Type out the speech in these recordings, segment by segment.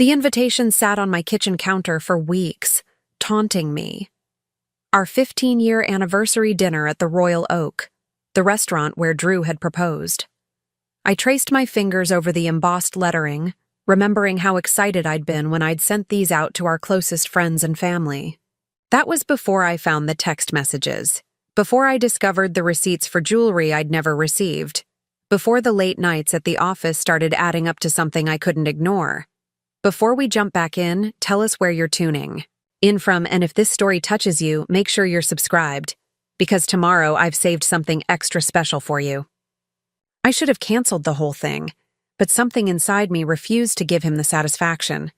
The invitation sat on my kitchen counter for weeks, taunting me. Our 15-year anniversary dinner at the Royal Oak, the restaurant where Drew had proposed. I traced my fingers over the embossed lettering, remembering how excited I'd been when I'd sent these out to our closest friends and family. That was before I found the text messages, before I discovered the receipts for jewelry I'd never received, before the late nights at the office started adding up to something I couldn't ignore. Before we jump back in, tell us where you're tuning in from, and if this story touches you, make sure you're subscribed, because tomorrow I've saved something extra special for you. I should have canceled the whole thing, but something inside me refused to give him the satisfaction.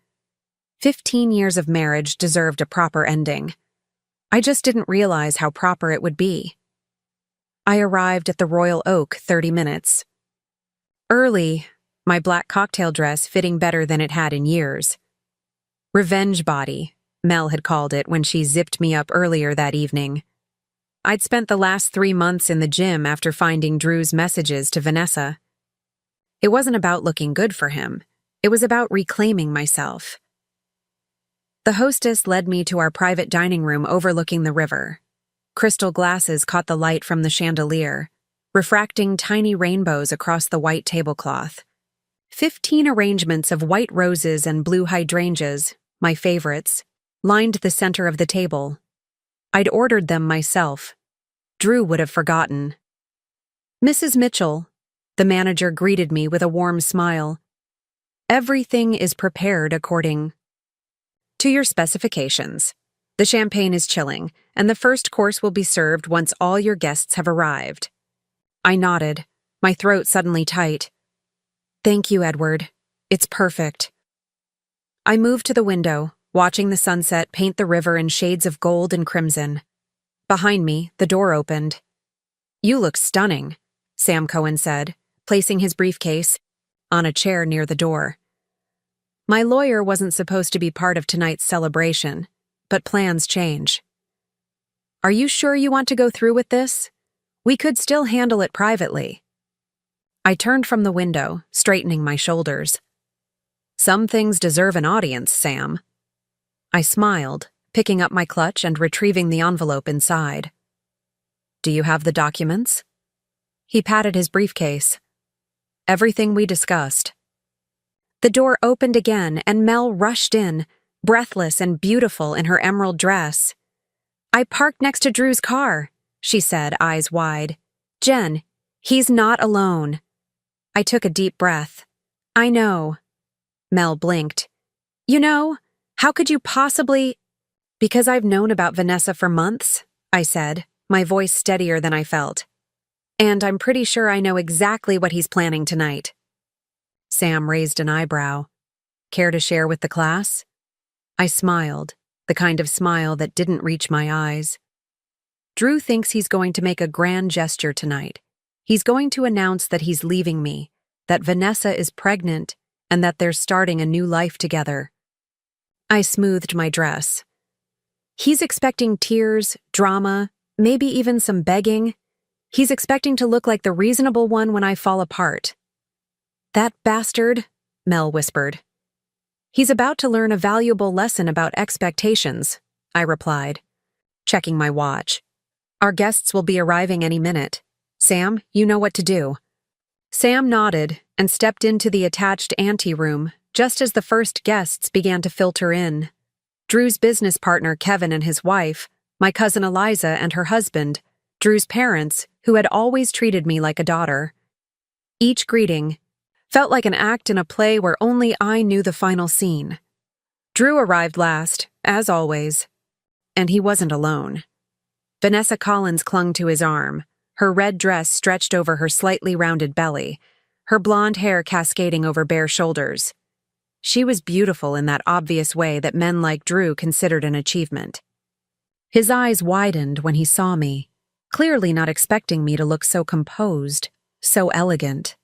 15 years of marriage deserved a proper ending. I just didn't realize how proper it would be. I arrived at the Royal Oak 30 minutes early, my black cocktail dress fitting better than it had in years. Revenge body, Mel had called it when she zipped me up earlier that evening. I'd spent the last 3 months in the gym after finding Drew's messages to Vanessa. It wasn't about looking good for him. It was about reclaiming myself. The hostess led me to our private dining room overlooking the river. Crystal glasses caught the light from the chandelier, refracting tiny rainbows across the white tablecloth. 15 arrangements of white roses and blue hydrangeas, my favorites, lined the center of the table. I'd ordered them myself. Drew would have forgotten. "Mrs. Mitchell," the manager greeted me with a warm smile. "Everything is prepared according to your specifications. The champagne is chilling, and the first course will be served once all your guests have arrived." I nodded, my throat suddenly tight. "Thank you, Edward. It's perfect." I moved to the window, watching the sunset paint the river in shades of gold and crimson. Behind me, the door opened. "You look stunning," Sam Cohen said, placing his briefcase on a chair near the door. My lawyer wasn't supposed to be part of tonight's celebration, but plans change. "Are you sure you want to go through with this? We could still handle it privately." I turned from the window, straightening my shoulders. "Some things deserve an audience, Sam." I smiled, picking up my clutch and retrieving the envelope inside. "Do you have the documents?" He patted his briefcase. "Everything we discussed." The door opened again and Mel rushed in, breathless and beautiful in her emerald dress. "I parked next to Drew's car," she said, eyes wide. "Jen, he's not alone." I took a deep breath. "I know." Mel blinked. "You know, how could you possibly—" "Because I've known about Vanessa for months," I said, my voice steadier than I felt. "And I'm pretty sure I know exactly what he's planning tonight." Sam raised an eyebrow. "Care to share with the class?" I smiled, the kind of smile that didn't reach my eyes. "Drew thinks he's going to make a grand gesture tonight. He's going to announce that he's leaving me, that Vanessa is pregnant, and that they're starting a new life together." I smoothed my dress. "He's expecting tears, drama, maybe even some begging. He's expecting to look like the reasonable one when I fall apart." "That bastard," Mel whispered. "He's about to learn a valuable lesson about expectations," I replied, checking my watch. "Our guests will be arriving any minute. Sam, you know what to do." Sam nodded and stepped into the attached anteroom just as the first guests began to filter in. Drew's business partner Kevin and his wife, my cousin Eliza and her husband, Drew's parents, who had always treated me like a daughter. Each greeting felt like an act in a play where only I knew the final scene. Drew arrived last, as always, and he wasn't alone. Vanessa Collins clung to his arm, her red dress stretched over her slightly rounded belly, her blonde hair cascading over bare shoulders. She was beautiful in that obvious way that men like Drew considered an achievement. His eyes widened when he saw me, clearly not expecting me to look so composed, so elegant.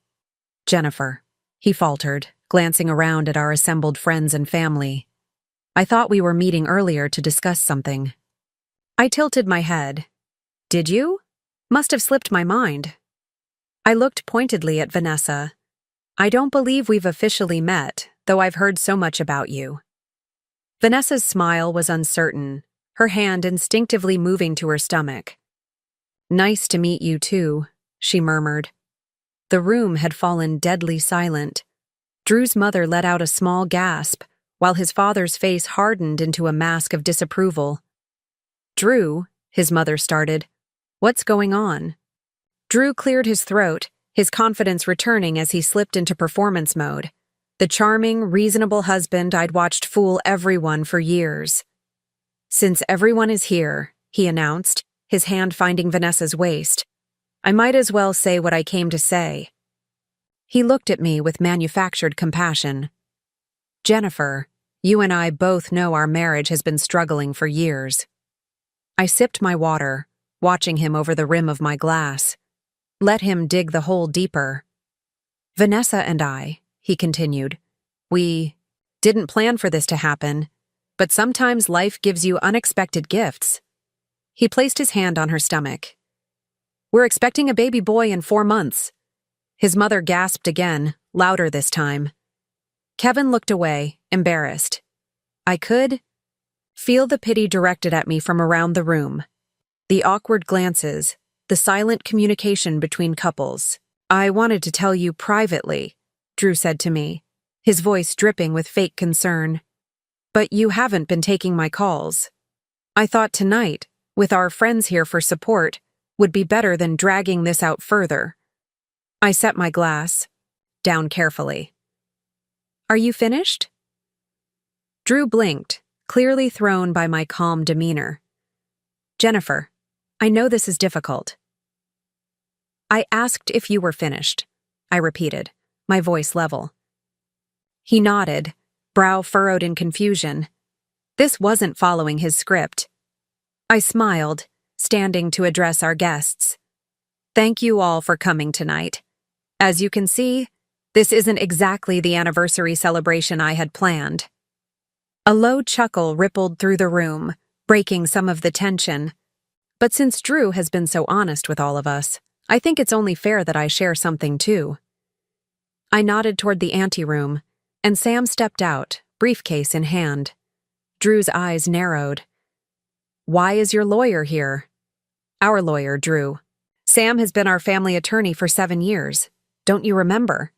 "Jennifer," he faltered, glancing around at our assembled friends and family. "I thought we were meeting earlier to discuss something." I tilted my head. "Did you? Must have slipped my mind." I looked pointedly at Vanessa. "I don't believe we've officially met. though I've heard so much about you." Vanessa's smile was uncertain, her hand instinctively moving to her stomach. "Nice to meet you, too," she murmured. The room had fallen deadly silent. Drew's mother let out a small gasp, while his father's face hardened into a mask of disapproval. "Drew," his mother started, "what's going on?" Drew cleared his throat, his confidence returning as he slipped into performance mode. The charming, reasonable husband I'd watched fool everyone for years. "Since everyone is here," he announced, his hand finding Vanessa's waist, "I might as well say what I came to say." He looked at me with manufactured compassion. "Jennifer, you and I both know our marriage has been struggling for years." I sipped my water, watching him over the rim of my glass. Let him dig the hole deeper. "Vanessa and I," he continued, "we didn't plan for this to happen, but sometimes life gives you unexpected gifts." He placed his hand on her stomach. "We're expecting a baby boy in 4 months." His mother gasped again, louder this time. Kevin looked away, embarrassed. I could feel the pity directed at me from around the room. The awkward glances, the silent communication between couples. "I wanted to tell you privately," Drew said to me, his voice dripping with fake concern. "But you haven't been taking my calls. I thought tonight, with our friends here for support, would be better than dragging this out further." I set my glass down carefully. "Are you finished?" Drew blinked, clearly thrown by my calm demeanor. "Jennifer, I know this is difficult." "I asked if you were finished," I repeated, my voice level. He nodded, brow furrowed in confusion. This wasn't following his script. I smiled, standing to address our guests. "Thank you all for coming tonight. As you can see, this isn't exactly the anniversary celebration I had planned." A low chuckle rippled through the room, breaking some of the tension. But since Drew has been so honest with all of us, I think it's only fair that I share something too. I nodded toward the anteroom, and Sam stepped out, briefcase in hand. Drew's eyes narrowed. "Why is your lawyer here?" "Our lawyer, Drew. Sam has been our family attorney for 7 years. Don't you remember?"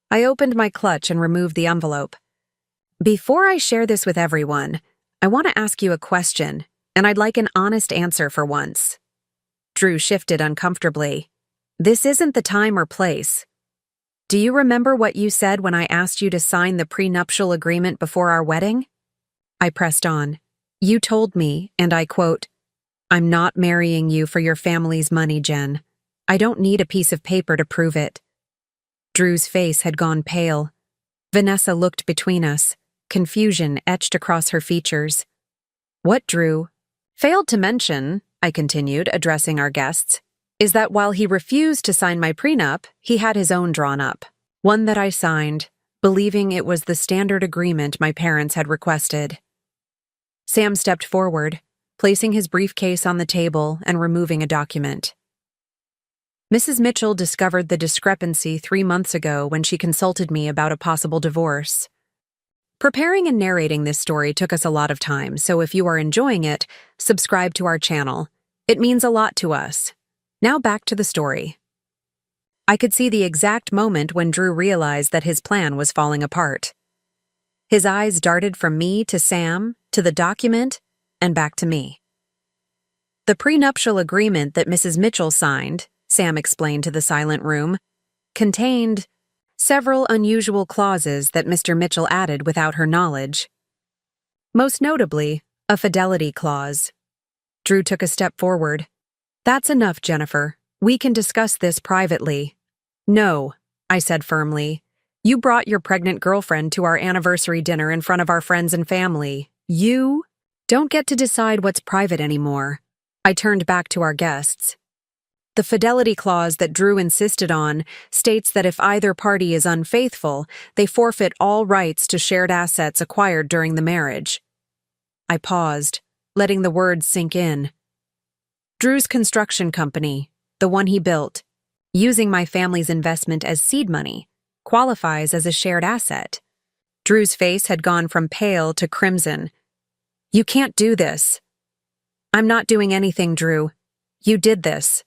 I opened my clutch and removed the envelope. "Before I share this with everyone, I want to ask you a question, and I'd like an honest answer for once." Drew shifted uncomfortably. "This isn't the time or place. Do you remember what you said when I asked you to sign the prenuptial agreement before our wedding?" I pressed on. "You told me, and I quote, 'I'm not marrying you for your family's money, Jen. I don't need a piece of paper to prove it.'" Drew's face had gone pale. Vanessa looked between us, confusion etched across her features. "What Drew failed to mention," I continued, addressing our guests, "is that while he refused to sign my prenup, he had his own drawn up. One that I signed, believing it was the standard agreement my parents had requested." Sam stepped forward, placing his briefcase on the table and removing a document. "Mrs. Mitchell discovered the discrepancy 3 months ago when she consulted me about a possible divorce." Preparing and narrating this story took us a lot of time, so if you are enjoying it, subscribe to our channel. It means a lot to us. Now back to the story. I could see the exact moment when Drew realized that his plan was falling apart. His eyes darted from me to Sam, to the document, and back to me. "The prenuptial agreement that Mrs. Mitchell signed," Sam explained to the silent room, "contained several unusual clauses that Mr. Mitchell added without her knowledge. Most notably, a fidelity clause." Drew took a step forward. "That's enough, Jennifer. We can discuss this privately." "No," I said firmly. "You brought your pregnant girlfriend to our anniversary dinner in front of our friends and family. You don't get to decide what's private anymore." I turned back to our guests. "The fidelity clause that Drew insisted on states that if either party is unfaithful, they forfeit all rights to shared assets acquired during the marriage." I paused, letting the words sink in. "Drew's construction company, the one he built, using my family's investment as seed money, qualifies as a shared asset." Drew's face had gone from pale to crimson. "You can't do this." "I'm not doing anything, Drew. You did this."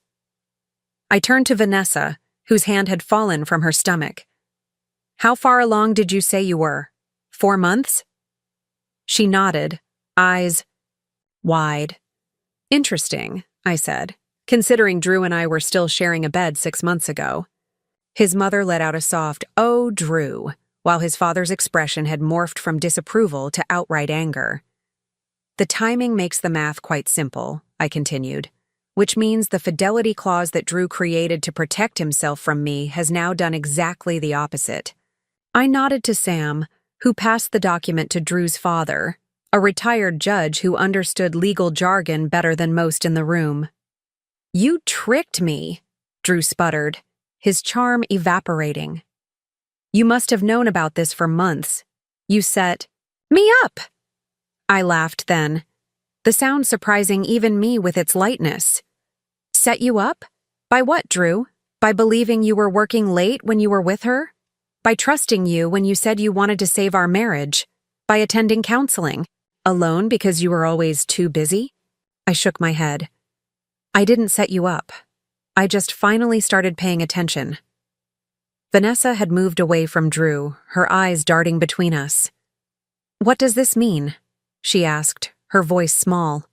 I turned to Vanessa, whose hand had fallen from her stomach. "How far along did you say you were? 4 months?" She nodded, eyes wide. "Interesting," I said, considering Drew and I were still sharing a bed 6 months ago. His mother let out a soft, "Oh, Drew," while his father's expression had morphed from disapproval to outright anger. "The timing makes the math quite simple," I continued, "which means the fidelity clause that Drew created to protect himself from me has now done exactly the opposite." I nodded to Sam, who passed the document to Drew's father, a retired judge who understood legal jargon better than most in the room. "You tricked me," Drew sputtered, his charm evaporating. "You must have known about this for months. You set me up." I laughed then, the sound surprising even me with its lightness. "Set you up? By what, Drew? By believing you were working late when you were with her? By trusting you when you said you wanted to save our marriage? By attending counseling? Alone because you were always too busy?" I shook my head. "I didn't set you up. I just finally started paying attention." Vanessa had moved away from Drew, her eyes darting between us. "What does this mean?" she asked, her voice small.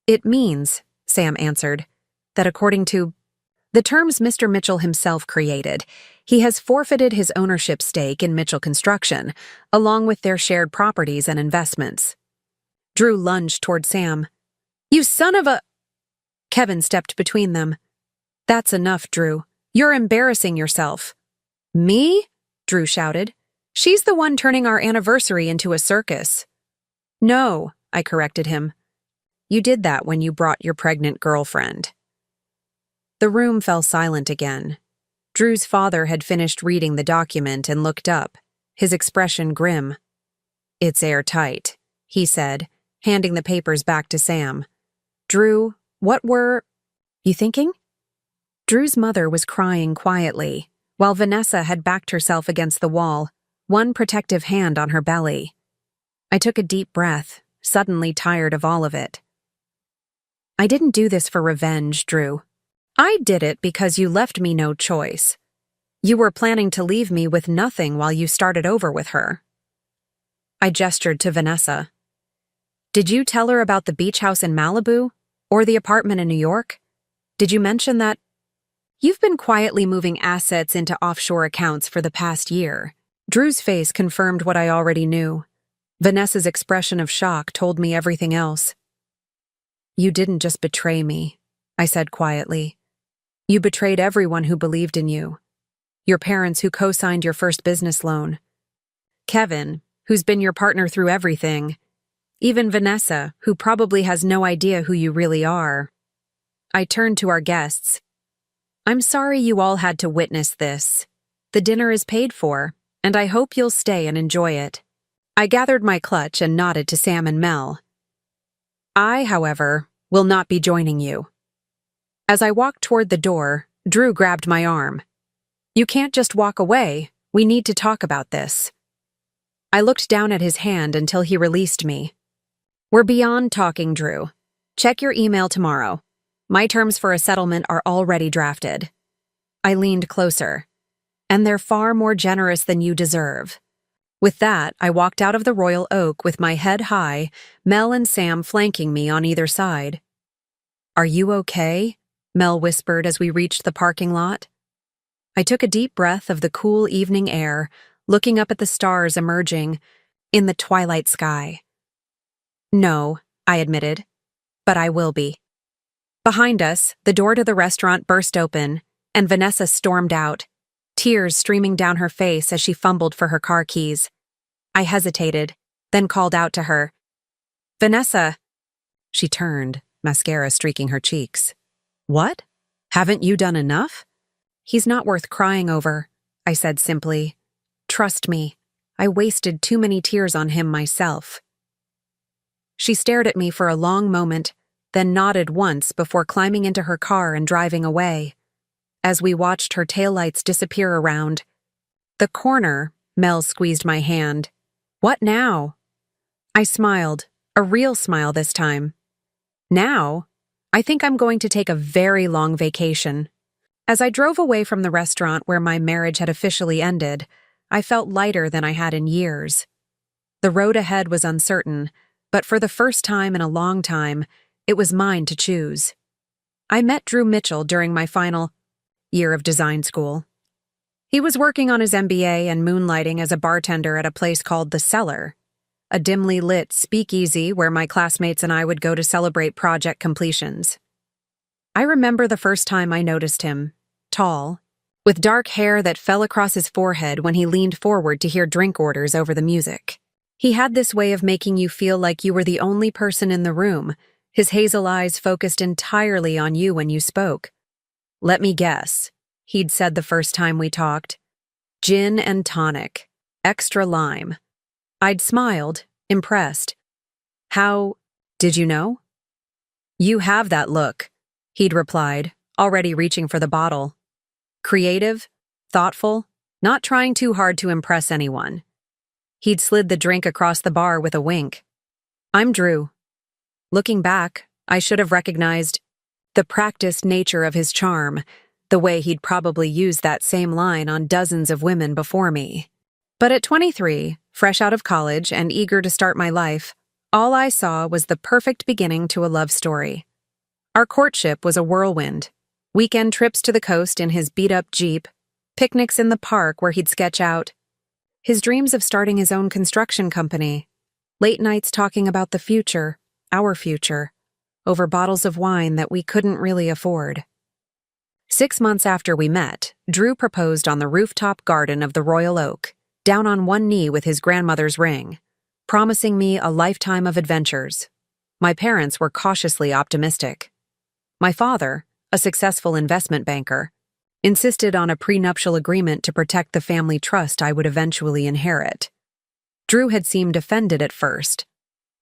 "It means," Sam answered, "that according to the terms Mr. Mitchell himself created, he has forfeited his ownership stake in Mitchell Construction, along with their shared properties and investments." Drew lunged toward Sam. "You son of a—" Kevin stepped between them. "That's enough, Drew. You're embarrassing yourself." "Me?" Drew shouted. "She's the one turning our anniversary into a circus." "No," I corrected him. "You did that when you brought your pregnant girlfriend." The room fell silent again. Drew's father had finished reading the document and looked up, his expression grim. "It's airtight," he said, handing the papers back to Sam. "Drew, what were you thinking?" Drew's mother was crying quietly, while Vanessa had backed herself against the wall, one protective hand on her belly. I took a deep breath, suddenly tired of all of it. "I didn't do this for revenge, Drew. I did it because you left me no choice. You were planning to leave me with nothing while you started over with her." I gestured to Vanessa. "Did you tell her about the beach house in Malibu? Or the apartment in New York? Did you mention that you've been quietly moving assets into offshore accounts for the past year?" Drew's face confirmed what I already knew. Vanessa's expression of shock told me everything else. "You didn't just betray me," I said quietly. "You betrayed everyone who believed in you. Your parents who co-signed your first business loan. Kevin, who's been your partner through everything. Even Vanessa, who probably has no idea who you really are." I turned to our guests. "I'm sorry you all had to witness this. The dinner is paid for, and I hope you'll stay and enjoy it." I gathered my clutch and nodded to Sam and Mel. "I, however, will not be joining you." As I walked toward the door, Drew grabbed my arm. "You can't just walk away. We need to talk about this." I looked down at his hand until he released me. "We're beyond talking, Drew. Check your email tomorrow. My terms for a settlement are already drafted." I leaned closer. "And they're far more generous than you deserve." With that, I walked out of the Royal Oak with my head high, Mel and Sam flanking me on either side. "Are you okay?" Mel whispered as we reached the parking lot. I took a deep breath of the cool evening air, looking up at the stars emerging in the twilight sky. "No," I admitted, "but I will be." Behind us, the door to the restaurant burst open, and Vanessa stormed out, tears streaming down her face as she fumbled for her car keys. I hesitated, then called out to her. "Vanessa." She turned, mascara streaking her cheeks. "What? Haven't you done enough?" "He's not worth crying over," I said simply. "Trust me, I wasted too many tears on him myself." She stared at me for a long moment, then nodded once before climbing into her car and driving away. As we watched her taillights disappear around the corner, Mel squeezed my hand. What now? I smiled, a real smile this time. Now? I think I'm going to take a very long vacation. As I drove away from the restaurant where my marriage had officially ended, I felt lighter than I had in years. The road ahead was uncertain, but for the first time in a long time, it was mine to choose. I met Drew Mitchell during my final year of design school. He was working on his MBA and moonlighting as a bartender at a place called The Cellar, a dimly lit speakeasy where my classmates and I would go to celebrate project completions. I remember the first time I noticed him, tall, with dark hair that fell across his forehead when he leaned forward to hear drink orders over the music. He had this way of making you feel like you were the only person in the room, his hazel eyes focused entirely on you when you spoke. Let me guess, he'd said the first time we talked. Gin and tonic, extra lime. I'd smiled, impressed. How did you know? You have that look, he'd replied, already reaching for the bottle. Creative, thoughtful, not trying too hard to impress anyone. He'd slid the drink across the bar with a wink. I'm Drew. Looking back, I should have recognized the practiced nature of his charm, the way he'd probably used that same line on dozens of women before me. But at 23, fresh out of college and eager to start my life, all I saw was the perfect beginning to a love story. Our courtship was a whirlwind. Weekend trips to the coast in his beat-up Jeep, picnics in the park where he'd sketch out his dreams of starting his own construction company, late nights talking about the future, our future, over bottles of wine that we couldn't really afford. 6 months after we met, Drew proposed on the rooftop garden of the Royal Oak, down on one knee with his grandmother's ring, promising me a lifetime of adventures. My parents were cautiously optimistic. My father, a successful investment banker, insisted on a prenuptial agreement to protect the family trust I would eventually inherit. Drew had seemed offended at first.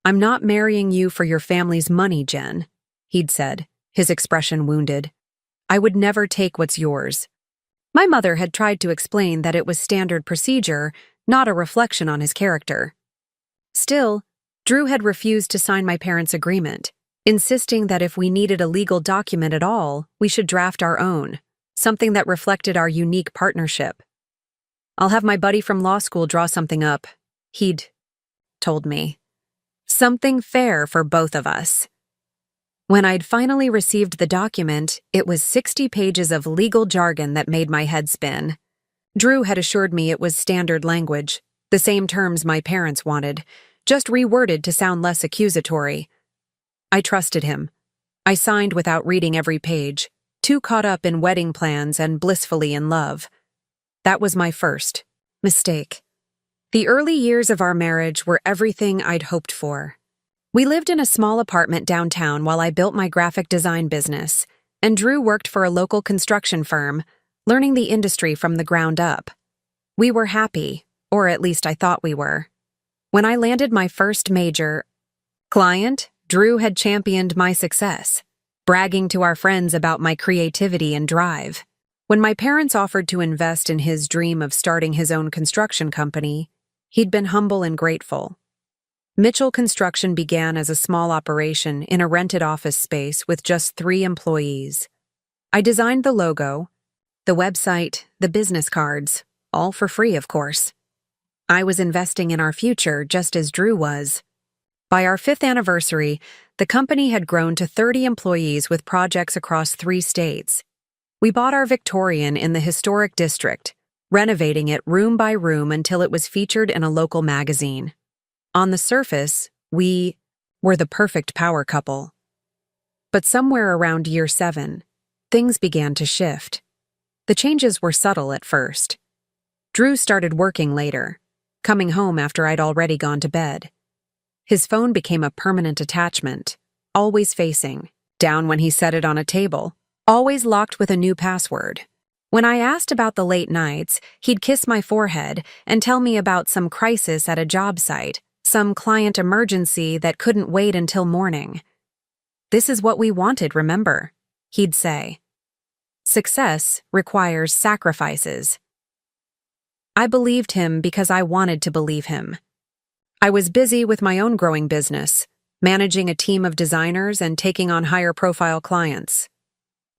I'm not marrying you for your family's money, Jen, he'd said, his expression wounded. I would never take what's yours. My mother had tried to explain that it was standard procedure, not a reflection on his character. Still, Drew had refused to sign my parents' agreement, insisting that if we needed a legal document at all, we should draft our own, something that reflected our unique partnership. I'll have my buddy from law school draw something up, he'd told me. Something fair for both of us. When I'd finally received the document, it was 60 pages of legal jargon that made my head spin. Drew had assured me it was standard language, the same terms my parents wanted, just reworded to sound less accusatory. I trusted him. I signed without reading every page, too caught up in wedding plans and blissfully in love. That was my first mistake. The early years of our marriage were everything I'd hoped for. We lived in a small apartment downtown while I built my graphic design business, and Drew worked for a local construction firm, learning the industry from the ground up. We were happy, or at least I thought we were. When I landed my first major client, Drew had championed my success, bragging to our friends about my creativity and drive. When my parents offered to invest in his dream of starting his own construction company, he'd been humble and grateful. Mitchell Construction began as a small operation in a rented office space with just 3 employees. I designed the logo, the website, the business cards, all for free, of course. I was investing in our future just as Drew was. By our 5th anniversary, the company had grown to 30 employees with projects across 3 states. We bought our Victorian in the historic district, renovating it room by room until it was featured in a local magazine. On the surface, we were the perfect power couple. But somewhere around year 7, things began to shift. The changes were subtle at first. Drew started working later, coming home after I'd already gone to bed. His phone became a permanent attachment, always facing, down when he set it on a table, always locked with a new password. When I asked about the late nights, he'd kiss my forehead and tell me about some crisis at a job site, some client emergency that couldn't wait until morning. This is what we wanted, remember, he'd say. Success requires sacrifices. I believed him because I wanted to believe him. I was busy with my own growing business, managing a team of designers and taking on higher-profile clients.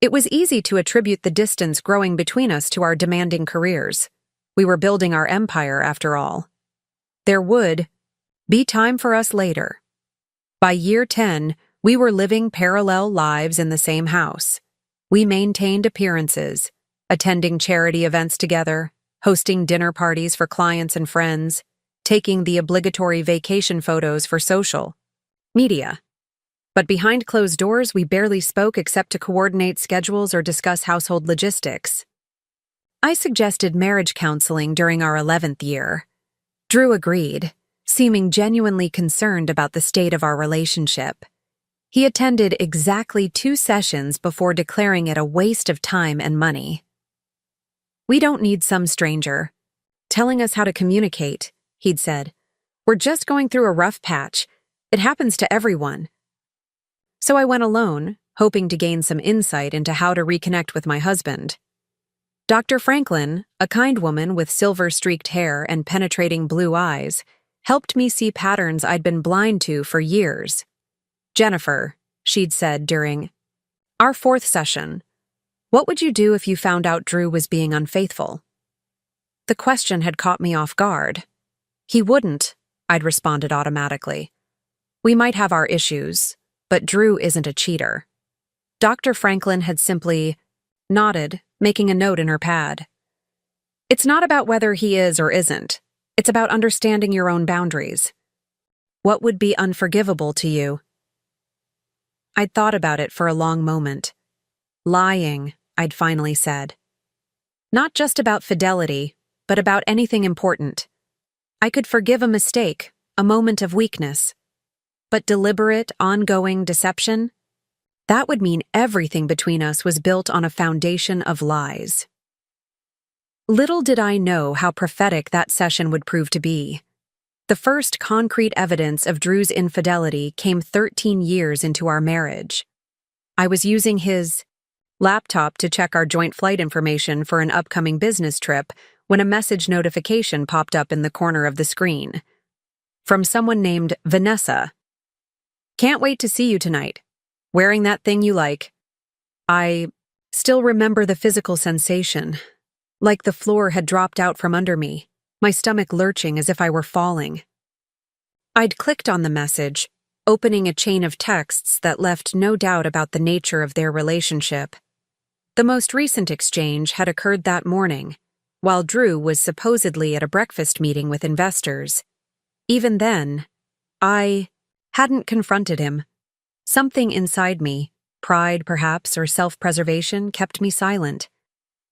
It was easy to attribute the distance growing between us to our demanding careers. We were building our empire, after all. There would be time for us later. By year 10, we were living parallel lives in the same house. We maintained appearances, attending charity events together, hosting dinner parties for clients and friends, taking the obligatory vacation photos for social media. But behind closed doors, we barely spoke except to coordinate schedules or discuss household logistics. I suggested marriage counseling during our 11th year. Drew agreed, seeming genuinely concerned about the state of our relationship. He attended exactly 2 sessions before declaring it a waste of time and money. "We don't need some stranger telling us how to communicate," he'd said. "We're just going through a rough patch. It happens to everyone." So I went alone, hoping to gain some insight into how to reconnect with my husband. Dr. Franklin, a kind woman with silver-streaked hair and penetrating blue eyes, helped me see patterns I'd been blind to for years. "Jennifer," she'd said during our 4th session, "what would you do if you found out Drew was being unfaithful?" The question had caught me off guard. "He wouldn't," I'd responded automatically. "We might have our issues, but Drew isn't a cheater." Dr. Franklin had simply nodded, making a note in her pad. "It's not about whether he is or isn't. It's about understanding your own boundaries. What would be unforgivable to you?" I'd thought about it for a long moment. "Lying," I'd finally said. "Not just about fidelity, but about anything important. I could forgive a mistake, a moment of weakness. But deliberate, ongoing deception? That would mean everything between us was built on a foundation of lies." Little did I know how prophetic that session would prove to be. The first concrete evidence of Drew's infidelity came 13 years into our marriage. I was using his laptop to check our joint flight information for an upcoming business trip when a message notification popped up in the corner of the screen. From someone named Vanessa. "Can't wait to see you tonight. Wearing that thing you like." I still remember the physical sensation, like the floor had dropped out from under me, my stomach lurching as if I were falling. I'd clicked on the message, opening a chain of texts that left no doubt about the nature of their relationship. The most recent exchange had occurred that morning, while Drew was supposedly at a breakfast meeting with investors. Even then, I hadn't confronted him. Something inside me, pride perhaps or self-preservation, kept me silent.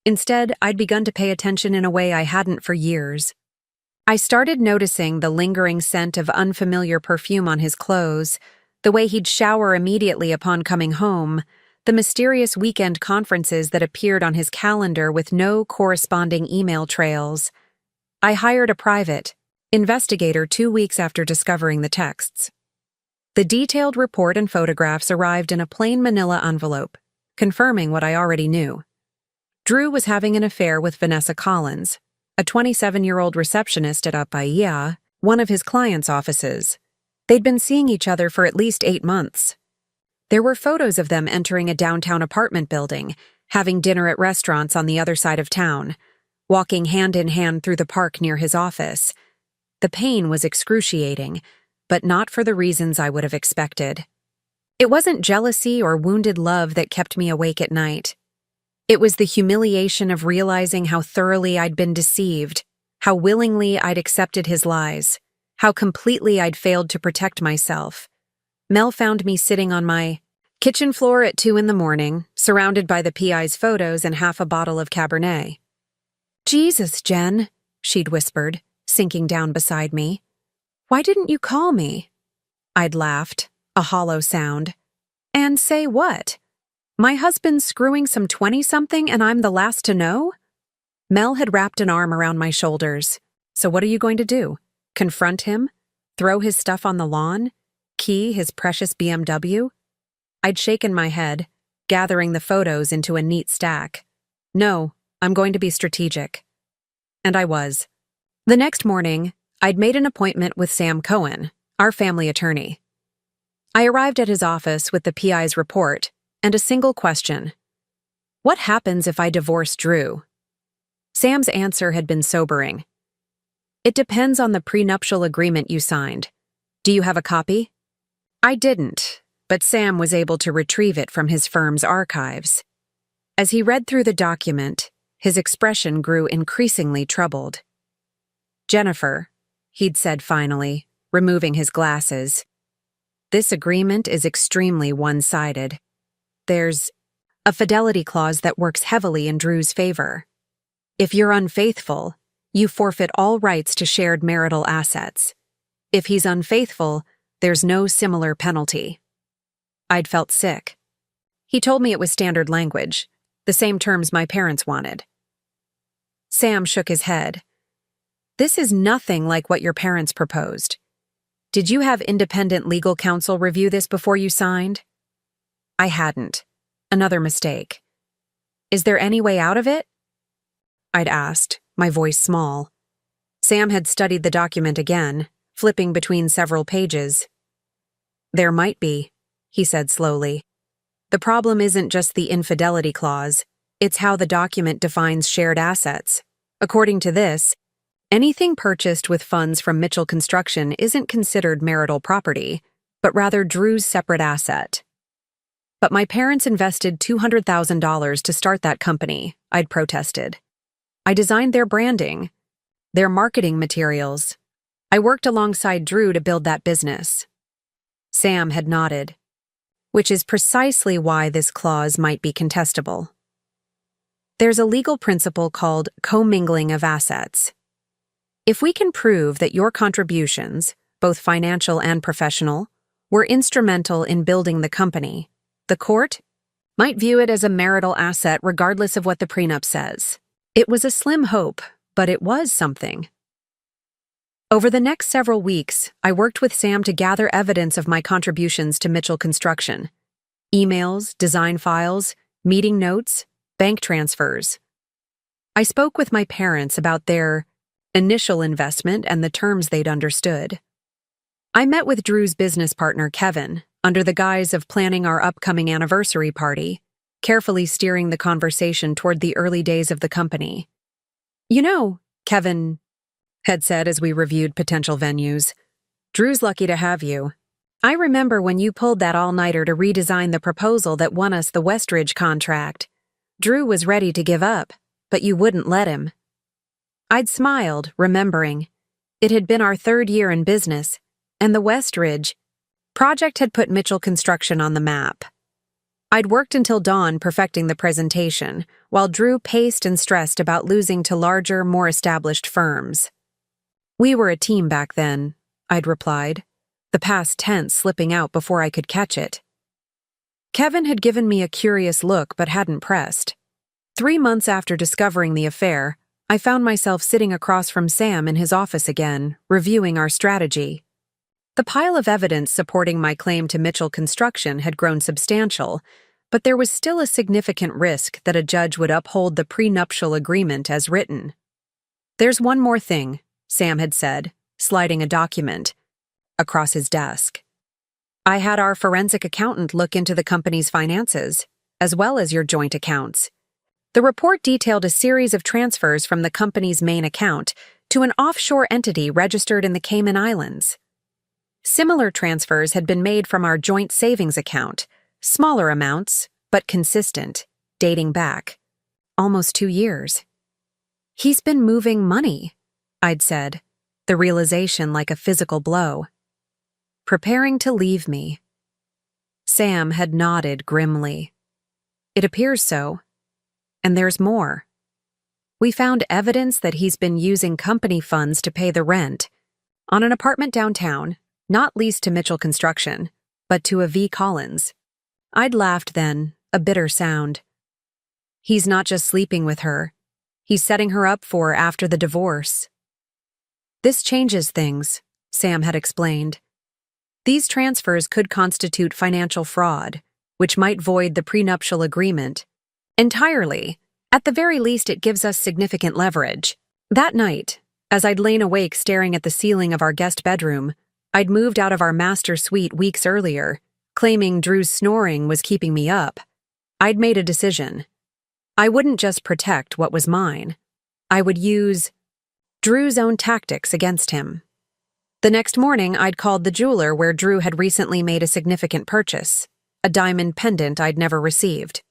Instead, I'd begun to pay attention in a way I hadn't for years. I started noticing the lingering scent of unfamiliar perfume on his clothes, the way he'd shower immediately upon coming home, the mysterious weekend conferences that appeared on his calendar with no corresponding email trails. I hired a private investigator 2 weeks after discovering the texts. The detailed report and photographs arrived in a plain manila envelope, confirming what I already knew. Drew was having an affair with Vanessa Collins, a 27-year-old receptionist at Apaya, one of his clients' offices. They'd been seeing each other for at least 8 months. There were photos of them entering a downtown apartment building, having dinner at restaurants on the other side of town, walking hand in hand through the park near his office. The pain was excruciating, but not for the reasons I would have expected. It wasn't jealousy or wounded love that kept me awake at night. It was the humiliation of realizing how thoroughly I'd been deceived, how willingly I'd accepted his lies, how completely I'd failed to protect myself. Mel found me sitting on my kitchen floor at 2 a.m, surrounded by the PI's photos and half a bottle of Cabernet. "Jesus, Jen," she'd whispered, sinking down beside me. "Why didn't you call me?" I'd laughed, a hollow sound. "And say what? My husband's screwing some 20-something and I'm the last to know?" Mel had wrapped an arm around my shoulders. "So what are you going to do? Confront him? Throw his stuff on the lawn? Key his precious BMW?" I'd shaken my head, gathering the photos into a neat stack. "No, I'm going to be strategic." And I was. The next morning, I'd made an appointment with Sam Cohen, our family attorney. I arrived at his office with the PI's report and a single question. What happens if I divorce Drew? Sam's answer had been sobering. It depends on the prenuptial agreement you signed. Do you have a copy? I didn't, but Sam was able to retrieve it from his firm's archives. As he read through the document, his expression grew increasingly troubled. Jennifer, he'd said finally, removing his glasses, this agreement is extremely one-sided. There's a fidelity clause that works heavily in Drew's favor. If you're unfaithful, you forfeit all rights to shared marital assets. If he's unfaithful, there's no similar penalty. I'd felt sick. He told me it was standard language, the same terms my parents wanted. Sam shook his head. This is nothing like what your parents proposed. Did you have independent legal counsel review this before you signed? I hadn't. Another mistake. Is there any way out of it? I'd asked, my voice small. Sam had studied the document again, flipping between several pages. There might be, he said slowly. The problem isn't just the infidelity clause, it's how the document defines shared assets. According to this, anything purchased with funds from Mitchell Construction isn't considered marital property, but rather Drew's separate asset. But my parents invested $200,000 to start that company, I'd protested. I designed their branding, their marketing materials. I worked alongside Drew to build that business. Sam had nodded, which is precisely why this clause might be contestable. There's a legal principle called commingling of assets. If we can prove that your contributions, both financial and professional, were instrumental in building the company, the court might view it as a marital asset regardless of what the prenup says. It was a slim hope, but it was something. Over the next several weeks, I worked with Sam to gather evidence of my contributions to Mitchell Construction. Emails, design files, meeting notes, bank transfers. I spoke with my parents about their initial investment and the terms they'd understood. I met with Drew's business partner, Kevin, under the guise of planning our upcoming anniversary party, carefully steering the conversation toward the early days of the company. You know, Kevin had said as we reviewed potential venues, Drew's lucky to have you. I remember when you pulled that all-nighter to redesign the proposal that won us the Westridge contract. Drew was ready to give up, but you wouldn't let him. I'd smiled, remembering. It had been our third year in business, and the Westridge project had put Mitchell Construction on the map. I'd worked until dawn perfecting the presentation, while Drew paced and stressed about losing to larger, more established firms. We were a team back then, I'd replied, the past tense slipping out before I could catch it. Kevin had given me a curious look but hadn't pressed. 3 months after discovering the affair, I found myself sitting across from Sam in his office again, reviewing our strategy. The pile of evidence supporting my claim to Mitchell Construction had grown substantial, but there was still a significant risk that a judge would uphold the prenuptial agreement as written. There's one more thing, Sam had said, sliding a document across his desk. I had our forensic accountant look into the company's finances, as well as your joint accounts. The report detailed a series of transfers from the company's main account to an offshore entity registered in the Cayman Islands. Similar transfers had been made from our joint savings account, smaller amounts, but consistent, dating back almost 2 years. He's been moving money, I'd said, the realization like a physical blow. Preparing to leave me. Sam had nodded grimly. It appears so. And there's more. We found evidence that he's been using company funds to pay the rent on an apartment downtown, not leased to Mitchell Construction, but to a V. Collins. I'd laughed then, a bitter sound. He's not just sleeping with her. He's setting her up for after the divorce. This changes things, Sam had explained. These transfers could constitute financial fraud, which might void the prenuptial agreement. Entirely. At the very least, it gives us significant leverage. That night, As I'd lain awake staring at the ceiling of our guest bedroom, I'd moved out of our master suite weeks earlier, claiming Drew's snoring was keeping me up. I'd made a decision. I wouldn't just protect what was mine. I would use Drew's own tactics against him. The next morning, I'd called the jeweler where Drew had recently made a significant purchase, a diamond pendant I'd never received.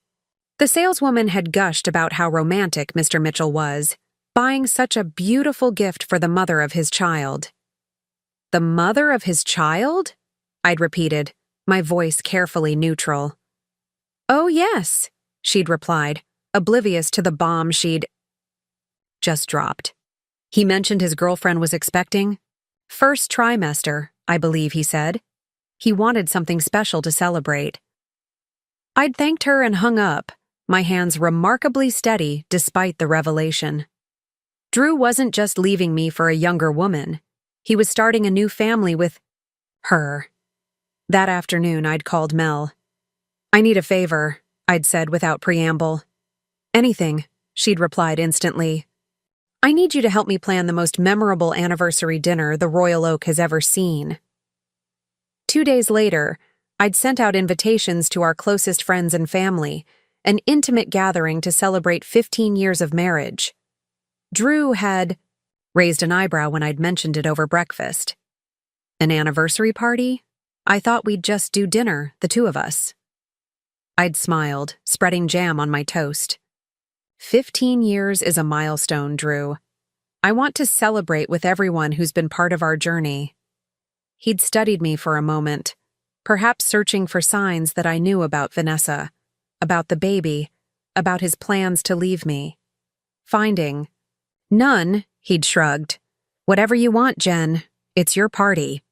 The saleswoman had gushed about how romantic Mr. Mitchell was, buying such a beautiful gift for the mother of his child. The mother of his child? I'd repeated, my voice carefully neutral. Oh, yes, she'd replied, oblivious to the bomb she'd just dropped. He mentioned his girlfriend was expecting. First trimester, I believe he said. He wanted something special to celebrate. I'd thanked her and hung up, my hands remarkably steady despite the revelation. Drew wasn't just leaving me for a younger woman. He was starting a new family with her. That afternoon, I'd called Mel. I need a favor, I'd said without preamble. Anything, she'd replied instantly. I need you to help me plan the most memorable anniversary dinner the Royal Oak has ever seen. 2 days later, I'd sent out invitations to our closest friends and family, an intimate gathering to celebrate 15 years of marriage. Drew had raised an eyebrow when I'd mentioned it over breakfast. An anniversary party? I thought we'd just do dinner, the two of us. I'd smiled, spreading jam on my toast. 15 years is a milestone, Drew. I want to celebrate with everyone who's been part of our journey. He'd studied me for a moment, perhaps searching for signs that I knew about Vanessa, about the baby, about his plans to leave me. Finding none, he'd shrugged. Whatever you want, Jen. It's your party.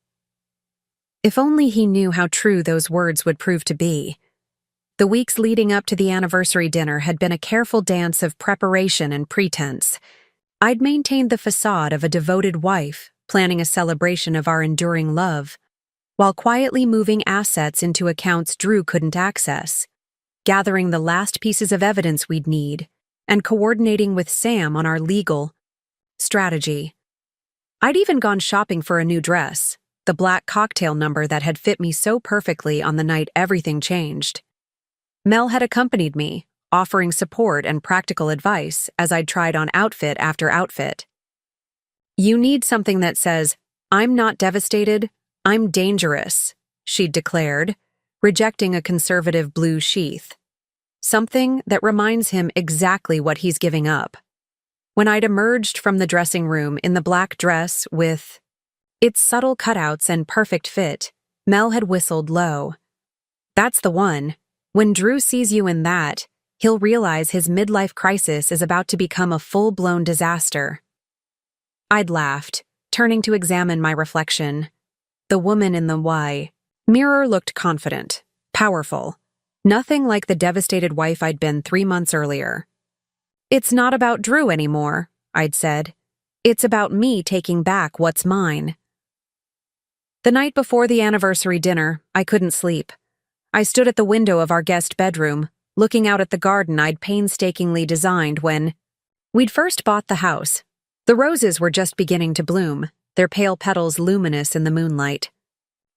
If only he knew how true those words would prove to be. The weeks leading up to the anniversary dinner had been a careful dance of preparation and pretense. I'd maintained the facade of a devoted wife, planning a celebration of our enduring love, while quietly moving assets into accounts Drew couldn't access, gathering the last pieces of evidence we'd need, and coordinating with Sam on our legal strategy. I'd even gone shopping for a new dress, the black cocktail number that had fit me so perfectly on the night everything changed. Mel had accompanied me, offering support and practical advice as I'd tried on outfit after outfit. You need something that says, I'm not devastated, I'm dangerous, she'd declared, rejecting a conservative blue sheath. Something that reminds him exactly what he's giving up. When I'd emerged from the dressing room in the black dress with its subtle cutouts and perfect fit, Mel had whistled low. That's the one. When Drew sees you in that, he'll realize his midlife crisis is about to become a full-blown disaster. I'd laughed, turning to examine my reflection. The woman in the mirror looked confident, powerful, nothing like the devastated wife I'd been 3 months earlier. It's not about Drew anymore, I'd said. It's about me taking back what's mine. The night before the anniversary dinner, I couldn't sleep. I stood at the window of our guest bedroom, looking out at the garden I'd painstakingly designed when we'd first bought the house. The roses were just beginning to bloom, their pale petals luminous in the moonlight.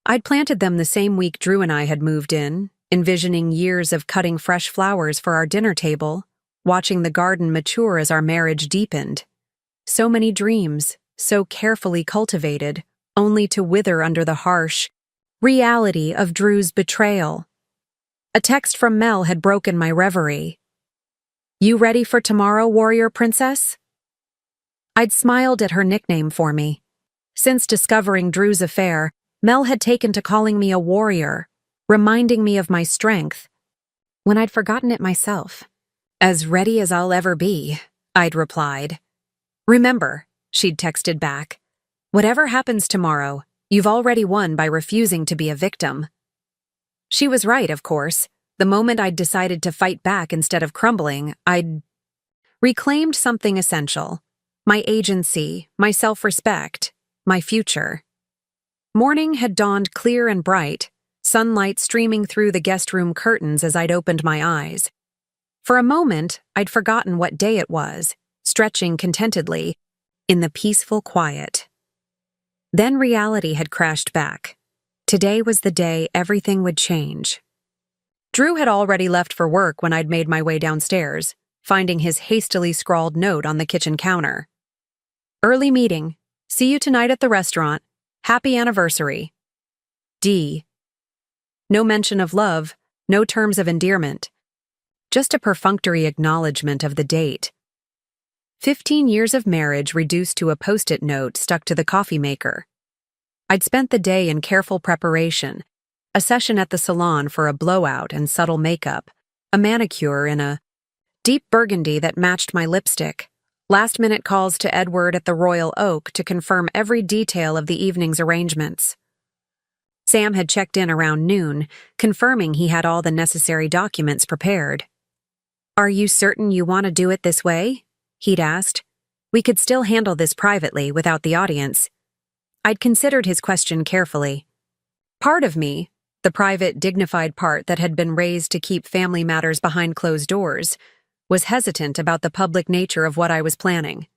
I'd planted them the same week Drew and I had moved in, envisioning years of cutting fresh flowers for our dinner table, watching the garden mature as our marriage deepened. So many dreams, so carefully cultivated, only to wither under the harsh reality of Drew's betrayal. A text from Mel had broken my reverie. You ready for tomorrow, warrior princess? I'd smiled at her nickname for me. Since discovering Drew's affair, Mel had taken to calling me a warrior, reminding me of my strength, when I'd forgotten it myself. As ready as I'll ever be, I'd replied. Remember, she'd texted back, whatever happens tomorrow, you've already won by refusing to be a victim. She was right, of course. The moment I'd decided to fight back instead of crumbling, I'd reclaimed something essential. My agency, my self-respect, my future. Morning had dawned clear and bright, sunlight streaming through the guest room curtains as I'd opened my eyes. For a moment, I'd forgotten what day it was, stretching contentedly, in the peaceful quiet. Then reality had crashed back. Today was the day everything would change. Drew had already left for work when I'd made my way downstairs, finding his hastily scrawled note on the kitchen counter. Early meeting. See you tonight at the restaurant. Happy anniversary. D. No mention of love, no terms of endearment. Just a perfunctory acknowledgement of the date. 15 years of marriage reduced to a post-it note stuck to the coffee maker. I'd spent the day in careful preparation, a session at the salon for a blowout and subtle makeup, a manicure in a deep burgundy that matched my lipstick, last-minute calls to Edward at the Royal Oak to confirm every detail of the evening's arrangements. Sam had checked in around noon, confirming he had all the necessary documents prepared. "Are you certain you want to do it this way?" he'd asked. "We could still handle this privately without the audience." I'd considered his question carefully. Part of me, the private, dignified part that had been raised to keep family matters behind closed doors, was hesitant about the public nature of what I was planning.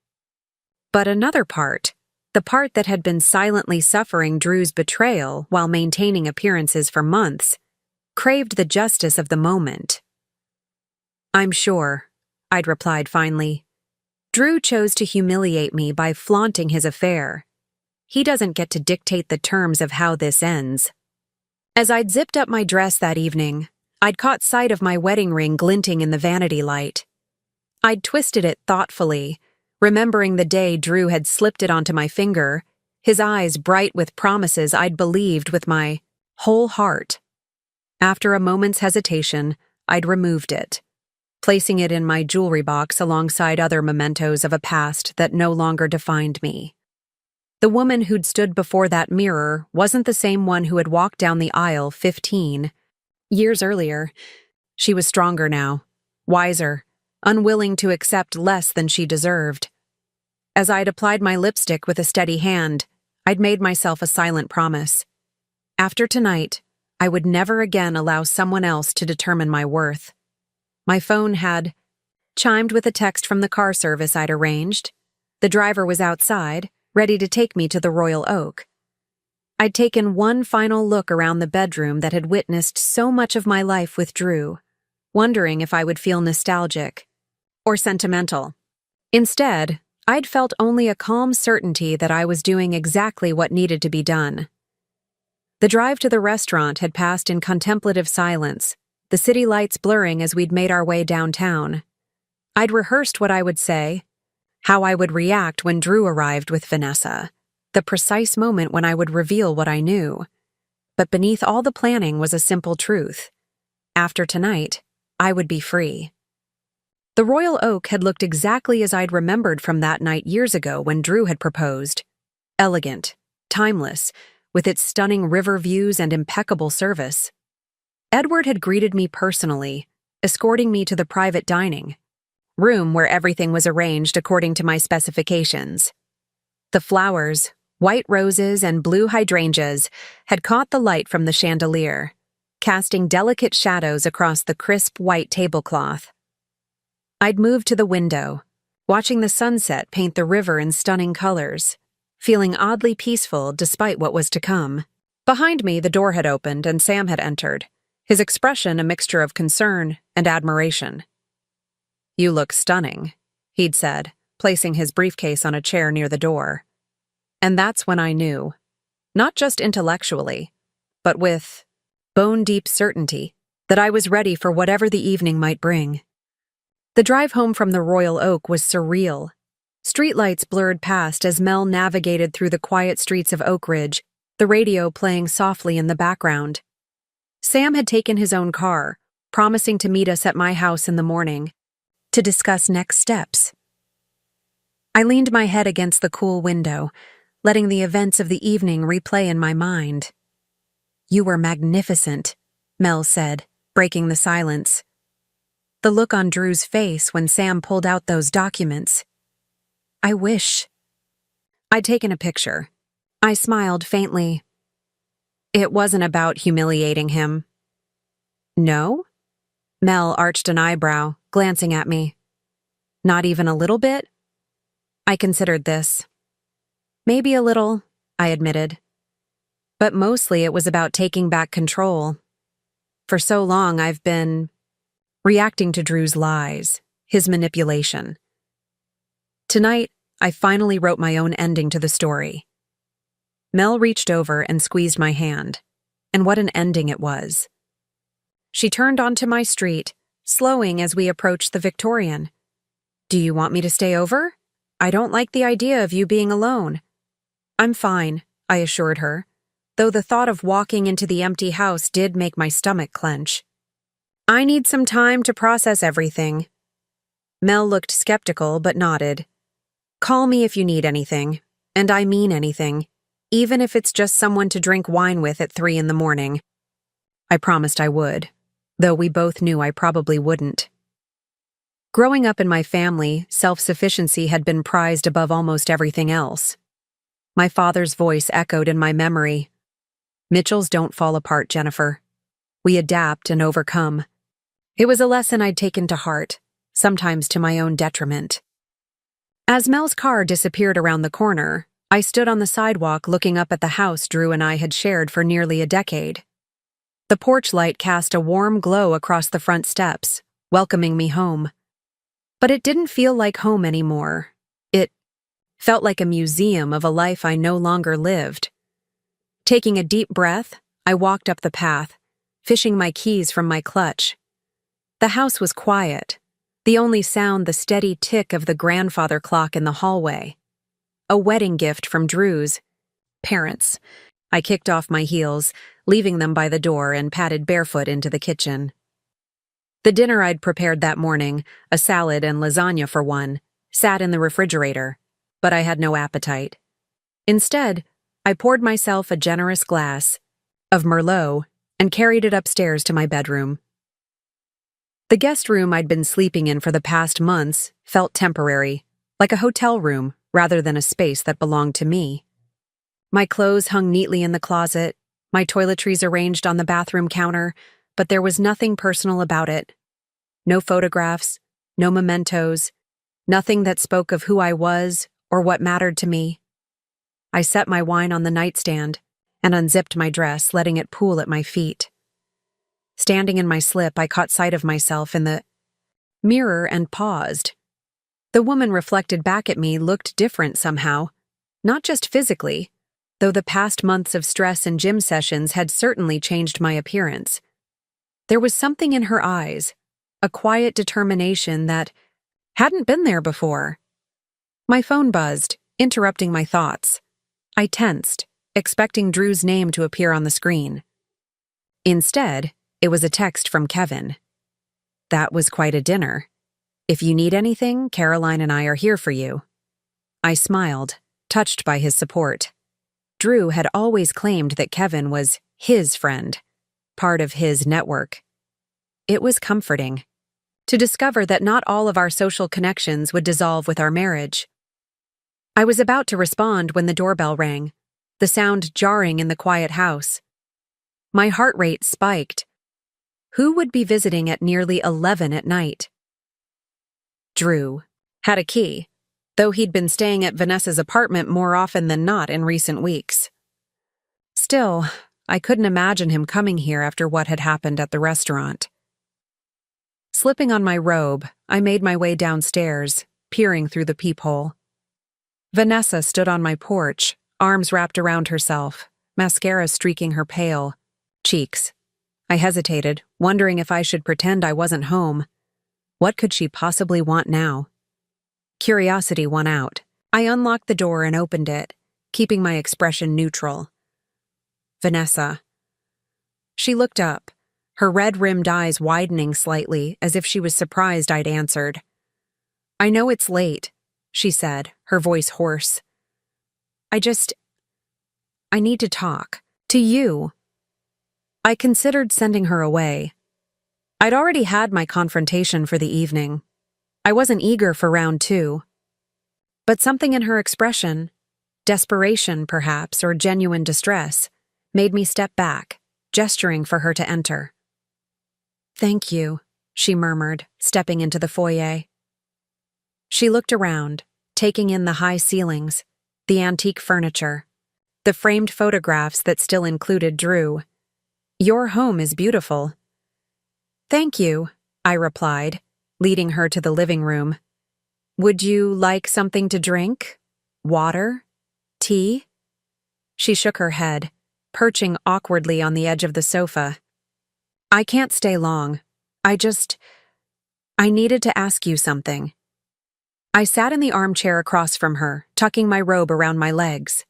But another part, the part that had been silently suffering Drew's betrayal while maintaining appearances for months, craved the justice of the moment. "I'm sure," I'd replied finally. "Drew chose to humiliate me by flaunting his affair. He doesn't get to dictate the terms of how this ends." As I'd zipped up my dress that evening, I'd caught sight of my wedding ring glinting in the vanity light. I'd twisted it thoughtfully, remembering the day Drew had slipped it onto my finger, his eyes bright with promises I'd believed with my whole heart. After a moment's hesitation, I'd removed it, placing it in my jewelry box alongside other mementos of a past that no longer defined me. The woman who'd stood before that mirror wasn't the same one who had walked down the aisle 15 years earlier. She was stronger now, wiser, unwilling to accept less than she deserved. As I'd applied my lipstick with a steady hand, I'd made myself a silent promise. After tonight, I would never again allow someone else to determine my worth. My phone had chimed with a text from the car service I'd arranged. The driver was outside, ready to take me to the Royal Oak. I'd taken one final look around the bedroom that had witnessed so much of my life with Drew, wondering if I would feel nostalgic or sentimental. Instead, I'd felt only a calm certainty that I was doing exactly what needed to be done. The drive to the restaurant had passed in contemplative silence, the city lights blurring as we'd made our way downtown. I'd rehearsed what I would say, how I would react when Drew arrived with Vanessa, the precise moment when I would reveal what I knew. But beneath all the planning was a simple truth. After tonight, I would be free. The Royal Oak had looked exactly as I'd remembered from that night years ago when Drew had proposed. Elegant, timeless, with its stunning river views and impeccable service. Edward had greeted me personally, escorting me to the private dining room where everything was arranged according to my specifications. The flowers, white roses and blue hydrangeas, had caught the light from the chandelier, casting delicate shadows across the crisp white tablecloth. I'd moved to the window, watching the sunset paint the river in stunning colors, feeling oddly peaceful despite what was to come. Behind me, the door had opened and Sam had entered, his expression a mixture of concern and admiration. "You look stunning," he'd said, placing his briefcase on a chair near the door. And that's when I knew, not just intellectually, but with bone-deep certainty, that I was ready for whatever the evening might bring. The drive home from the Royal Oak was surreal. Streetlights blurred past as Mel navigated through the quiet streets of Oak Ridge, the radio playing softly in the background. Sam had taken his own car, promising to meet us at my house in the morning, to discuss next steps. I leaned my head against the cool window, letting the events of the evening replay in my mind. "You were magnificent," Mel said, breaking the silence. The look on Drew's face when Sam pulled out those documents. "I wish." I'd taken a picture. I smiled faintly. It wasn't about humiliating him. "No?" Mel arched an eyebrow, glancing at me. "Not even a little bit?" I considered this. Maybe a little, I admitted. But mostly it was about taking back control. For so long I've been reacting to Drew's lies, his manipulation. Tonight, I finally wrote my own ending to the story. Mel reached over and squeezed my hand, and what an ending it was. She turned onto my street, slowing as we approached the Victorian. "Do you want me to stay over? I don't like the idea of you being alone." "I'm fine," I assured her, though the thought of walking into the empty house did make my stomach clench. "I need some time to process everything." Mel looked skeptical but nodded. "Call me if you need anything, and I mean anything, even if it's just someone to drink wine with at 3 in the morning. I promised I would, though we both knew I probably wouldn't. Growing up in my family, self-sufficiency had been prized above almost everything else. My father's voice echoed in my memory. "Mitchells don't fall apart, Jennifer. We adapt and overcome." It was a lesson I'd taken to heart, sometimes to my own detriment. As Mel's car disappeared around the corner, I stood on the sidewalk looking up at the house Drew and I had shared for nearly a decade. The porch light cast a warm glow across the front steps, welcoming me home. But it didn't feel like home anymore. It felt like a museum of a life I no longer lived. Taking a deep breath, I walked up the path, fishing my keys from my clutch. The house was quiet, the only sound the steady tick of the grandfather clock in the hallway. A wedding gift from Drew's parents. I kicked off my heels, leaving them by the door, and padded barefoot into the kitchen. The dinner I'd prepared that morning, a salad and lasagna for one, sat in the refrigerator, but I had no appetite. Instead, I poured myself a generous glass of Merlot and carried it upstairs to my bedroom. The guest room I'd been sleeping in for the past months felt temporary, like a hotel room rather than a space that belonged to me. My clothes hung neatly in the closet, my toiletries arranged on the bathroom counter, but there was nothing personal about it. No photographs, no mementos, nothing that spoke of who I was or what mattered to me. I set my wine on the nightstand and unzipped my dress, letting it pool at my feet. Standing in my slip, I caught sight of myself in the mirror and paused. The woman reflected back at me looked different somehow, not just physically, though the past months of stress and gym sessions had certainly changed my appearance. There was something in her eyes, a quiet determination that hadn't been there before. My phone buzzed, interrupting my thoughts. I tensed, expecting Drew's name to appear on the screen. Instead, it was a text from Kevin. "That was quite a dinner. If you need anything, Caroline and I are here for you." I smiled, touched by his support. Drew had always claimed that Kevin was his friend, part of his network. It was comforting to discover that not all of our social connections would dissolve with our marriage. I was about to respond when the doorbell rang, the sound jarring in the quiet house. My heart rate spiked. Who would be visiting at nearly 11 at night? Drew had a key, though he'd been staying at Vanessa's apartment more often than not in recent weeks. Still, I couldn't imagine him coming here after what had happened at the restaurant. Slipping on my robe, I made my way downstairs, peering through the peephole. Vanessa stood on my porch, arms wrapped around herself, mascara streaking her pale cheeks. I hesitated, wondering if I should pretend I wasn't home. What could she possibly want now? Curiosity won out. I unlocked the door and opened it, keeping my expression neutral. "Vanessa." She looked up, her red-rimmed eyes widening slightly as if she was surprised I'd answered. "I know it's late," she said, her voice hoarse. I need to talk. To you." I considered sending her away. I'd already had my confrontation for the evening. I wasn't eager for round 2. But something in her expression, desperation perhaps, or genuine distress, made me step back, gesturing for her to enter. "Thank you," she murmured, stepping into the foyer. She looked around, taking in the high ceilings, the antique furniture, the framed photographs that still included Drew. "Your home is beautiful." "Thank you," I replied, leading her to the living room. "Would you like something to drink? Water? Tea?" She shook her head, perching awkwardly on the edge of the sofa. "I can't stay long. I needed to ask you something." I sat in the armchair across from her, tucking my robe around my legs.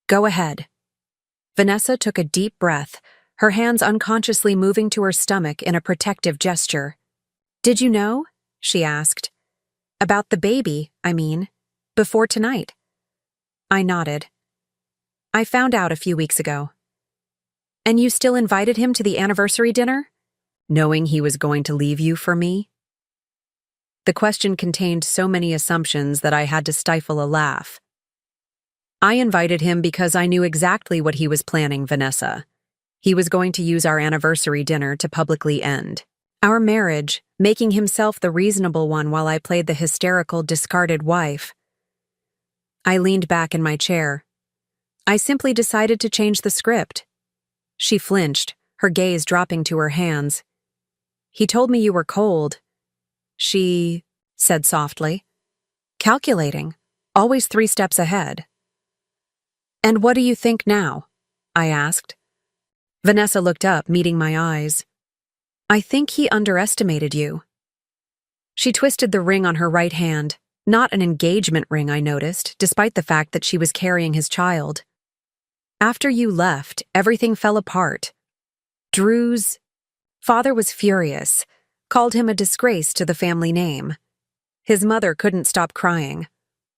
"Go ahead." Vanessa took a deep breath, her hands unconsciously moving to her stomach in a protective gesture. "Did you know?" she asked. "About the baby, I mean, before tonight." I nodded. "I found out a few weeks ago." "And you still invited him to the anniversary dinner? Knowing he was going to leave you for me?" The question contained so many assumptions that I had to stifle a laugh. "I invited him because I knew exactly what he was planning, Vanessa. He was going to use our anniversary dinner to publicly end our marriage, making himself the reasonable one while I played the hysterical, discarded wife." I leaned back in my chair. "I simply decided to change the script." She flinched, her gaze dropping to her hands. "He told me you were cold," she said softly. "Calculating, always 3 steps ahead." "And what do you think now?" I asked. Vanessa looked up, meeting my eyes. "I think he underestimated you." She twisted the ring on her right hand, not an engagement ring, I noticed, despite the fact that she was carrying his child. "After you left, everything fell apart. Drew's father was furious, called him a disgrace to the family name. His mother couldn't stop crying.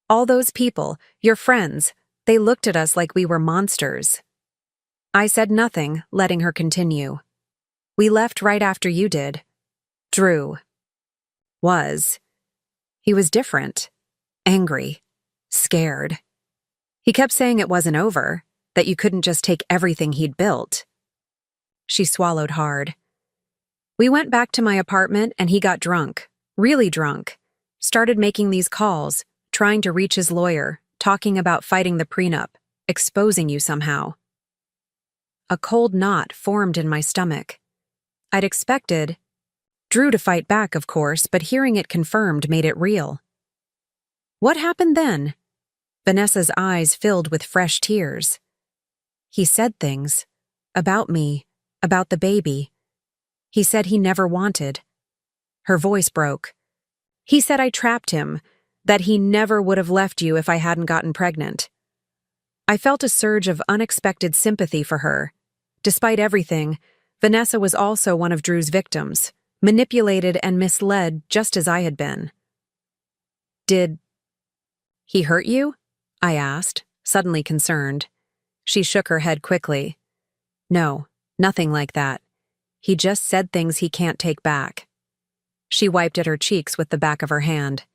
All those people, your friends, they looked at us like we were monsters." I said nothing, letting her continue. "We left right after you did. Drew he was different, angry, scared. He kept saying it wasn't over, that you couldn't just take everything he'd built." She swallowed hard. "We went back to my apartment and he got drunk, really drunk. Started making these calls, trying to reach his lawyer, talking about fighting the prenup, exposing you somehow." A cold knot formed in my stomach. I'd expected Drew to fight back, of course, but hearing it confirmed made it real. "What happened then?" Vanessa's eyes filled with fresh tears. "He said things. About me. About the baby. He said he never wanted." Her voice broke. "He said I trapped him, that he never would have left you if I hadn't gotten pregnant." I felt a surge of unexpected sympathy for her. Despite everything, Vanessa was also one of Drew's victims, manipulated and misled just as I had been. "Did he hurt you?" I asked, suddenly concerned. She shook her head quickly. "No, nothing like that. He just said things he can't take back." She wiped at her cheeks with the back of her hand.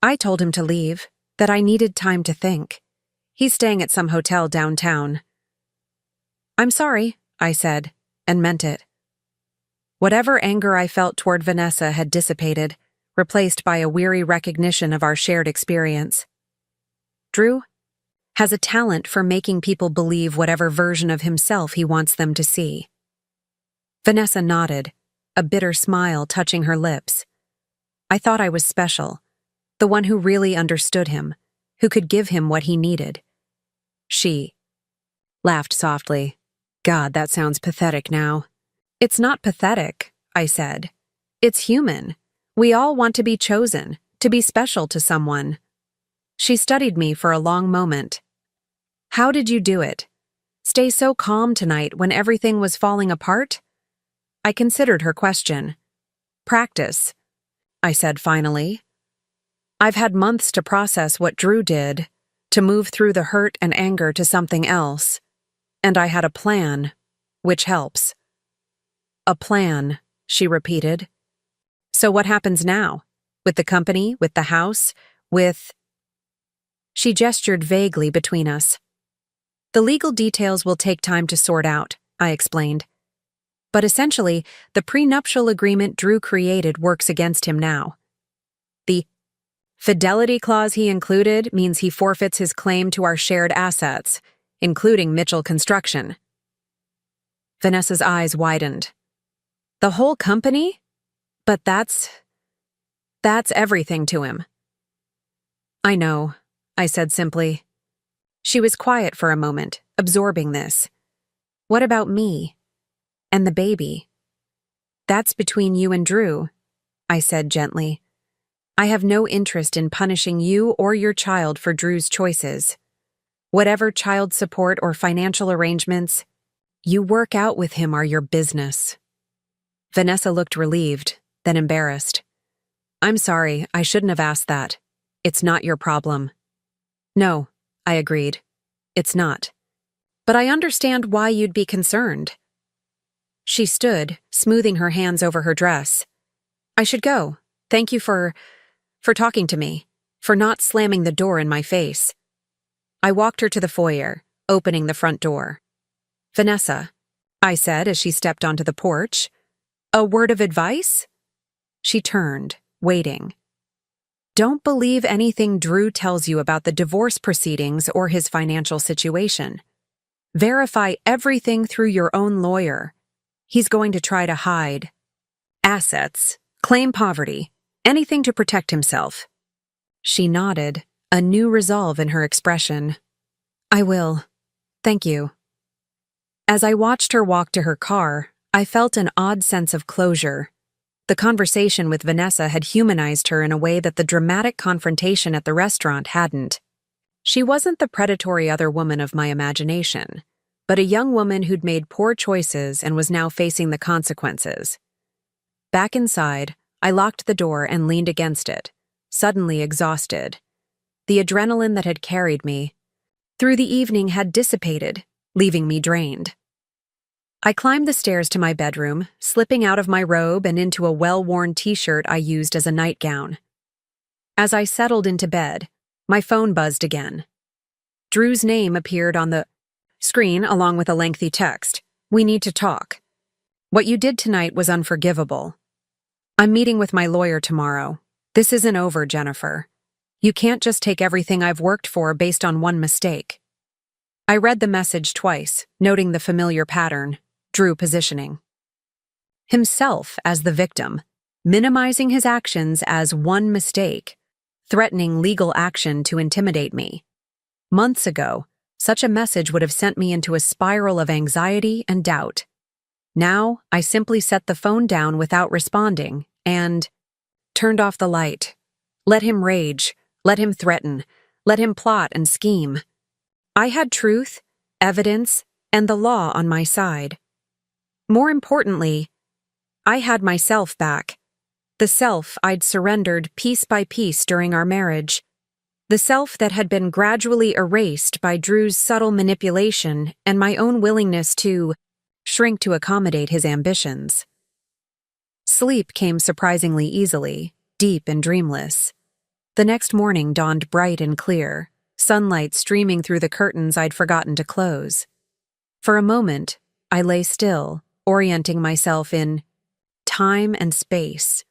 "I told him to leave, that I needed time to think. He's staying at some hotel downtown." "I'm sorry," I said, and meant it. Whatever anger I felt toward Vanessa had dissipated, replaced by a weary recognition of our shared experience. Drew has a talent for making people believe whatever version of himself he wants them to see. Vanessa nodded, a bitter smile touching her lips. I thought I was special, the one who really understood him, who could give him what he needed. She laughed softly. "God, that sounds pathetic now." "It's not pathetic," I said. "It's human. We all want to be chosen, to be special to someone." She studied me for a long moment. "How did you do it? Stay so calm tonight when everything was falling apart?" I considered her question. "Practice," I said finally. "I've had months to process what Drew did, to move through the hurt and anger to something else. And I had a plan, which helps." "A plan," she repeated. "So what happens now? With the company, with the house, with—" She gestured vaguely between us. "The legal details will take time to sort out," I explained. "But essentially, the prenuptial agreement Drew created works against him now. The Fidelity clause he included means he forfeits his claim to our shared assets, including Mitchell Construction. Vanessa's eyes widened. The whole company? But that's everything to him. I know, I said simply. She was quiet for a moment, absorbing this. What about me? And the baby? That's between you and Drew, I said gently. I have no interest in punishing you or your child for Drew's choices. Whatever child support or financial arrangements you work out with him are your business. Vanessa looked relieved, then embarrassed. I'm sorry, I shouldn't have asked that. It's not your problem. No, I agreed. It's not. But I understand why you'd be concerned. She stood, smoothing her hands over her dress. I should go. Thank you for talking to me, for not slamming the door in my face. I walked her to the foyer, opening the front door. Vanessa, I said as she stepped onto the porch. A word of advice? She turned, waiting. Don't believe anything Drew tells you about the divorce proceedings or his financial situation. Verify everything through your own lawyer. He's going to try to hide assets, claim poverty, anything to protect himself. She nodded, a new resolve in her expression. I will. Thank you. As I watched her walk to her car, I felt an odd sense of closure. The conversation with Vanessa had humanized her in a way that the dramatic confrontation at the restaurant hadn't. She wasn't the predatory other woman of my imagination, but a young woman who'd made poor choices and was now facing the consequences. Back inside, I locked the door and leaned against it, suddenly exhausted. The adrenaline that had carried me through the evening had dissipated, leaving me drained. I climbed the stairs to my bedroom, slipping out of my robe and into a well-worn t-shirt I used as a nightgown. As I settled into bed, my phone buzzed again. Drew's name appeared on the screen along with a lengthy text. We need to talk. What you did tonight was unforgivable. I'm meeting with my lawyer tomorrow. This isn't over, Jennifer. You can't just take everything I've worked for based on one mistake. I read the message twice, noting the familiar pattern. Drew positioning himself as the victim, minimizing his actions as one mistake, threatening legal action to intimidate me. Months ago, such a message would have sent me into a spiral of anxiety and doubt. Now, I simply set the phone down without responding and turned off the light. Let him rage, let him threaten, let him plot and scheme. I had truth, evidence, and the law on my side. More importantly, I had myself back, the self I'd surrendered piece by piece during our marriage, the self that had been gradually erased by Drew's subtle manipulation and my own willingness to shrink to accommodate his ambitions. Sleep came surprisingly easily, deep and dreamless. The next morning dawned bright and clear, sunlight streaming through the curtains I'd forgotten to close. For a moment, I lay still, orienting myself in time and space.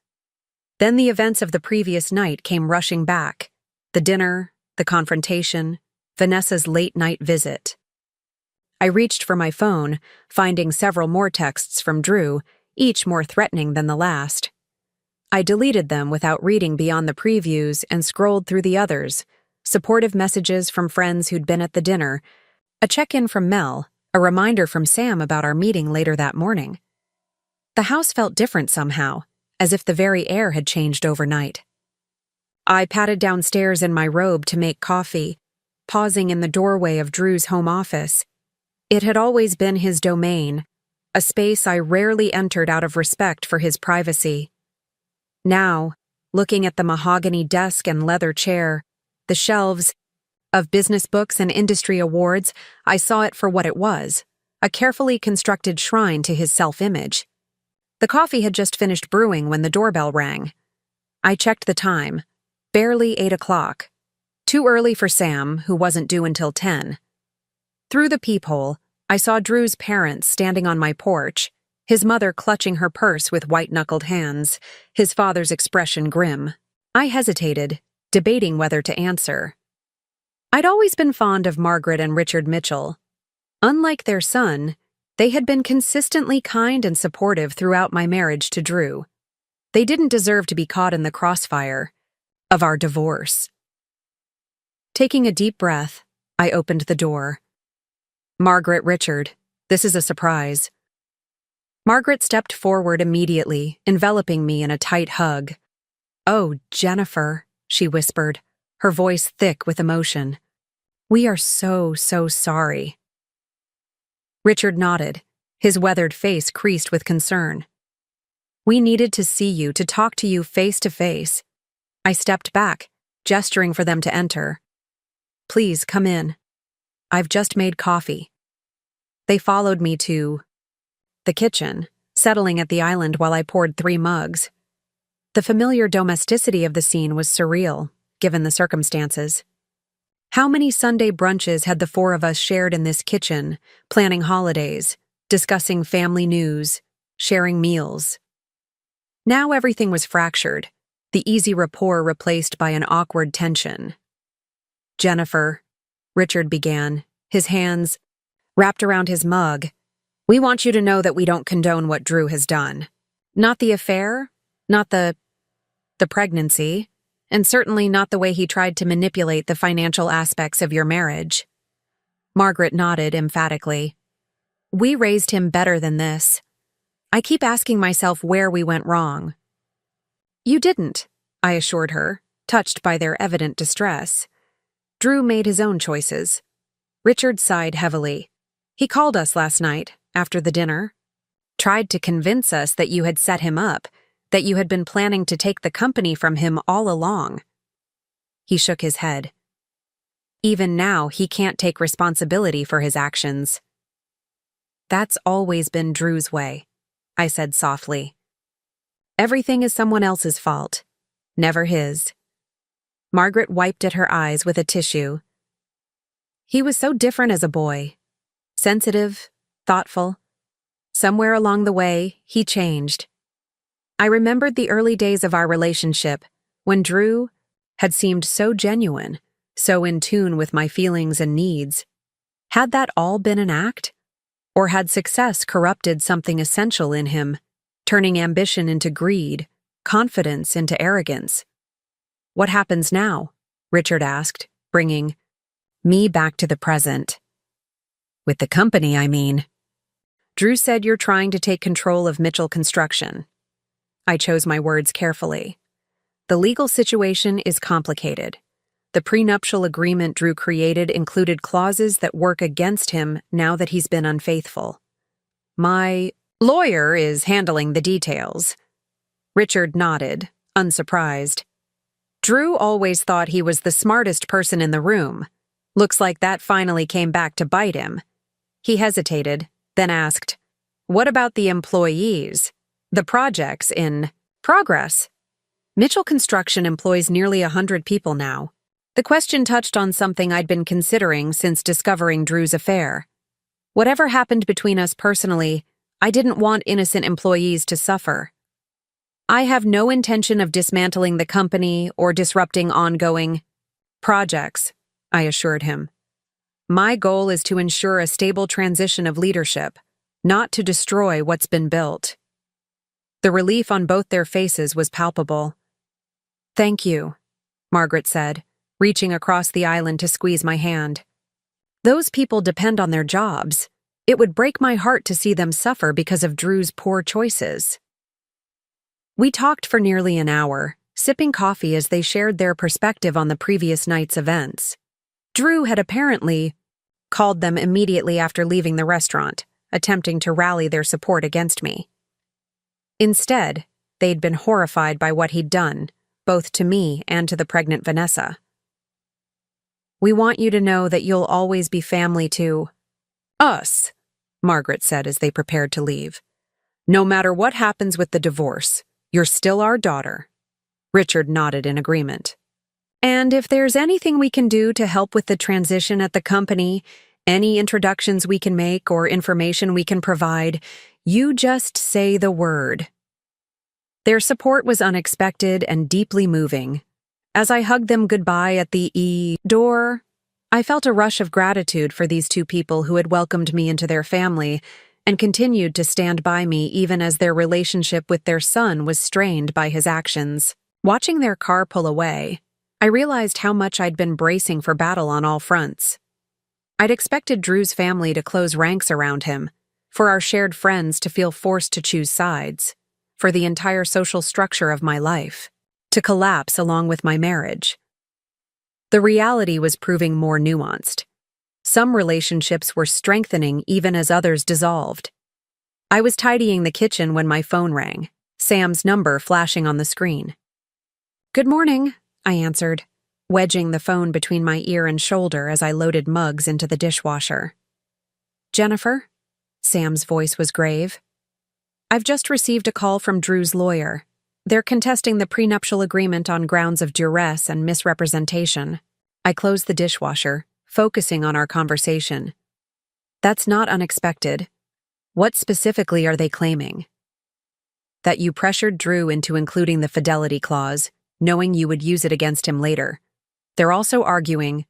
Then the events of the previous night came rushing back. The dinner, the confrontation, Vanessa's late-night visit. I reached for my phone, finding several more texts from Drew, each more threatening than the last. I deleted them without reading beyond the previews and scrolled through the others, supportive messages from friends who'd been at the dinner, a check-in from Mel, a reminder from Sam about our meeting later that morning. The house felt different somehow, as if the very air had changed overnight. I padded downstairs in my robe to make coffee, pausing in the doorway of Drew's home office. It had always been his domain, a space I rarely entered out of respect for his privacy. Now, looking at the mahogany desk and leather chair, the shelves of business books and industry awards, I saw it for what it was, a carefully constructed shrine to his self-image. The coffee had just finished brewing when the doorbell rang. I checked the time. Barely 8 o'clock. Too early for Sam, who wasn't due until 10. Through the peephole, I saw Drew's parents standing on my porch, his mother clutching her purse with white-knuckled hands, his father's expression grim. I hesitated, debating whether to answer. I'd always been fond of Margaret and Richard Mitchell. Unlike their son, they had been consistently kind and supportive throughout my marriage to Drew. They didn't deserve to be caught in the crossfire of our divorce. Taking a deep breath, I opened the door. "Margaret, Richard, this is a surprise." Margaret stepped forward immediately, enveloping me in a tight hug. "Oh, Jennifer," she whispered, her voice thick with emotion. "We are so sorry." Richard nodded, his weathered face creased with concern. "We needed to see you, to talk to you face to face." I stepped back, gesturing for them to enter. "Please, come in. I've just made coffee." They followed me to the kitchen, settling at the island while I poured 3 mugs. The familiar domesticity of the scene was surreal, given the circumstances. How many Sunday brunches had the 4 of us shared in this kitchen, planning holidays, discussing family news, sharing meals? Now everything was fractured, the easy rapport replaced by an awkward tension. "Jennifer," Richard began, his hands wrapped around his mug, "we want you to know that we don't condone what Drew has done. Not the affair, not the pregnancy, and certainly not the way he tried to manipulate the financial aspects of your marriage." Margaret nodded emphatically. "We raised him better than this. I keep asking myself where we went wrong." "You didn't," I assured her, touched by their evident distress. "Drew made his own choices." Richard sighed heavily. "He called us last night, after the dinner. Tried to convince us that you had set him up, that you had been planning to take the company from him all along." He shook his head. "Even now, he can't take responsibility for his actions." "That's always been Drew's way," I said softly. "Everything is someone else's fault, never his." Margaret wiped at her eyes with a tissue. "He was so different as a boy. Sensitive, thoughtful. Somewhere along the way, he changed. I remembered the early days of our relationship, when Drew had seemed so genuine, so in tune with my feelings and needs. Had that all been an act? Or had success corrupted something essential in him, turning ambition into greed, confidence into arrogance? "What happens now?" Richard asked, bringing me back to the present. "With the company, I mean. Drew said you're trying to take control of Mitchell Construction." I chose my words carefully. "The legal situation is complicated. The prenuptial agreement Drew created included clauses that work against him now that he's been unfaithful. My lawyer is handling the details." Richard nodded, unsurprised. "Drew always thought he was the smartest person in the room. Looks like that finally came back to bite him." He hesitated, then asked, "What about the employees? The projects in progress?" Mitchell Construction employs nearly 100 people now. The question touched on something I'd been considering since discovering Drew's affair. Whatever happened between us personally, I didn't want innocent employees to suffer. "I have no intention of dismantling the company or disrupting ongoing projects," I assured him. "My goal is to ensure a stable transition of leadership, not to destroy what's been built." The relief on both their faces was palpable. "Thank you," Margaret said, reaching across the island to squeeze my hand. "Those people depend on their jobs. It would break my heart to see them suffer because of Drew's poor choices." We talked for nearly an hour, sipping coffee as they shared their perspective on the previous night's events. Drew had apparently called them immediately after leaving the restaurant, attempting to rally their support against me. Instead, they'd been horrified by what he'd done, both to me and to the pregnant Vanessa. "We want you to know that you'll always be family to us," Margaret said as they prepared to leave. "No matter what happens with the divorce, you're still our daughter." Richard nodded in agreement. "And if there's anything we can do to help with the transition at the company, any introductions we can make or information we can provide, you just say the word." Their support was unexpected and deeply moving. As I hugged them goodbye at the door, I felt a rush of gratitude for these two people who had welcomed me into their family and continued to stand by me even as their relationship with their son was strained by his actions. Watching their car pull away, I realized how much I'd been bracing for battle on all fronts. I'd expected Drew's family to close ranks around him, for our shared friends to feel forced to choose sides, for the entire social structure of my life to collapse along with my marriage. The reality was proving more nuanced. Some relationships were strengthening even as others dissolved. I was tidying the kitchen when my phone rang, Sam's number flashing on the screen. "Good morning," I answered, wedging the phone between my ear and shoulder as I loaded mugs into the dishwasher. "Jennifer?" Sam's voice was grave. "I've just received a call from Drew's lawyer. They're contesting the prenuptial agreement on grounds of duress and misrepresentation." I closed the dishwasher, focusing on our conversation. "That's not unexpected. What specifically are they claiming?" "That you pressured Drew into including the fidelity clause, knowing you would use it against him later. They're also arguing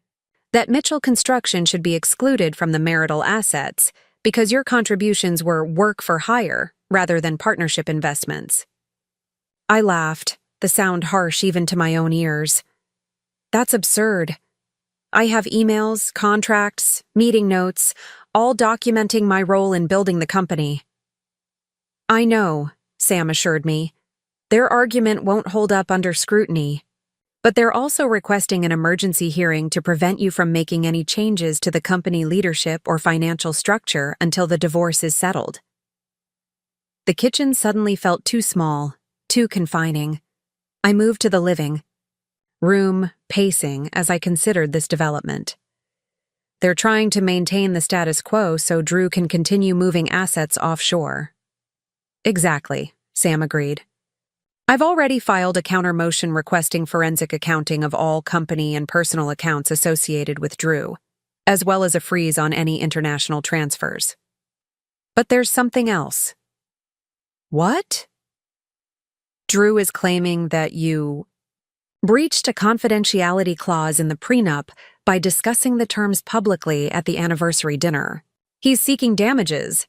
that Mitchell Construction should be excluded from the marital assets because your contributions were work for hire rather than partnership investments." I laughed, the sound harsh even to my own ears. "That's absurd. I have emails, contracts, meeting notes, all documenting my role in building the company." "I know," Sam assured me. "Their argument won't hold up under scrutiny. But they're also requesting an emergency hearing to prevent you from making any changes to the company leadership or financial structure until the divorce is settled." The kitchen suddenly felt too small, too confining. I moved to the living room, pacing as I considered this development. They're trying to maintain the status quo so Drew can continue moving assets offshore. "Exactly," Sam agreed. "I've already filed a counter-motion requesting forensic accounting of all company and personal accounts associated with Drew, as well as a freeze on any international transfers. But there's something else." "What?" "Drew is claiming that you breached a confidentiality clause in the prenup by discussing the terms publicly at the anniversary dinner. He's seeking damages."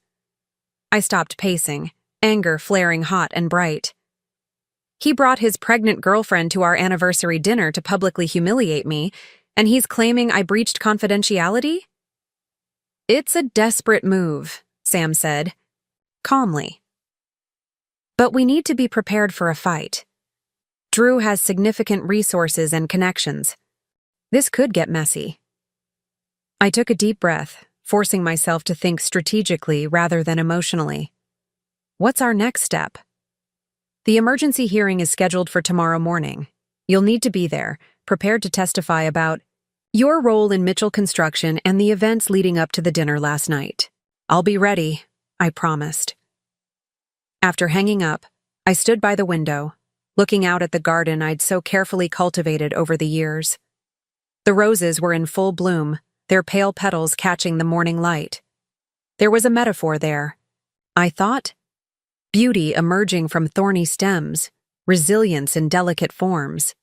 I stopped pacing, anger flaring hot and bright. "He brought his pregnant girlfriend to our anniversary dinner to publicly humiliate me, and he's claiming I breached confidentiality?" "It's a desperate move," Sam said, calmly. "But we need to be prepared for a fight. Drew has significant resources and connections. This could get messy." I took a deep breath, forcing myself to think strategically rather than emotionally. "What's our next step?" "The emergency hearing is scheduled for tomorrow morning. You'll need to be there, prepared to testify about your role in Mitchell Construction and the events leading up to the dinner last night." "I'll be ready," I promised. After hanging up, I stood by the window, looking out at the garden I'd so carefully cultivated over the years. The roses were in full bloom, their pale petals catching the morning light. There was a metaphor there, I thought. Beauty emerging from thorny stems, resilience in delicate forms.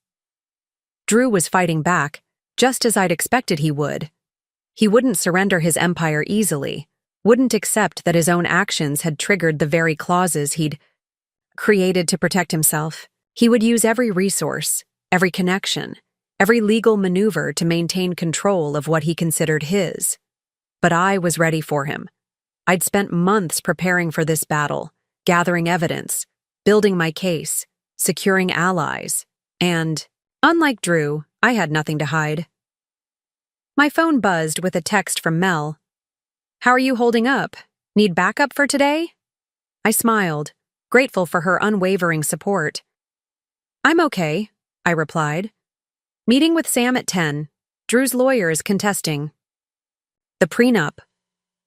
Drew was fighting back, just as I'd expected he would. He wouldn't surrender his empire easily, wouldn't accept that his own actions had triggered the very clauses he'd created to protect himself. He would use every resource, every connection, every legal maneuver to maintain control of what he considered his. But I was ready for him. I'd spent months preparing for this battle, gathering evidence, building my case, securing allies, and, unlike Drew, I had nothing to hide. My phone buzzed with a text from Mel. "How are you holding up? Need backup for today?" I smiled, grateful for her unwavering support. "I'm okay," I replied. "Meeting with Sam at 10. Drew's lawyer is contesting the prenup."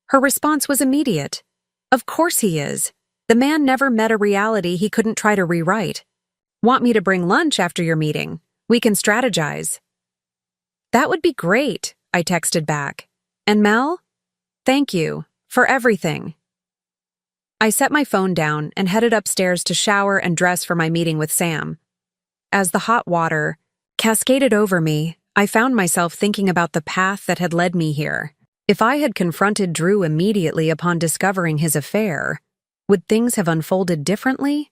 Her response was immediate. "Of course he is. The man never met a reality he couldn't try to rewrite. Want me to bring lunch after your meeting? We can strategize." "That would be great," I texted back. "And Mel? Thank you for everything." I set my phone down and headed upstairs to shower and dress for my meeting with Sam. As the hot water cascaded over me, I found myself thinking about the path that had led me here. If I had confronted Drew immediately upon discovering his affair, would things have unfolded differently?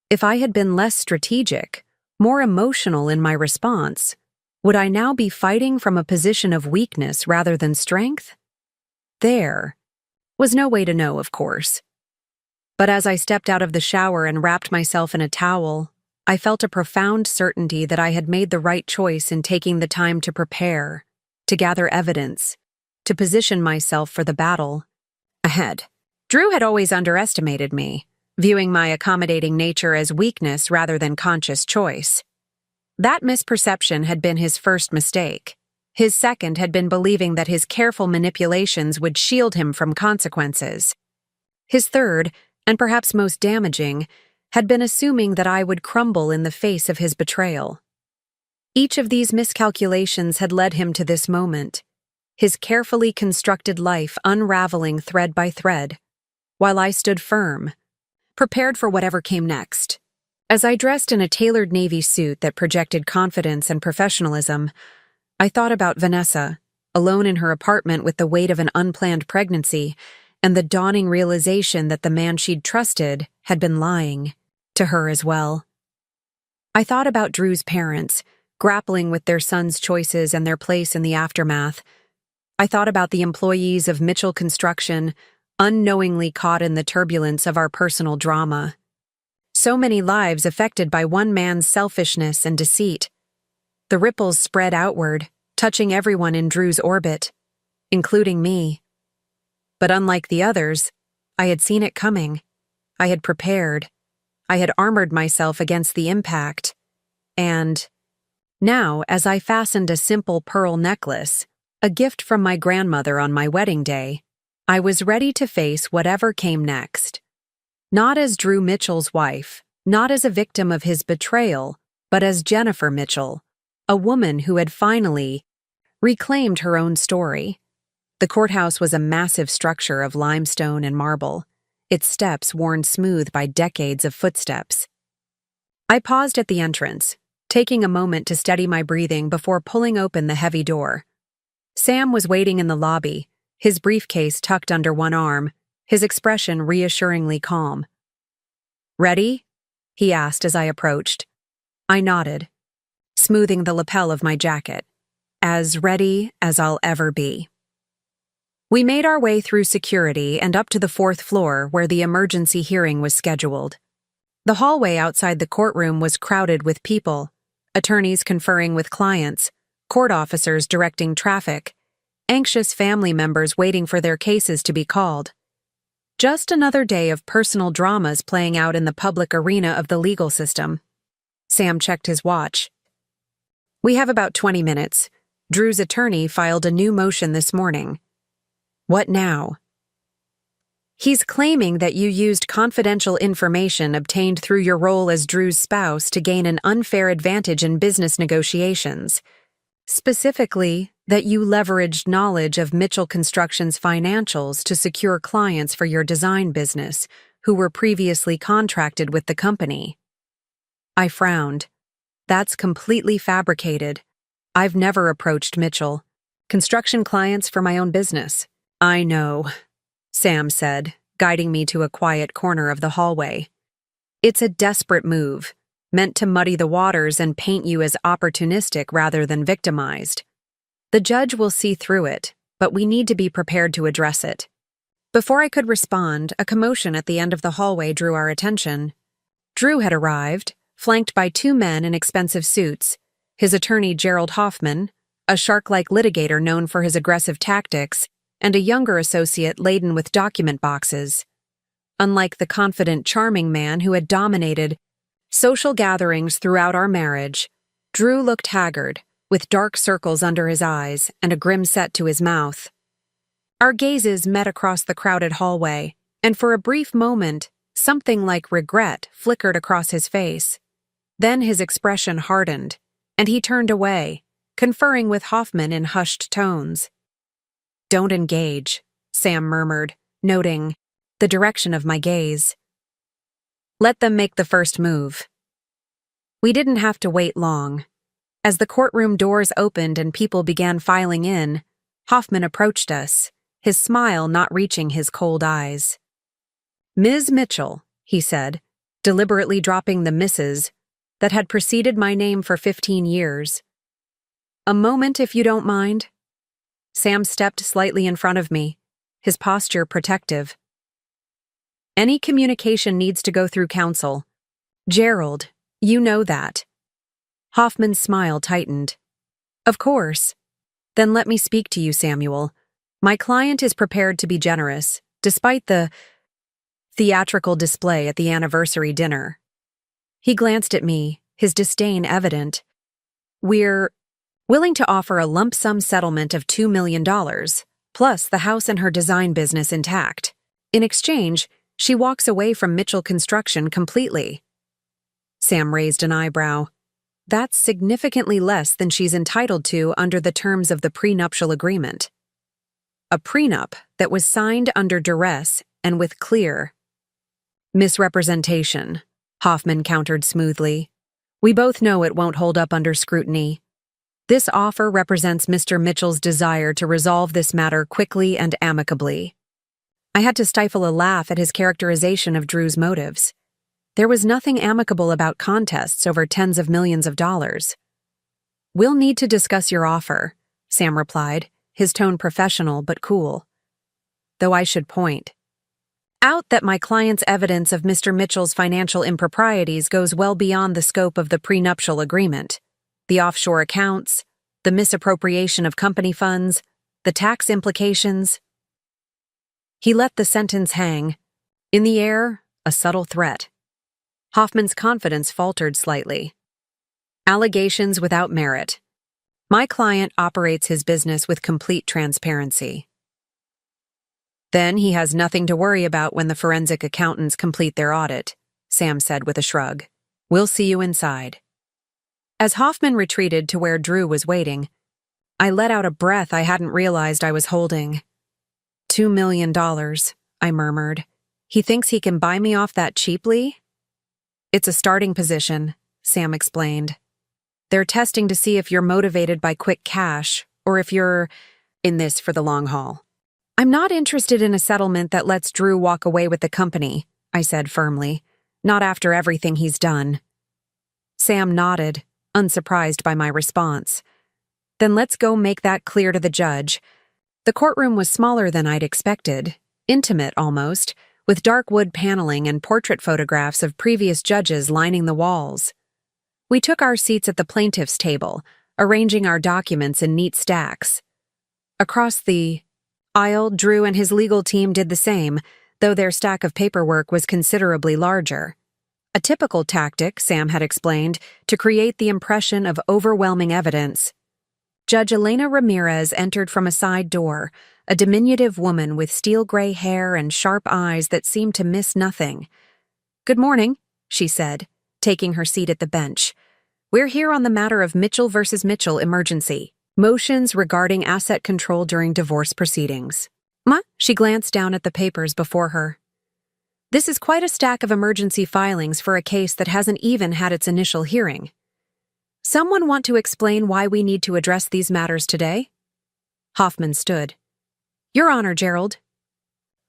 If I had been less strategic, more emotional in my response, would I now be fighting from a position of weakness rather than strength? There was no way to know, of course. But as I stepped out of the shower and wrapped myself in a towel, I felt a profound certainty that I had made the right choice in taking the time to prepare, to gather evidence, to position myself for the battle ahead. Drew had always underestimated me, viewing my accommodating nature as weakness rather than conscious choice. That misperception had been his first mistake. His second had been believing that his careful manipulations would shield him from consequences. His third, and perhaps most damaging, had been assuming that I would crumble in the face of his betrayal. Each of these miscalculations had led him to this moment, his carefully constructed life unraveling thread by thread, while I stood firm, prepared for whatever came next. As I dressed in a tailored navy suit that projected confidence and professionalism, I thought about Vanessa, alone in her apartment with the weight of an unplanned pregnancy and the dawning realization that the man she'd trusted had been lying to her as well. I thought about Drew's parents, grappling with their son's choices and their place in the aftermath. I thought about the employees of Mitchell Construction, unknowingly caught in the turbulence of our personal drama. So many lives affected by one man's selfishness and deceit. The ripples spread outward, touching everyone in Drew's orbit, including me. But unlike the others, I had seen it coming. I had prepared. I had armored myself against the impact. And now, as I fastened a simple pearl necklace, a gift from my grandmother on my wedding day, I was ready to face whatever came next. Not as Drew Mitchell's wife, not as a victim of his betrayal, but as Jennifer Mitchell, a woman who had finally reclaimed her own story. The courthouse was a massive structure of limestone and marble, its steps worn smooth by decades of footsteps. I paused at the entrance, taking a moment to steady my breathing before pulling open the heavy door. Sam was waiting in the lobby, his briefcase tucked under one arm, his expression reassuringly calm. "Ready?" he asked as I approached. I nodded, smoothing the lapel of my jacket. As ready as I'll ever be. We made our way through security and up to the 4th floor where the emergency hearing was scheduled. The hallway outside the courtroom was crowded with people, attorneys conferring with clients, court officers directing traffic, anxious family members waiting for their cases to be called. Just another day of personal dramas playing out in the public arena of the legal system. Sam checked his watch. "We have about 20 minutes. Drew's attorney filed a new motion this morning." "What now?" "He's claiming that you used confidential information obtained through your role as Drew's spouse to gain an unfair advantage in business negotiations. Specifically, that you leveraged knowledge of Mitchell Construction's financials to secure clients for your design business who were previously contracted with the company." I frowned. "That's completely fabricated. I've never approached Mitchell. Construction clients for my own business." "I know," Sam said, guiding me to a quiet corner of the hallway. "It's a desperate move, meant to muddy the waters and paint you as opportunistic rather than victimized. The judge will see through it, but we need to be prepared to address it." Before I could respond, a commotion at the end of the hallway drew our attention. Drew had arrived, flanked by 2 men in expensive suits, his attorney Gerald Hoffman, a shark-like litigator known for his aggressive tactics, and a younger associate laden with document boxes. Unlike the confident, charming man who had dominated social gatherings throughout our marriage, Drew looked haggard, with dark circles under his eyes and a grim set to his mouth. Our gazes met across the crowded hallway, and for a brief moment, something like regret flickered across his face. Then his expression hardened, and he turned away, conferring with Hoffman in hushed tones. "Don't engage," Sam murmured, noting the direction of my gaze. "Let them make the first move." We didn't have to wait long. As the courtroom doors opened and people began filing in, Hoffman approached us, his smile not reaching his cold eyes. "Ms. Mitchell," he said, deliberately dropping the Mrs. that had preceded my name for 15 years. "A moment, if you don't mind." Sam stepped slightly in front of me, his posture protective. "Any communication needs to go through counsel. Gerald, you know that." Hoffman's smile tightened. "Of course. Then let me speak to you, Samuel. My client is prepared to be generous, despite the theatrical display at the anniversary dinner." He glanced at me, his disdain evident. "We're willing to offer a lump sum settlement of $2 million, plus the house and her design business intact. In exchange, she walks away from Mitchell Construction completely." Sam raised an eyebrow. "That's significantly less than she's entitled to under the terms of the prenuptial agreement." "A prenup that was signed under duress and with clear misrepresentation," Hoffman countered smoothly. "We both know it won't hold up under scrutiny. This offer represents Mr. Mitchell's desire to resolve this matter quickly and amicably." I had to stifle a laugh at his characterization of Drew's motives. There was nothing amicable about contests over tens of millions of dollars. "We'll need to discuss your offer," Sam replied, his tone professional but cool. Though I should point out that my client's evidence of Mr. Mitchell's financial improprieties goes well beyond the scope of the prenuptial agreement. The offshore accounts, the misappropriation of company funds, the tax implications. He let the sentence hang. In the air, a subtle threat. Hoffman's confidence faltered slightly. "Allegations without merit. My client operates his business with complete transparency." "Then he has nothing to worry about when the forensic accountants complete their audit," Sam said with a shrug. "We'll see you inside." As Hoffman retreated to where Drew was waiting, I let out a breath I hadn't realized I was holding. $2 million, I murmured. "He thinks he can buy me off that cheaply?" "It's a starting position," Sam explained. "They're testing to see if you're motivated by quick cash or if you're in this for the long haul." "I'm not interested in a settlement that lets Drew walk away with the company," I said firmly. "Not after everything he's done." Sam nodded, unsurprised by my response. "Then let's go make that clear to the judge." The courtroom was smaller than I'd expected, intimate almost, with dark wood paneling and portrait photographs of previous judges lining the walls. We took our seats at the plaintiff's table, arranging our documents in neat stacks. Across the aisle, Drew and his legal team did the same, though their stack of paperwork was considerably larger. A typical tactic, Sam had explained, to create the impression of overwhelming evidence. Judge Elena Ramirez entered from a side door, a diminutive woman with steel-gray hair and sharp eyes that seemed to miss nothing. "Good morning," she said, taking her seat at the bench. "We're here on the matter of Mitchell versus Mitchell emergency. Motions regarding asset control during divorce proceedings." She glanced down at the papers before her. "This is quite a stack of emergency filings for a case that hasn't even had its initial hearing. Someone want to explain why we need to address these matters today?" Hoffman stood. "Your Honor, Gerald."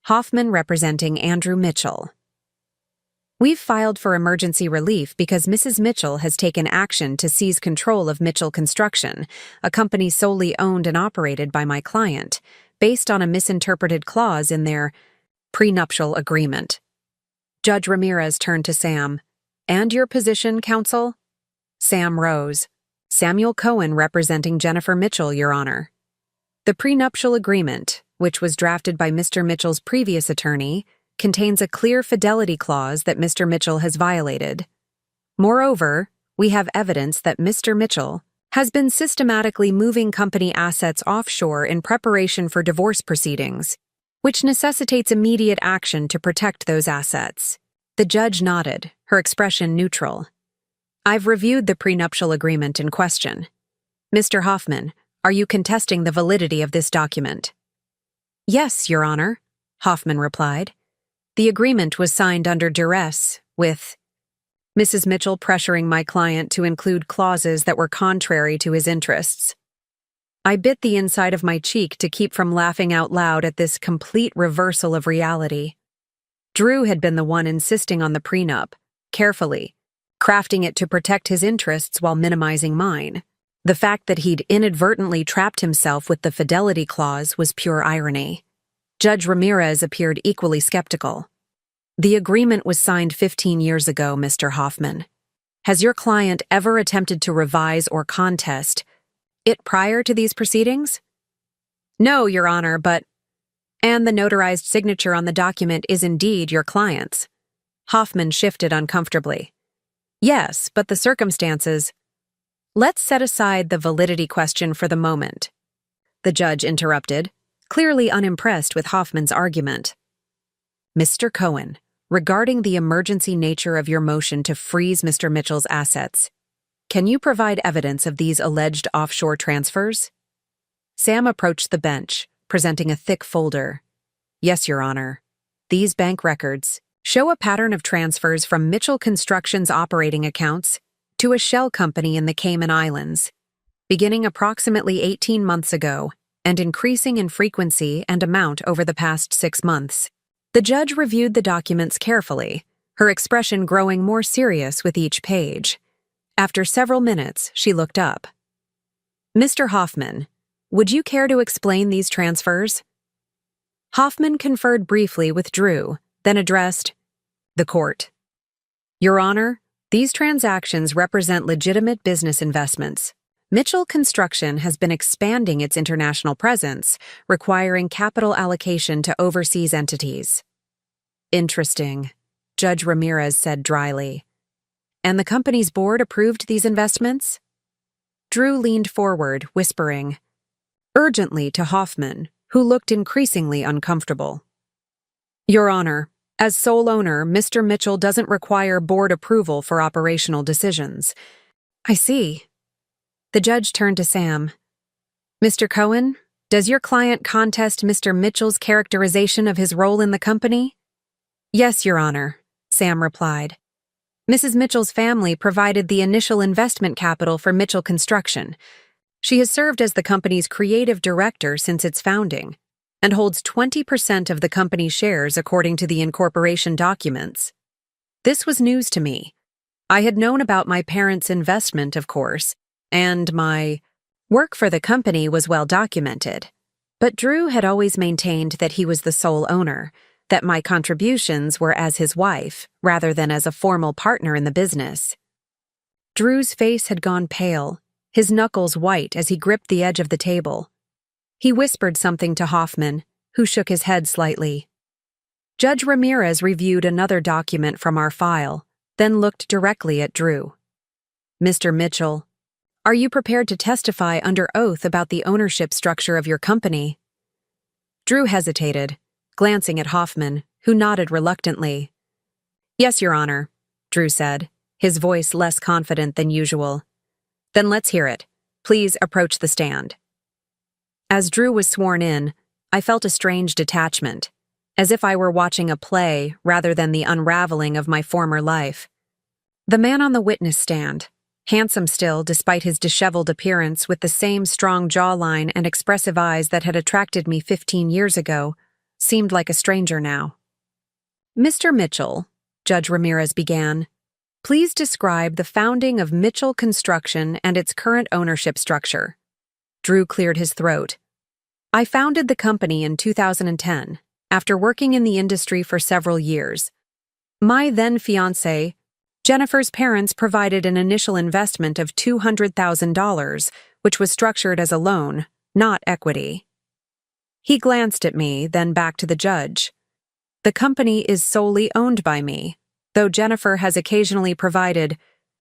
Hoffman representing Andrew Mitchell. "We've filed for emergency relief because Mrs. Mitchell has taken action to seize control of Mitchell Construction, a company solely owned and operated by my client, based on a misinterpreted clause in their prenuptial agreement." Judge Ramirez turned to Sam. "And your position, counsel?" Sam rose. "Samuel Cohen representing Jennifer Mitchell, Your Honor." The prenuptial agreement, which was drafted by Mr. Mitchell's previous attorney, contains a clear fidelity clause that Mr. Mitchell has violated. Moreover, we have evidence that Mr. Mitchell has been systematically moving company assets offshore in preparation for divorce proceedings, which necessitates immediate action to protect those assets. The judge nodded, her expression neutral. "I've reviewed the prenuptial agreement in question. Mr. Hoffman, are you contesting the validity of this document?" "Yes, Your Honor," Hoffman replied. "The agreement was signed under duress, with Mrs. Mitchell pressuring my client to include clauses that were contrary to his interests. I bit the inside of my cheek to keep from laughing out loud at this complete reversal of reality. Drew had been the one insisting on the prenup, carefully, crafting it to protect his interests while minimizing mine. The fact that he'd inadvertently trapped himself with the fidelity clause was pure irony. Judge Ramirez appeared equally skeptical. The agreement was signed 15 years ago, Mr. Hoffman. Has your client ever attempted to revise or contest it prior to these proceedings? No, Your Honor, but... And the notarized signature on the document is indeed your client's. Hoffman shifted uncomfortably. Yes, but the circumstances... Let's set aside the validity question for the moment. The judge interrupted, clearly unimpressed with Hoffman's argument. Mr. Cohen, regarding the emergency nature of your motion to freeze Mr. Mitchell's assets, can you provide evidence of these alleged offshore transfers? Sam approached the bench, presenting a thick folder. Yes, Your Honor. These bank records show a pattern of transfers from Mitchell Construction's operating accounts to a shell company in the Cayman Islands, beginning approximately 18 months ago and increasing in frequency and amount over the past 6 months. The judge reviewed the documents carefully, her expression growing more serious with each page. After several minutes, she looked up. Mr. Hoffman, would you care to explain these transfers? Hoffman conferred briefly with Drew, then addressed the court. Your Honor, these transactions represent legitimate business investments. Mitchell Construction has been expanding its international presence, requiring capital allocation to overseas entities. Interesting, Judge Ramirez said dryly. And the company's board approved these investments? Drew leaned forward, whispering urgently to Hoffman, who looked increasingly uncomfortable. Your Honor, as sole owner, Mr. Mitchell doesn't require board approval for operational decisions. I see. The judge turned to Sam. Mr. Cohen, does your client contest Mr. Mitchell's characterization of his role in the company? Yes, Your Honor, Sam replied. Mrs. Mitchell's family provided the initial investment capital for Mitchell Construction. She has served as the company's creative director since its founding and holds 20% of the company's shares according to the incorporation documents. This was news to me. I had known about my parents' investment, of course, and my work for the company was well documented. But Drew had always maintained that he was the sole owner, that my contributions were as his wife, rather than as a formal partner in the business. Drew's face had gone pale, his knuckles white as he gripped the edge of the table. He whispered something to Hoffman, who shook his head slightly. Judge Ramirez reviewed another document from our file, then looked directly at Drew. Mr. Mitchell, are you prepared to testify under oath about the ownership structure of your company? Drew hesitated, glancing at Hoffman, who nodded reluctantly. Yes, Your Honor, Drew said, his voice less confident than usual. Then let's hear it. Please approach the stand. As Drew was sworn in, I felt a strange detachment, as if I were watching a play rather than the unraveling of my former life. The man on the witness stand, handsome still despite his disheveled appearance with the same strong jawline and expressive eyes that had attracted me 15 years ago, seemed like a stranger now. Mr. Mitchell, Judge Ramirez began, please describe the founding of Mitchell Construction and its current ownership structure. Drew cleared his throat. I founded the company in 2010, after working in the industry for several years. My then-fiancée, Jennifer's parents provided an initial investment of $200,000, which was structured as a loan, not equity. He glanced at me, then back to the judge. The company is solely owned by me, though Jennifer has occasionally provided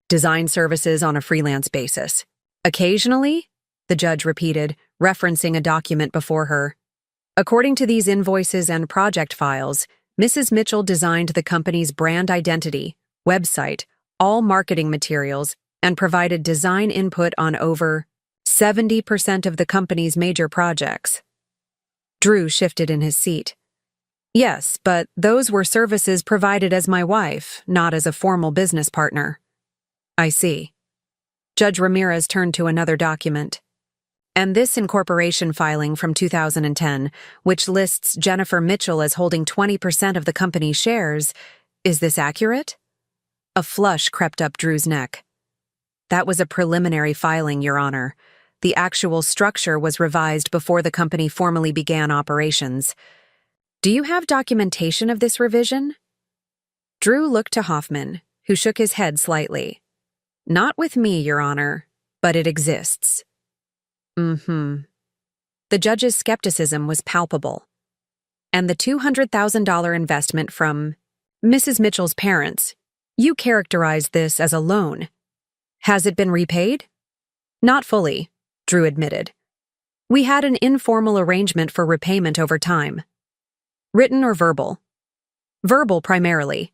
design services on a freelance basis. Occasionally? The judge repeated, referencing a document before her. According to these invoices and project files, Mrs. Mitchell designed the company's brand identity, website, all marketing materials, and provided design input on over 70% of the company's major projects. Drew shifted in his seat. Yes, but those were services provided as my wife, not as a formal business partner. I see. Judge Ramirez turned to another document. And this incorporation filing from 2010, which lists Jennifer Mitchell as holding 20% of the company's shares, is this accurate? A flush crept up Drew's neck. That was a preliminary filing, Your Honor. The actual structure was revised before the company formally began operations. Do you have documentation of this revision? Drew looked to Hoffman, who shook his head slightly. Not with me, Your Honor, but it exists. The judge's skepticism was palpable. And the $200,000 investment from Mrs. Mitchell's parents, you characterized this as a loan. Has it been repaid? Not fully, Drew admitted. We had an informal arrangement for repayment over time. Written or verbal? Verbal primarily,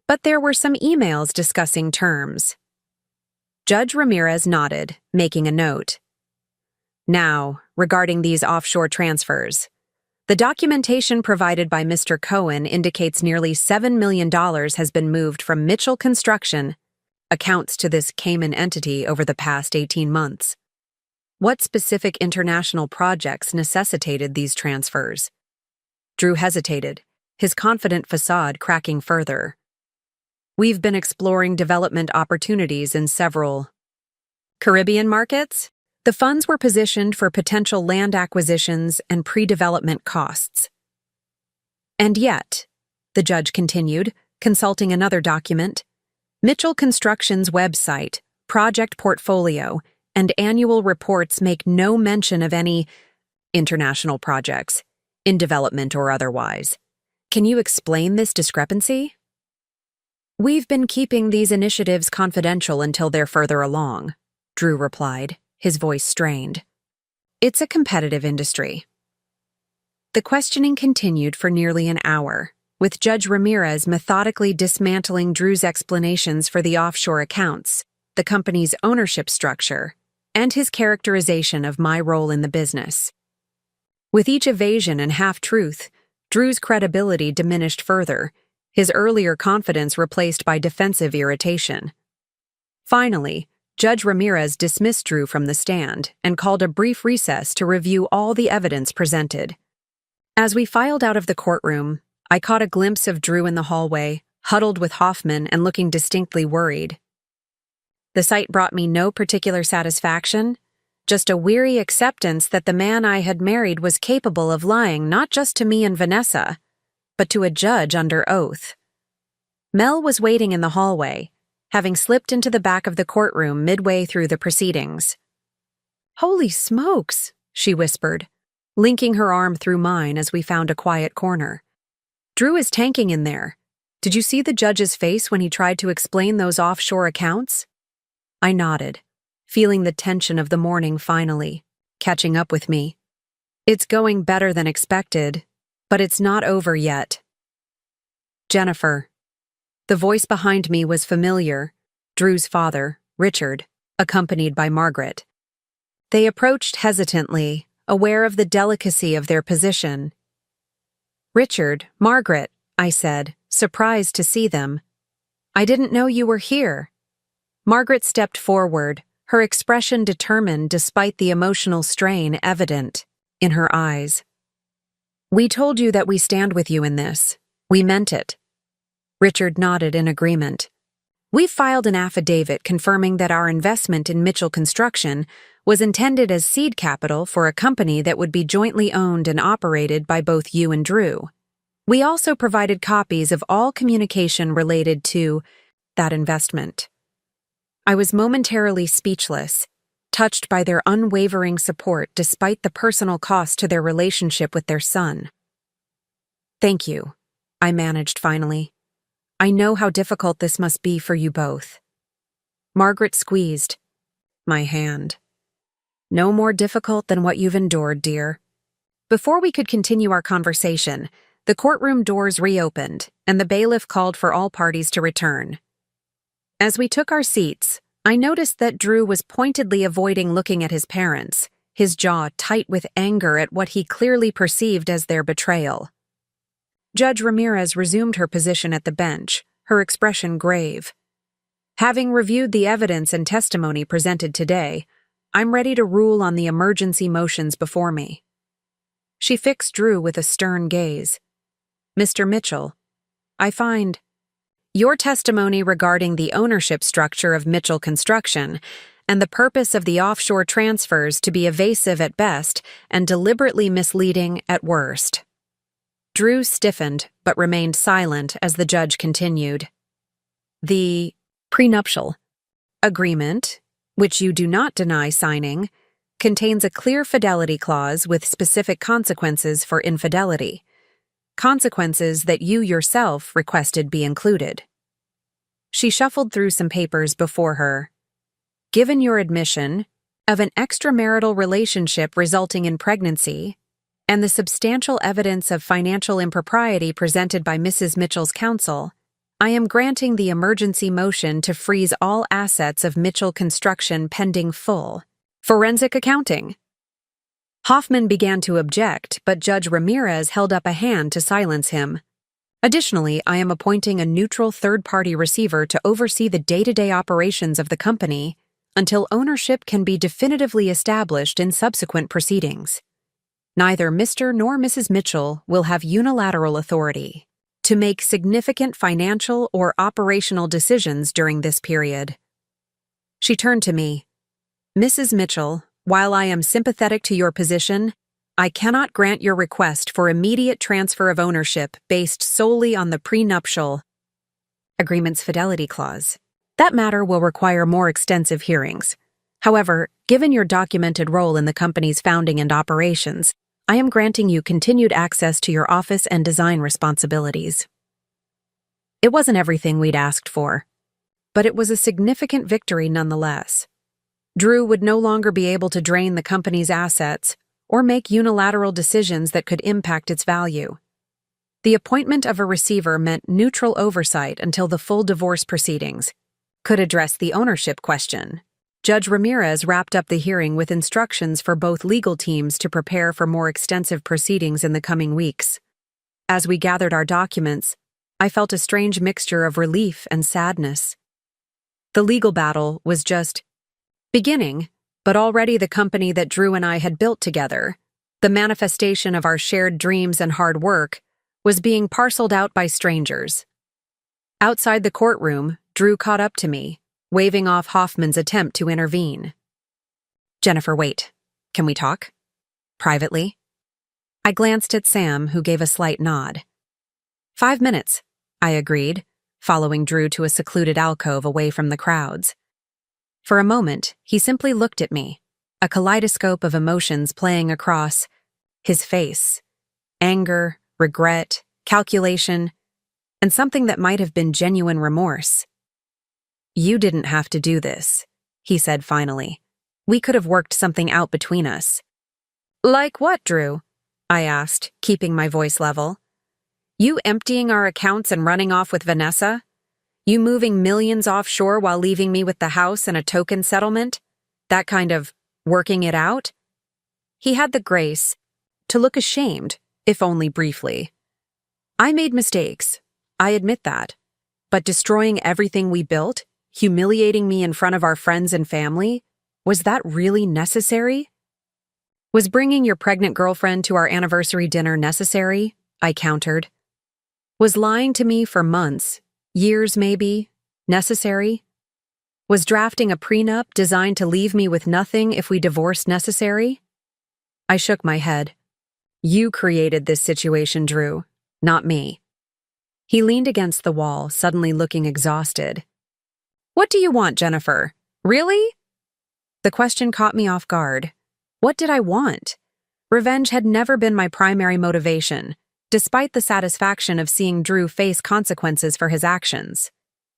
but there were some emails discussing terms. Judge Ramirez nodded, making a note. Now, regarding these offshore transfers, the documentation provided by Mr. Cohen indicates nearly $7 million has been moved from Mitchell Construction accounts to this Cayman entity over the past 18 months. What specific international projects necessitated these transfers? Drew hesitated, his confident facade cracking further. We've been exploring development opportunities in several Caribbean markets. The funds were positioned for potential land acquisitions and pre-development costs. And yet, the judge continued, consulting another document, Mitchell Construction's website, project portfolio, and annual reports make no mention of any international projects, in development or otherwise. Can you explain this discrepancy? We've been keeping these initiatives confidential until they're further along, Drew replied, his voice strained. It's a competitive industry. The questioning continued for nearly an hour, with Judge Ramirez methodically dismantling Drew's explanations for the offshore accounts, the company's ownership structure, and his characterization of my role in the business. With each evasion and half-truth, Drew's credibility diminished further, his earlier confidence replaced by defensive irritation. Finally, Judge Ramirez dismissed Drew from the stand and called a brief recess to review all the evidence presented. As we filed out of the courtroom, I caught a glimpse of Drew in the hallway, huddled with Hoffman and looking distinctly worried. The sight brought me no particular satisfaction, just a weary acceptance that the man I had married was capable of lying not just to me and Vanessa, but to a judge under oath. Mel was waiting in the hallway, having slipped into the back of the courtroom midway through the proceedings. "Holy smokes," she whispered, linking her arm through mine as we found a quiet corner. "Drew is tanking in there. Did you see the judge's face when he tried to explain those offshore accounts?" I nodded, feeling the tension of the morning finally catching up with me. "It's going better than expected, but it's not over yet." Jennifer. The voice behind me was familiar, Drew's father, Richard, accompanied by Margaret. They approached hesitantly, aware of the delicacy of their position. "Richard, Margaret," I said, surprised to see them. "I didn't know you were here." Margaret stepped forward, her expression determined despite the emotional strain evident in her eyes. "We told you that we stand with you in this. We meant it." Richard nodded in agreement. "We filed an affidavit confirming that our investment in Mitchell Construction was intended as seed capital for a company that would be jointly owned and operated by both you and Drew. We also provided copies of all communication related to that investment." I was momentarily speechless, touched by their unwavering support despite the personal cost to their relationship with their son. "Thank you," I managed finally. "I know how difficult this must be for you both." Margaret squeezed my hand. "No more difficult than what you've endured, dear." Before we could continue our conversation, the courtroom doors reopened, and the bailiff called for all parties to return. As we took our seats, I noticed that Drew was pointedly avoiding looking at his parents, his jaw tight with anger at what he clearly perceived as their betrayal. Judge Ramirez resumed her position at the bench, her expression grave. Having reviewed the evidence and testimony presented today, I'm ready to rule on the emergency motions before me. She fixed Drew with a stern gaze. Mr. Mitchell, I find your testimony regarding the ownership structure of Mitchell Construction and the purpose of the offshore transfers to be evasive at best and deliberately misleading at worst. Drew stiffened but remained silent as the judge continued. The prenuptial agreement, which you do not deny signing, contains a clear fidelity clause with specific consequences for infidelity, consequences that you yourself requested be included. She shuffled through some papers before her. Given your admission of an extramarital relationship resulting in pregnancy and the substantial evidence of financial impropriety presented by Mrs. Mitchell's counsel, I am granting the emergency motion to freeze all assets of Mitchell Construction pending full forensic accounting. Hoffman began to object, but Judge Ramirez held up a hand to silence him. Additionally, I am appointing a neutral third-party receiver to oversee the day-to-day operations of the company until ownership can be definitively established in subsequent proceedings. Neither Mr. nor Mrs. Mitchell will have unilateral authority to make significant financial or operational decisions during this period. She turned to me. Mrs. Mitchell, while I am sympathetic to your position, I cannot grant your request for immediate transfer of ownership based solely on the prenuptial agreement's fidelity clause. That matter will require more extensive hearings. However, given your documented role in the company's founding and operations, I am granting you continued access to your office and design responsibilities. It wasn't everything we'd asked for, but it was a significant victory nonetheless. Drew would no longer be able to drain the company's assets or make unilateral decisions that could impact its value. The appointment of a receiver meant neutral oversight until the full divorce proceedings could address the ownership question. Judge Ramirez wrapped up the hearing with instructions for both legal teams to prepare for more extensive proceedings in the coming weeks. As we gathered our documents, I felt a strange mixture of relief and sadness. The legal battle was just beginning, but already the company that Drew and I had built together, the manifestation of our shared dreams and hard work, was being parceled out by strangers. Outside the courtroom, Drew caught up to me, waving off Hoffman's attempt to intervene. Jennifer, wait. Can we talk? Privately? I glanced at Sam, who gave a slight nod. 5 minutes, I agreed, following Drew to a secluded alcove away from the crowds. For a moment, he simply looked at me, a kaleidoscope of emotions playing across his face. Anger, regret, calculation, and something that might have been genuine remorse. You didn't have to do this, he said finally. We could have worked something out between us. Like what, Drew? I asked, keeping my voice level. You emptying our accounts and running off with Vanessa? You moving millions offshore while leaving me with the house and a token settlement? That kind of working it out? He had the grace to look ashamed, if only briefly. I made mistakes, I admit that. But destroying everything we built, humiliating me in front of our friends and family, was that really necessary? Was bringing your pregnant girlfriend to our anniversary dinner necessary? I countered. Was lying to me for months, years maybe, necessary? Was drafting a prenup designed to leave me with nothing if we divorced necessary? I shook my head. You created this situation, Drew, not me. He leaned against the wall, suddenly looking exhausted. What do you want, Jennifer? Really? The question caught me off guard. What did I want? Revenge had never been my primary motivation, despite the satisfaction of seeing Drew face consequences for his actions.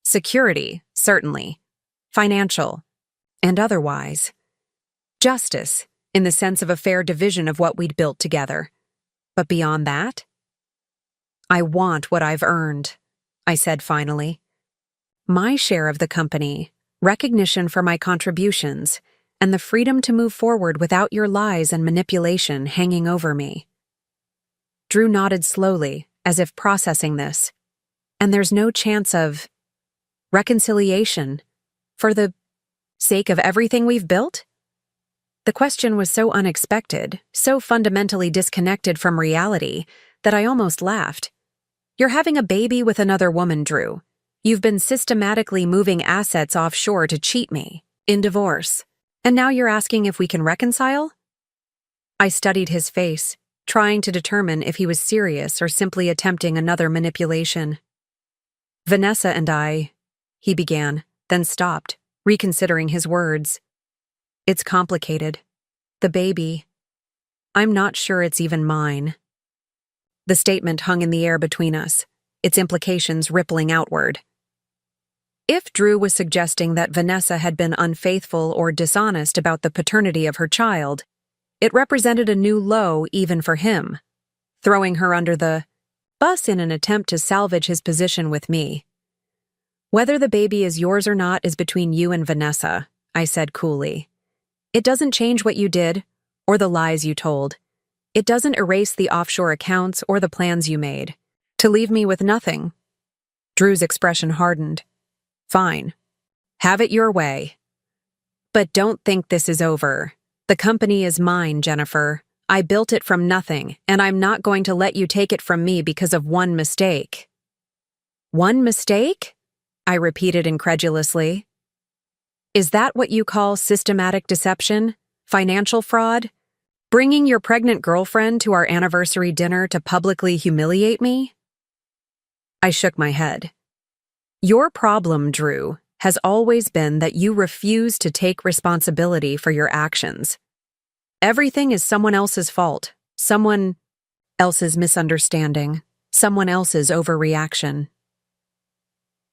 Security, certainly. Financial, and otherwise. Justice, in the sense of a fair division of what we'd built together. But beyond that? I want what I've earned, I said finally. My share of the company, recognition for my contributions, and the freedom to move forward without your lies and manipulation hanging over me. Drew nodded slowly, as if processing this. And there's no chance of reconciliation for the sake of everything we've built? The question was so unexpected, so fundamentally disconnected from reality, that I almost laughed. You're having a baby with another woman, Drew. You've been systematically moving assets offshore to cheat me, in divorce. And now you're asking if we can reconcile? I studied his face, trying to determine if he was serious or simply attempting another manipulation. Vanessa and I, he began, then stopped, reconsidering his words. It's complicated. The baby. I'm not sure it's even mine. The statement hung in the air between us, its implications rippling outward. If Drew was suggesting that Vanessa had been unfaithful or dishonest about the paternity of her child, it represented a new low even for him, throwing her under the bus in an attempt to salvage his position with me. Whether the baby is yours or not is between you and Vanessa, I said coolly. It doesn't change what you did, or the lies you told. It doesn't erase the offshore accounts or the plans you made. To leave me with nothing. Drew's expression hardened. Fine. Have it your way. But don't think this is over. The company is mine, Jennifer. I built it from nothing, and I'm not going to let you take it from me because of one mistake. One mistake? I repeated incredulously. Is that what you call systematic deception? Financial fraud? Bringing your pregnant girlfriend to our anniversary dinner to publicly humiliate me? I shook my head. Your problem, Drew, has always been that you refuse to take responsibility for your actions. Everything is someone else's fault, someone else's misunderstanding, someone else's overreaction.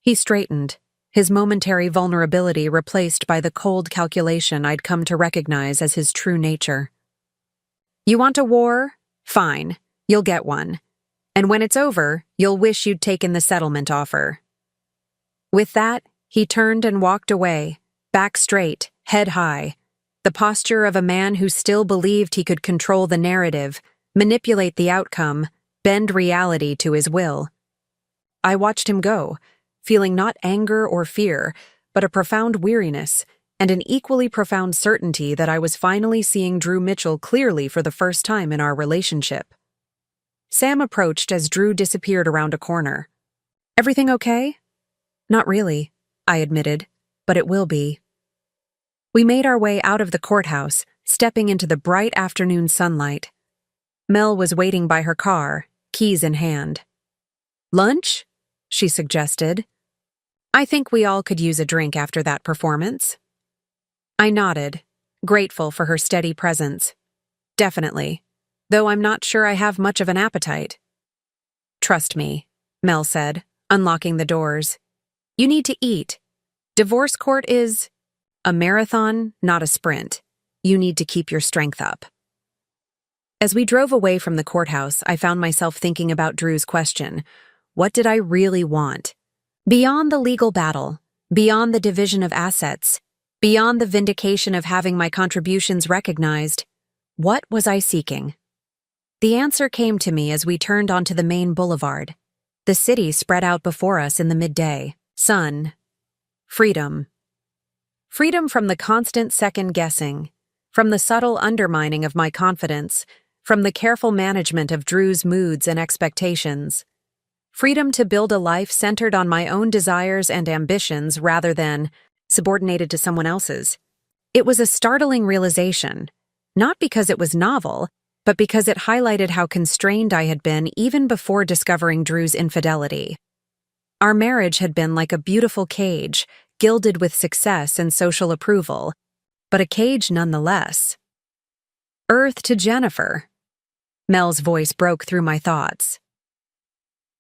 He straightened, his momentary vulnerability replaced by the cold calculation I'd come to recognize as his true nature. You want a war? Fine, you'll get one. And when it's over, you'll wish you'd taken the settlement offer. With that, he turned and walked away, back straight, head high, the posture of a man who still believed he could control the narrative, manipulate the outcome, bend reality to his will. I watched him go, feeling not anger or fear, but a profound weariness and an equally profound certainty that I was finally seeing Drew Mitchell clearly for the first time in our relationship. Sam approached as Drew disappeared around a corner. Everything okay? Not really, I admitted, but it will be. We made our way out of the courthouse, stepping into the bright afternoon sunlight. Mel was waiting by her car, keys in hand. Lunch? She suggested. I think we all could use a drink after that performance. I nodded, grateful for her steady presence. Definitely, though I'm not sure I have much of an appetite. Trust me, Mel said, unlocking the doors. You need to eat. Divorce court is a marathon, not a sprint. You need to keep your strength up. As we drove away from the courthouse, I found myself thinking about Drew's question. What did I really want? Beyond the legal battle, beyond the division of assets, beyond the vindication of having my contributions recognized, what was I seeking? The answer came to me as we turned onto the main boulevard. The city spread out before us in the midday. Sun. Freedom. Freedom from the constant second-guessing, from the subtle undermining of my confidence, from the careful management of Drew's moods and expectations. Freedom to build a life centered on my own desires and ambitions rather than subordinated to someone else's. It was a startling realization, not because it was novel, but because it highlighted how constrained I had been even before discovering Drew's infidelity. Our marriage had been like a beautiful cage, gilded with success and social approval, but a cage nonetheless. Earth to Jennifer. Mel's voice broke through my thoughts.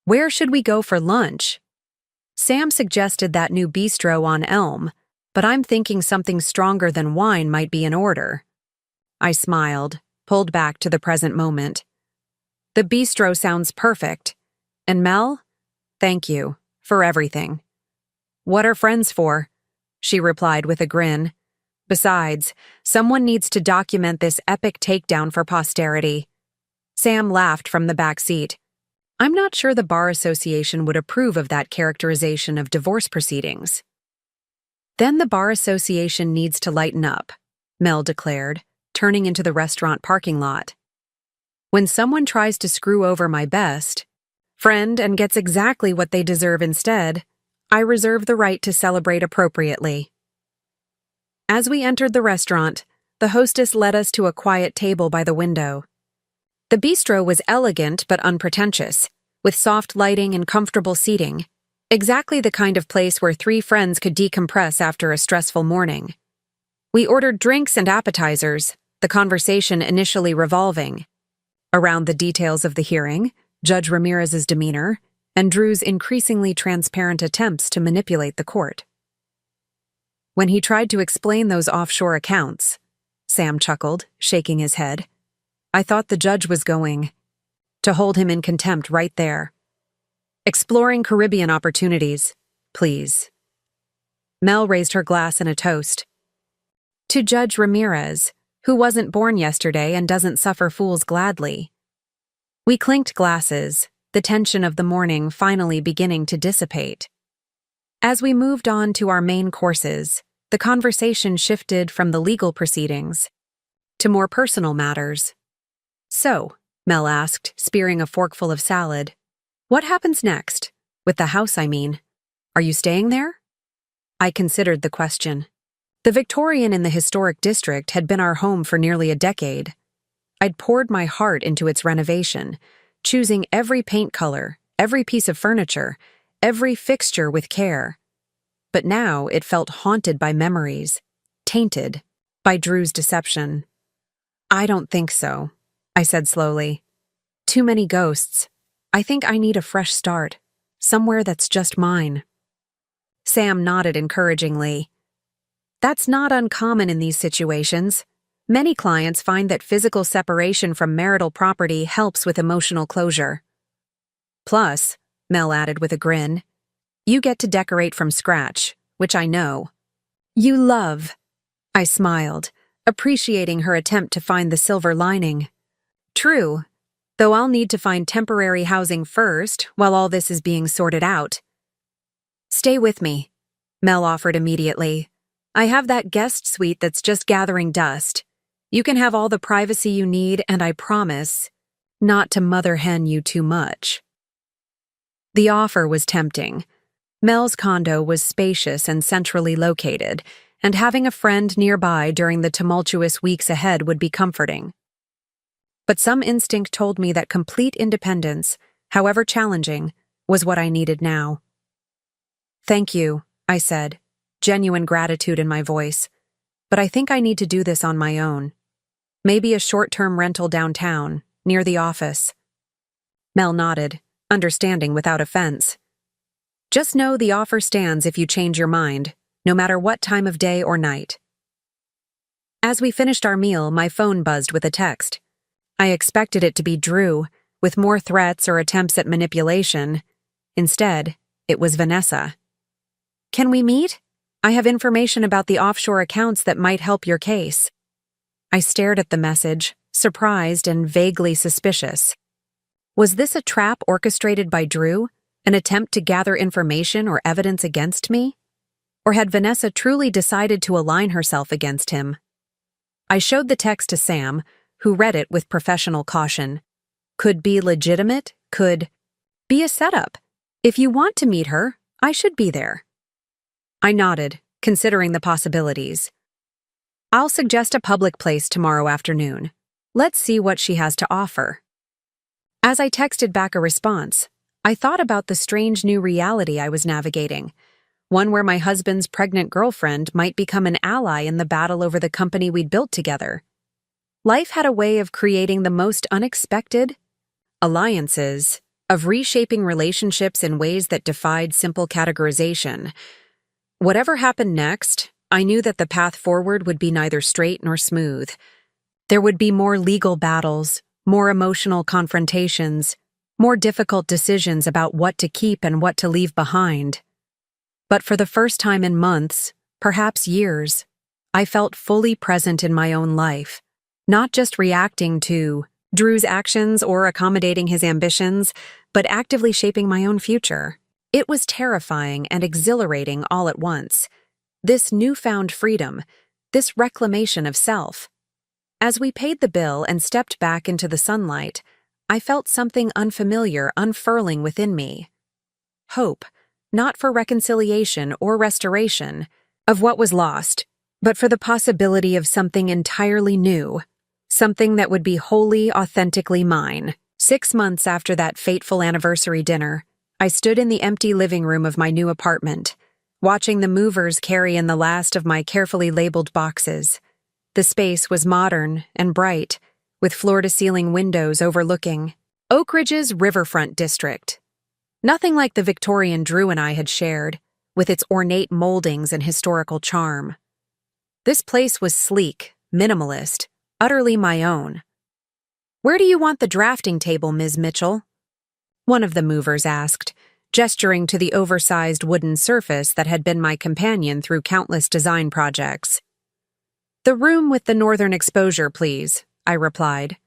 Where should we go for lunch? Sam suggested that new bistro on Elm, but I'm thinking something stronger than wine might be in order. I smiled, pulled back to the present moment. The bistro sounds perfect. And Mel, thank you for everything. What are friends for? She replied with a grin. Besides, someone needs to document this epic takedown for posterity. Sam laughed from the back seat. I'm not sure the Bar Association would approve of that characterization of divorce proceedings. Then the Bar Association needs to lighten up, Mel declared, turning into the restaurant parking lot. When someone tries to screw over my best friend and gets exactly what they deserve instead, I reserve the right to celebrate appropriately. As we entered the restaurant, the hostess led us to a quiet table by the window. The bistro was elegant but unpretentious, with soft lighting and comfortable seating, exactly the kind of place where three friends could decompress after a stressful morning. We ordered drinks and appetizers, the conversation initially revolving around the details of the hearing, Judge Ramirez's demeanor, and Drew's increasingly transparent attempts to manipulate the court. When he tried to explain those offshore accounts, Sam chuckled, shaking his head, I thought the judge was going to hold him in contempt right there. Exploring Caribbean opportunities, please. Mel raised her glass in a toast. To Judge Ramirez, who wasn't born yesterday and doesn't suffer fools gladly. We clinked glasses, the tension of the morning finally beginning to dissipate. As we moved on to our main courses, the conversation shifted from the legal proceedings to more personal matters. So, Mel asked, spearing a forkful of salad, what happens next? With the house, I mean. Are you staying there? I considered the question. The Victorian in the historic district had been our home for nearly a decade. I'd poured my heart into its renovation, choosing every paint color, every piece of furniture, every fixture with care. But now it felt haunted by memories, tainted by Drew's deception. I don't think so, I said slowly. Too many ghosts. I think I need a fresh start, somewhere that's just mine. Sam nodded encouragingly. That's not uncommon in these situations. Many clients find that physical separation from marital property helps with emotional closure. Plus, Mel added with a grin, you get to decorate from scratch, which I know. You love. I smiled, appreciating her attempt to find the silver lining. True, though I'll need to find temporary housing first while all this is being sorted out. Stay with me, Mel offered immediately. I have that guest suite that's just gathering dust. You can have all the privacy you need, and I promise not to mother hen you too much. The offer was tempting. Mel's condo was spacious and centrally located, and having a friend nearby during the tumultuous weeks ahead would be comforting. But some instinct told me that complete independence, however challenging, was what I needed now. Thank you, I said, genuine gratitude in my voice, but I think I need to do this on my own. Maybe a short-term rental downtown, near the office. Mel nodded, understanding without offense. Just know the offer stands if you change your mind, no matter what time of day or night. As we finished our meal, my phone buzzed with a text. I expected it to be Drew, with more threats or attempts at manipulation. Instead, it was Vanessa. Can we meet? I have information about the offshore accounts that might help your case. I stared at the message, surprised and vaguely suspicious. Was this a trap orchestrated by Drew, an attempt to gather information or evidence against me? Or had Vanessa truly decided to align herself against him? I showed the text to Sam, who read it with professional caution. Could be legitimate, could be a setup. If you want to meet her, I should be there. I nodded, considering the possibilities. I'll suggest a public place tomorrow afternoon. Let's see what she has to offer. As I texted back a response, I thought about the strange new reality I was navigating, one where my husband's pregnant girlfriend might become an ally in the battle over the company we'd built together. Life had a way of creating the most unexpected alliances, of reshaping relationships in ways that defied simple categorization. Whatever happened next, I knew that the path forward would be neither straight nor smooth. There would be more legal battles, more emotional confrontations, more difficult decisions about what to keep and what to leave behind. But for the first time in months, perhaps years, I felt fully present in my own life, not just reacting to Drew's actions or accommodating his ambitions, but actively shaping my own future. It was terrifying and exhilarating all at once. This newfound freedom, this reclamation of self. As we paid the bill and stepped back into the sunlight, I felt something unfamiliar unfurling within me. Hope, not for reconciliation or restoration of what was lost, but for the possibility of something entirely new, something that would be wholly, authentically mine. 6 months after that fateful anniversary dinner, I stood in the empty living room of my new apartment, watching the movers carry in the last of my carefully labeled boxes. The space was modern and bright, with floor-to-ceiling windows overlooking Oak Ridge's riverfront district. Nothing like the Victorian Drew and I had shared, with its ornate moldings and historical charm. This place was sleek, minimalist, utterly my own. "Where do you want the drafting table, Ms. Mitchell?" one of the movers asked, gesturing to the oversized wooden surface that had been my companion through countless design projects. "The room with the northern exposure, please," I replied.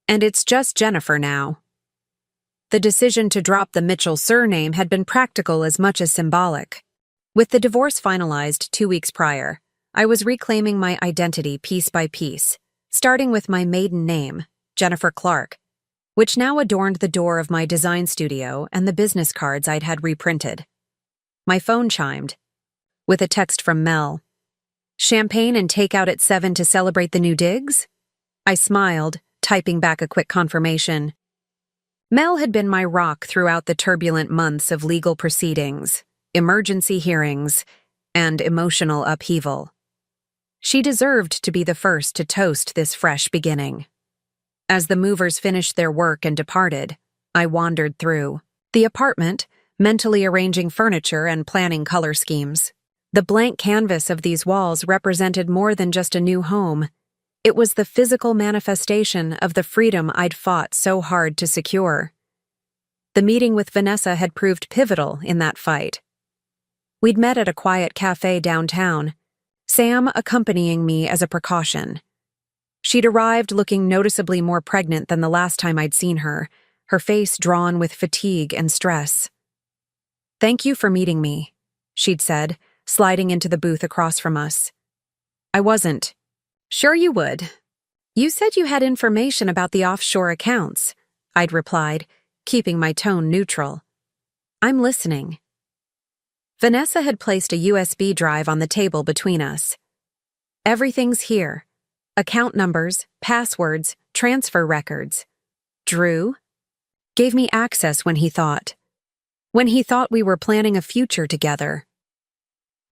"And it's just Jennifer now." The decision to drop the Mitchell surname had been practical as much as symbolic. With the divorce finalized 2 weeks prior, I was reclaiming my identity piece by piece, starting with my maiden name, Jennifer Clark, which now adorned the door of my design studio and the business cards I'd had reprinted. My phone chimed, with a text from Mel. "Champagne and takeout at 7 to celebrate the new digs?" I smiled, typing back a quick confirmation. Mel had been my rock throughout the turbulent months of legal proceedings, emergency hearings, and emotional upheaval. She deserved to be the first to toast this fresh beginning. As the movers finished their work and departed, I wandered through the apartment, mentally arranging furniture and planning color schemes. The blank canvas of these walls represented more than just a new home. It was the physical manifestation of the freedom I'd fought so hard to secure. The meeting with Vanessa had proved pivotal in that fight. We'd met at a quiet cafe downtown, Sam accompanying me as a precaution. She'd arrived looking noticeably more pregnant than the last time I'd seen her, her face drawn with fatigue and stress. "Thank you for meeting me," she'd said, sliding into the booth across from us. I wasn't. "Sure you would. You said you had information about the offshore accounts," I'd replied, keeping my tone neutral. "I'm listening." Vanessa had placed a USB drive on the table between us. "Everything's here. Account numbers, passwords, transfer records. Drew gave me access when he thought we were planning a future together."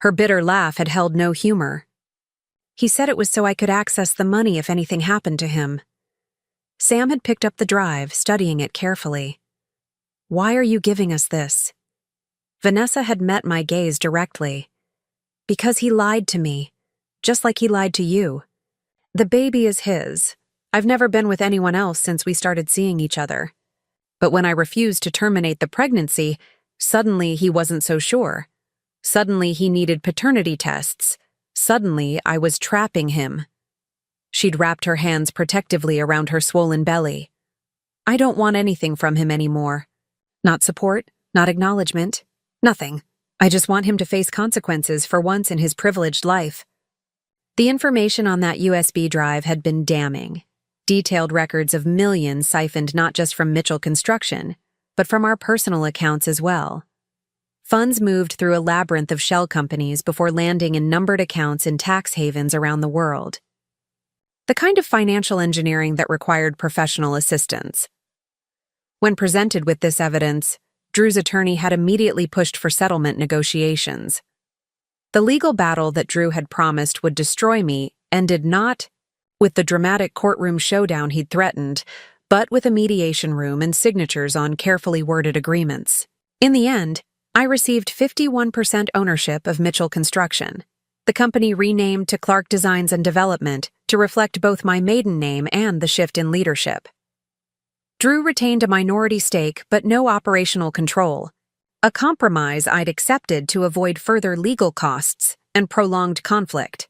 Her bitter laugh had held no humor. "He said it was so I could access the money if anything happened to him." Sam had picked up the drive, studying it carefully. "Why are you giving us this?" Vanessa had met my gaze directly. "Because he lied to me, just like he lied to you. The baby is his. I've never been with anyone else since we started seeing each other. But when I refused to terminate the pregnancy, suddenly he wasn't so sure. Suddenly he needed paternity tests. Suddenly I was trapping him." She'd wrapped her hands protectively around her swollen belly. "I don't want anything from him anymore. Not support, not acknowledgement, nothing. I just want him to face consequences for once in his privileged life." The information on that USB drive had been damning. Detailed records of millions siphoned not just from Mitchell Construction, but from our personal accounts as well. Funds moved through a labyrinth of shell companies before landing in numbered accounts in tax havens around the world. The kind of financial engineering that required professional assistance. When presented with this evidence, Drew's attorney had immediately pushed for settlement negotiations. The legal battle that Drew had promised would destroy me ended not with the dramatic courtroom showdown he'd threatened, but with a mediation room and signatures on carefully worded agreements. In the end, I received 51% ownership of Mitchell Construction, the company renamed to Clark Designs and Development to reflect both my maiden name and the shift in leadership. Drew retained a minority stake but no operational control, a compromise I'd accepted to avoid further legal costs and prolonged conflict.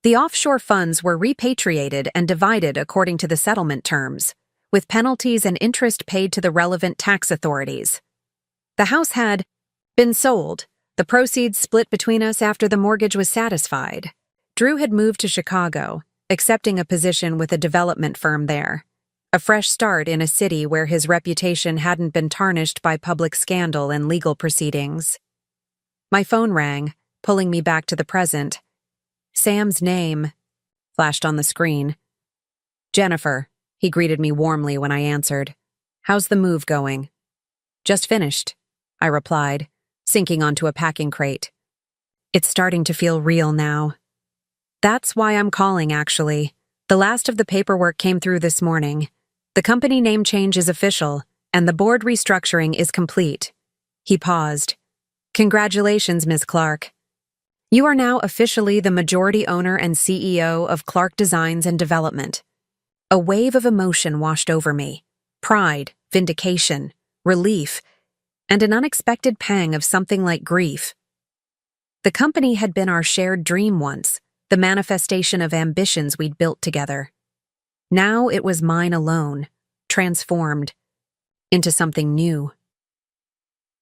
The offshore funds were repatriated and divided according to the settlement terms, with penalties and interest paid to the relevant tax authorities. The house had been sold, the proceeds split between us after the mortgage was satisfied. Drew had moved to Chicago, accepting a position with a development firm there. A fresh start in a city where his reputation hadn't been tarnished by public scandal and legal proceedings. My phone rang, pulling me back to the present. Sam's name flashed on the screen. Jennifer, he greeted me warmly when I answered. How's the move going? Just finished, I replied, sinking onto a packing crate. It's starting to feel real now. That's why I'm calling, actually. The last of the paperwork came through this morning. The company name change is official, and the board restructuring is complete. He paused. Congratulations, Ms. Clark. You are now officially the majority owner and CEO of Clark Designs and Development. A wave of emotion washed over me. Pride, vindication, relief, and an unexpected pang of something like grief. The company had been our shared dream once, the manifestation of ambitions we'd built together. Now it was mine alone, transformed into something new.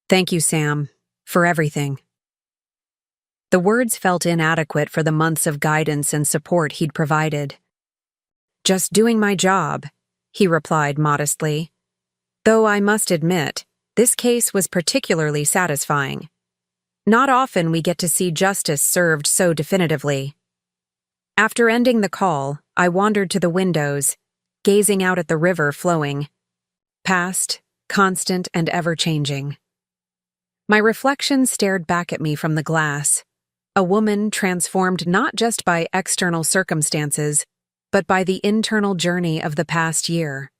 Thank you, Sam, for everything. The words felt inadequate for the months of guidance and support he'd provided. Just doing my job, he replied modestly. Though I must admit, this case was particularly satisfying. Not often we get to see justice served so definitively. After ending the call, I wandered to the windows, gazing out at the river flowing. Past, constant and ever-changing. My reflection stared back at me from the glass. A woman transformed not just by external circumstances, but by the internal journey of the past year.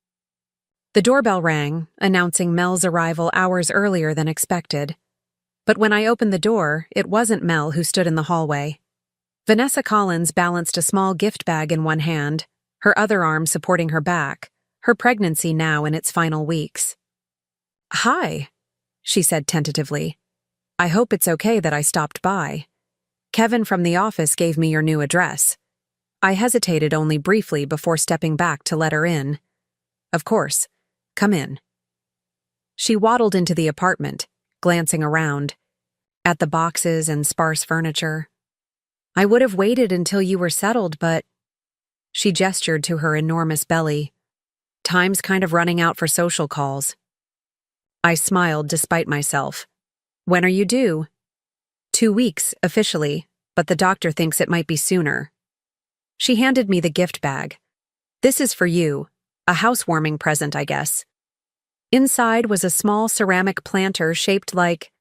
The doorbell rang, announcing Mel's arrival hours earlier than expected. But when I opened the door, it wasn't Mel who stood in the hallway. Vanessa Collins balanced a small gift bag in one hand, her other arm supporting her back, her pregnancy now in its final weeks. Hi, she said tentatively. I hope it's okay that I stopped by. Kevin from the office gave me your new address. I hesitated only briefly before stepping back to let her in. Of course. Come in. She waddled into the apartment, glancing around, at the boxes and sparse furniture. I would have waited until you were settled, but... She gestured to her enormous belly. Time's kind of running out for social calls. I smiled despite myself. When are you due? 2 weeks, officially, but the doctor thinks it might be sooner. She handed me the gift bag. This is for you, a housewarming present, I guess. Inside was a small ceramic planter shaped like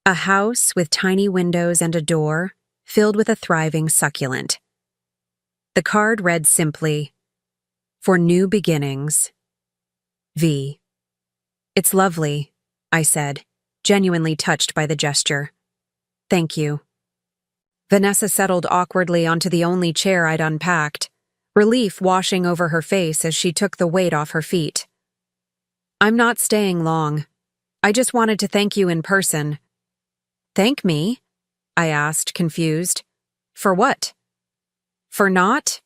a house with tiny windows and a door, filled with a thriving succulent. The card read simply, For new beginnings, V. It's lovely, I said, genuinely touched by the gesture. Thank you. Vanessa settled awkwardly onto the only chair I'd unpacked, relief washing over her face as she took the weight off her feet. I'm not staying long. I just wanted to thank you in person. Thank me? I asked, confused. For what? For not?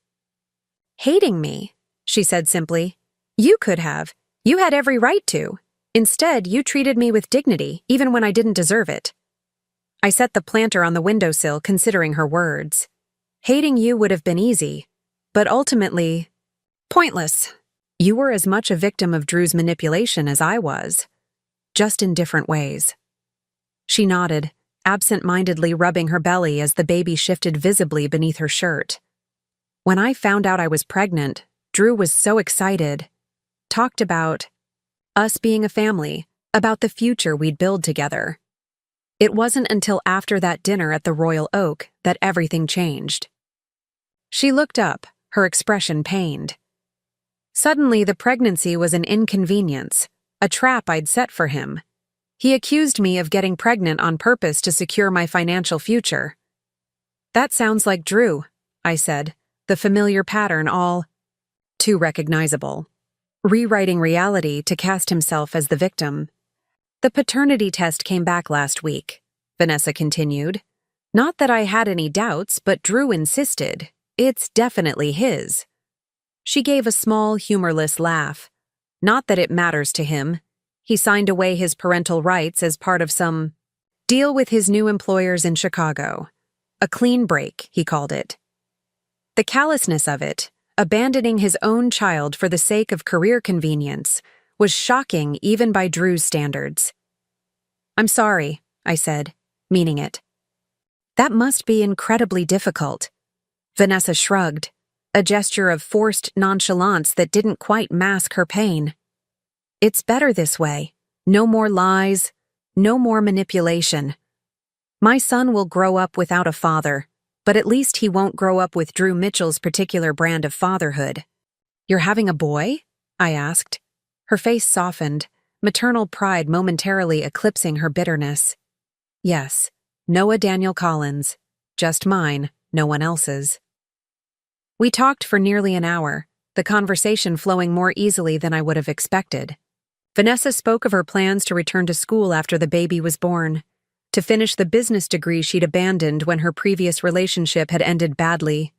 Hating me, she said simply. You could have. You had every right to. Instead, you treated me with dignity, even when I didn't deserve it. I set the planter on the windowsill, considering her words. Hating you would have been easy, but ultimately, pointless. You were as much a victim of Drew's manipulation as I was, just in different ways. She nodded, absent-mindedly rubbing her belly as the baby shifted visibly beneath her shirt. When I found out I was pregnant, Drew was so excited. Talked about us being a family, about the future we'd build together. It wasn't until after that dinner at the Royal Oak that everything changed. She looked up, her expression pained. Suddenly, the pregnancy was an inconvenience, a trap I'd set for him. He accused me of getting pregnant on purpose to secure my financial future. That sounds like Drew, I said, the familiar pattern all too recognizable. Rewriting reality to cast himself as the victim. The paternity test came back last week, Vanessa continued. Not that I had any doubts, but Drew insisted. It's definitely his. She gave a small, humorless laugh. Not that it matters to him. He signed away his parental rights as part of some deal with his new employers in Chicago. A clean break, he called it. The callousness of it, abandoning his own child for the sake of career convenience, was shocking even by Drew's standards. "I'm sorry," I said, meaning it. "That must be incredibly difficult." Vanessa shrugged, a gesture of forced nonchalance that didn't quite mask her pain. "It's better this way. No more lies, no more manipulation. My son will grow up without a father, but at least he won't grow up with Drew Mitchell's particular brand of fatherhood." "You're having a boy?" I asked. Her face softened, maternal pride momentarily eclipsing her bitterness. "Yes, Noah Daniel Collins. Just mine, no one else's." We talked for nearly an hour, the conversation flowing more easily than I would have expected. Vanessa spoke of her plans to return to school after the baby was born, to finish the business degree she'd abandoned when her previous relationship had ended badly.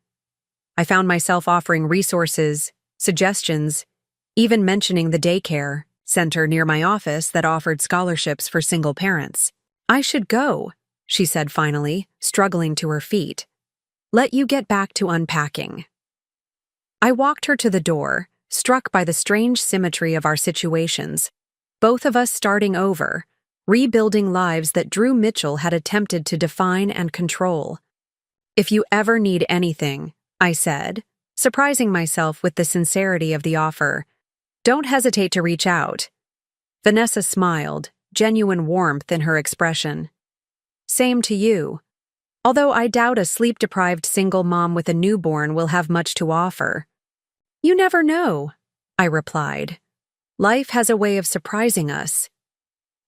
I found myself offering resources, suggestions, even mentioning the daycare center near my office that offered scholarships for single parents. "I should go," she said finally, struggling to her feet. "Let you get back to unpacking." I walked her to the door, struck by the strange symmetry of our situations, both of us starting over, rebuilding lives that Drew Mitchell had attempted to define and control. "If you ever need anything," I said, surprising myself with the sincerity of the offer, "don't hesitate to reach out." Vanessa smiled, genuine warmth in her expression. "Same to you. Although I doubt a sleep-deprived single mom with a newborn will have much to offer." "You never know," I replied. "Life has a way of surprising us."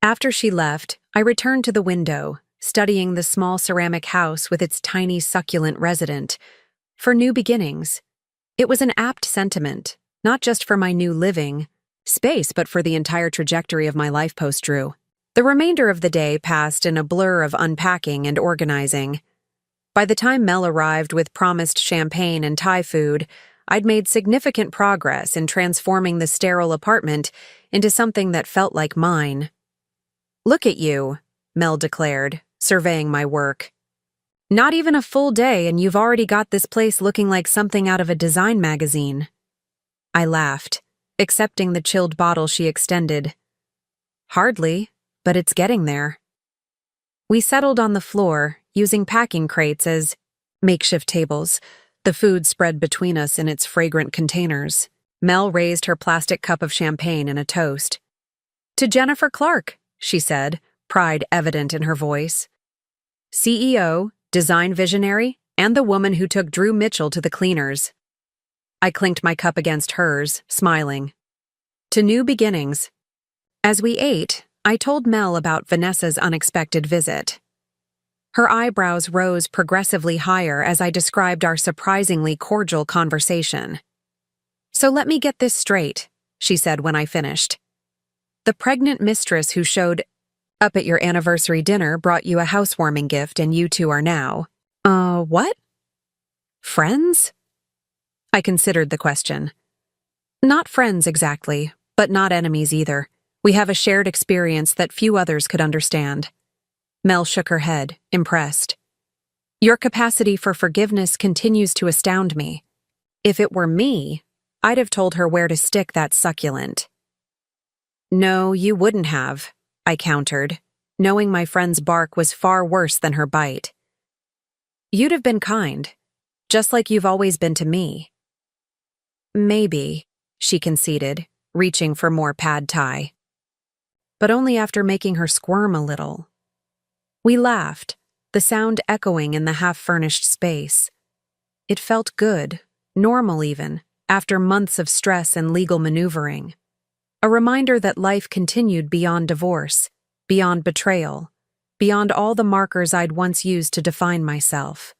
After she left, I returned to the window, studying the small ceramic house with its tiny succulent resident. For new beginnings. It was an apt sentiment, not just for my new living space, but for the entire trajectory of my life post-Drew. The remainder of the day passed in a blur of unpacking and organizing. By the time Mel arrived with promised champagne and Thai food, I'd made significant progress in transforming the sterile apartment into something that felt like mine. "Look at you," Mel declared, surveying my work. "Not even a full day and you've already got this place looking like something out of a design magazine." I laughed, accepting the chilled bottle she extended. "Hardly, but it's getting there." We settled on the floor, using packing crates as makeshift tables, the food spread between us in its fragrant containers. Mel raised her plastic cup of champagne in a toast. "To Jennifer Clark," she said, pride evident in her voice. "CEO, design visionary, and the woman who took Drew Mitchell to the cleaners." I clinked my cup against hers, smiling. "To new beginnings." As we ate, I told Mel about Vanessa's unexpected visit. Her eyebrows rose progressively higher as I described our surprisingly cordial conversation. "So let me get this straight," she said when I finished. "The pregnant mistress who showed up at your anniversary dinner brought you a housewarming gift and you two are now, what? Friends?" I considered the question. "Not friends exactly, but not enemies either. We have a shared experience that few others could understand." Mel shook her head, impressed. "Your capacity for forgiveness continues to astound me. If it were me, I'd have told her where to stick that succulent." "No, you wouldn't have," I countered, knowing my friend's bark was far worse than her bite. "You'd have been kind, just like you've always been to me." "Maybe," she conceded, reaching for more pad thai. But only after making her squirm a little. We laughed, the sound echoing in the half-furnished space. It felt good, normal even, after months of stress and legal maneuvering. A reminder that life continued beyond divorce, beyond betrayal, beyond all the markers I'd once used to define myself.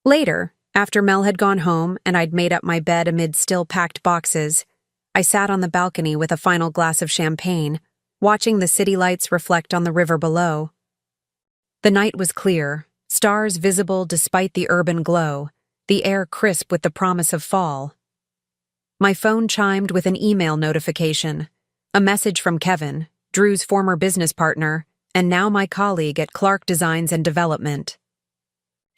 Later, after Mel had gone home and I'd made up my bed amid still-packed boxes, I sat on the balcony with a final glass of champagne, watching the city lights reflect on the river below. The night was clear, stars visible despite the urban glow, the air crisp with the promise of fall. My phone chimed with an email notification. A message from Kevin, Drew's former business partner, and now my colleague at Clark Designs and Development.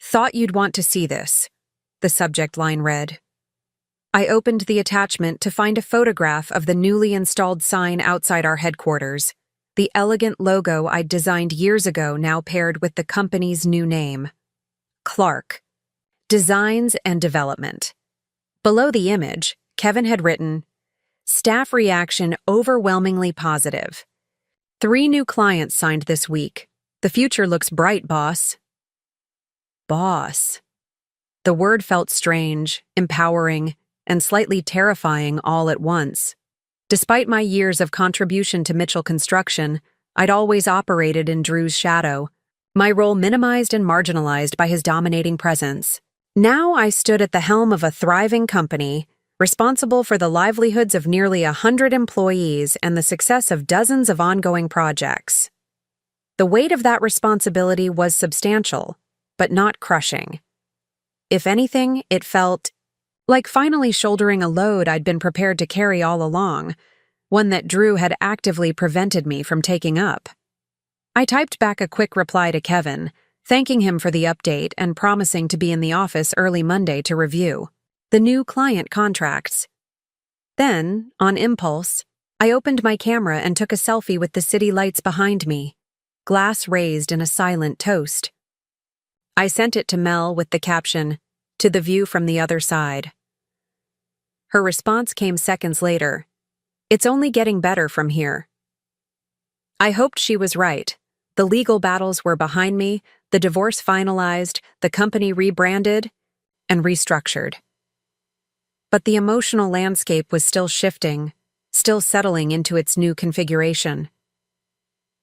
"Thought you'd want to see this," the subject line read. I opened the attachment to find a photograph of the newly installed sign outside our headquarters, the elegant logo I'd designed years ago now paired with the company's new name. Clark Designs and Development. Below the image, Kevin had written, "Staff reaction overwhelmingly positive. 3 new clients signed this week. The future looks bright, boss." Boss. The word felt strange, empowering, and slightly terrifying all at once. Despite my years of contribution to Mitchell Construction, I'd always operated in Drew's shadow, my role minimized and marginalized by his dominating presence. Now I stood at the helm of a thriving company, responsible for the livelihoods of nearly 100 employees and the success of dozens of ongoing projects. The weight of that responsibility was substantial, but not crushing. If anything, it felt like finally shouldering a load I'd been prepared to carry all along, one that Drew had actively prevented me from taking up. I typed back a quick reply to Kevin, thanking him for the update and promising to be in the office early Monday to review the new client contracts. Then, on impulse, I opened my camera and took a selfie with the city lights behind me, glass raised in a silent toast. I sent it to Mel with the caption, "To the view from the other side." Her response came seconds later. "It's only getting better from here." I hoped she was right. The legal battles were behind me, the divorce finalized, the company rebranded and restructured. But the emotional landscape was still shifting, still settling into its new configuration.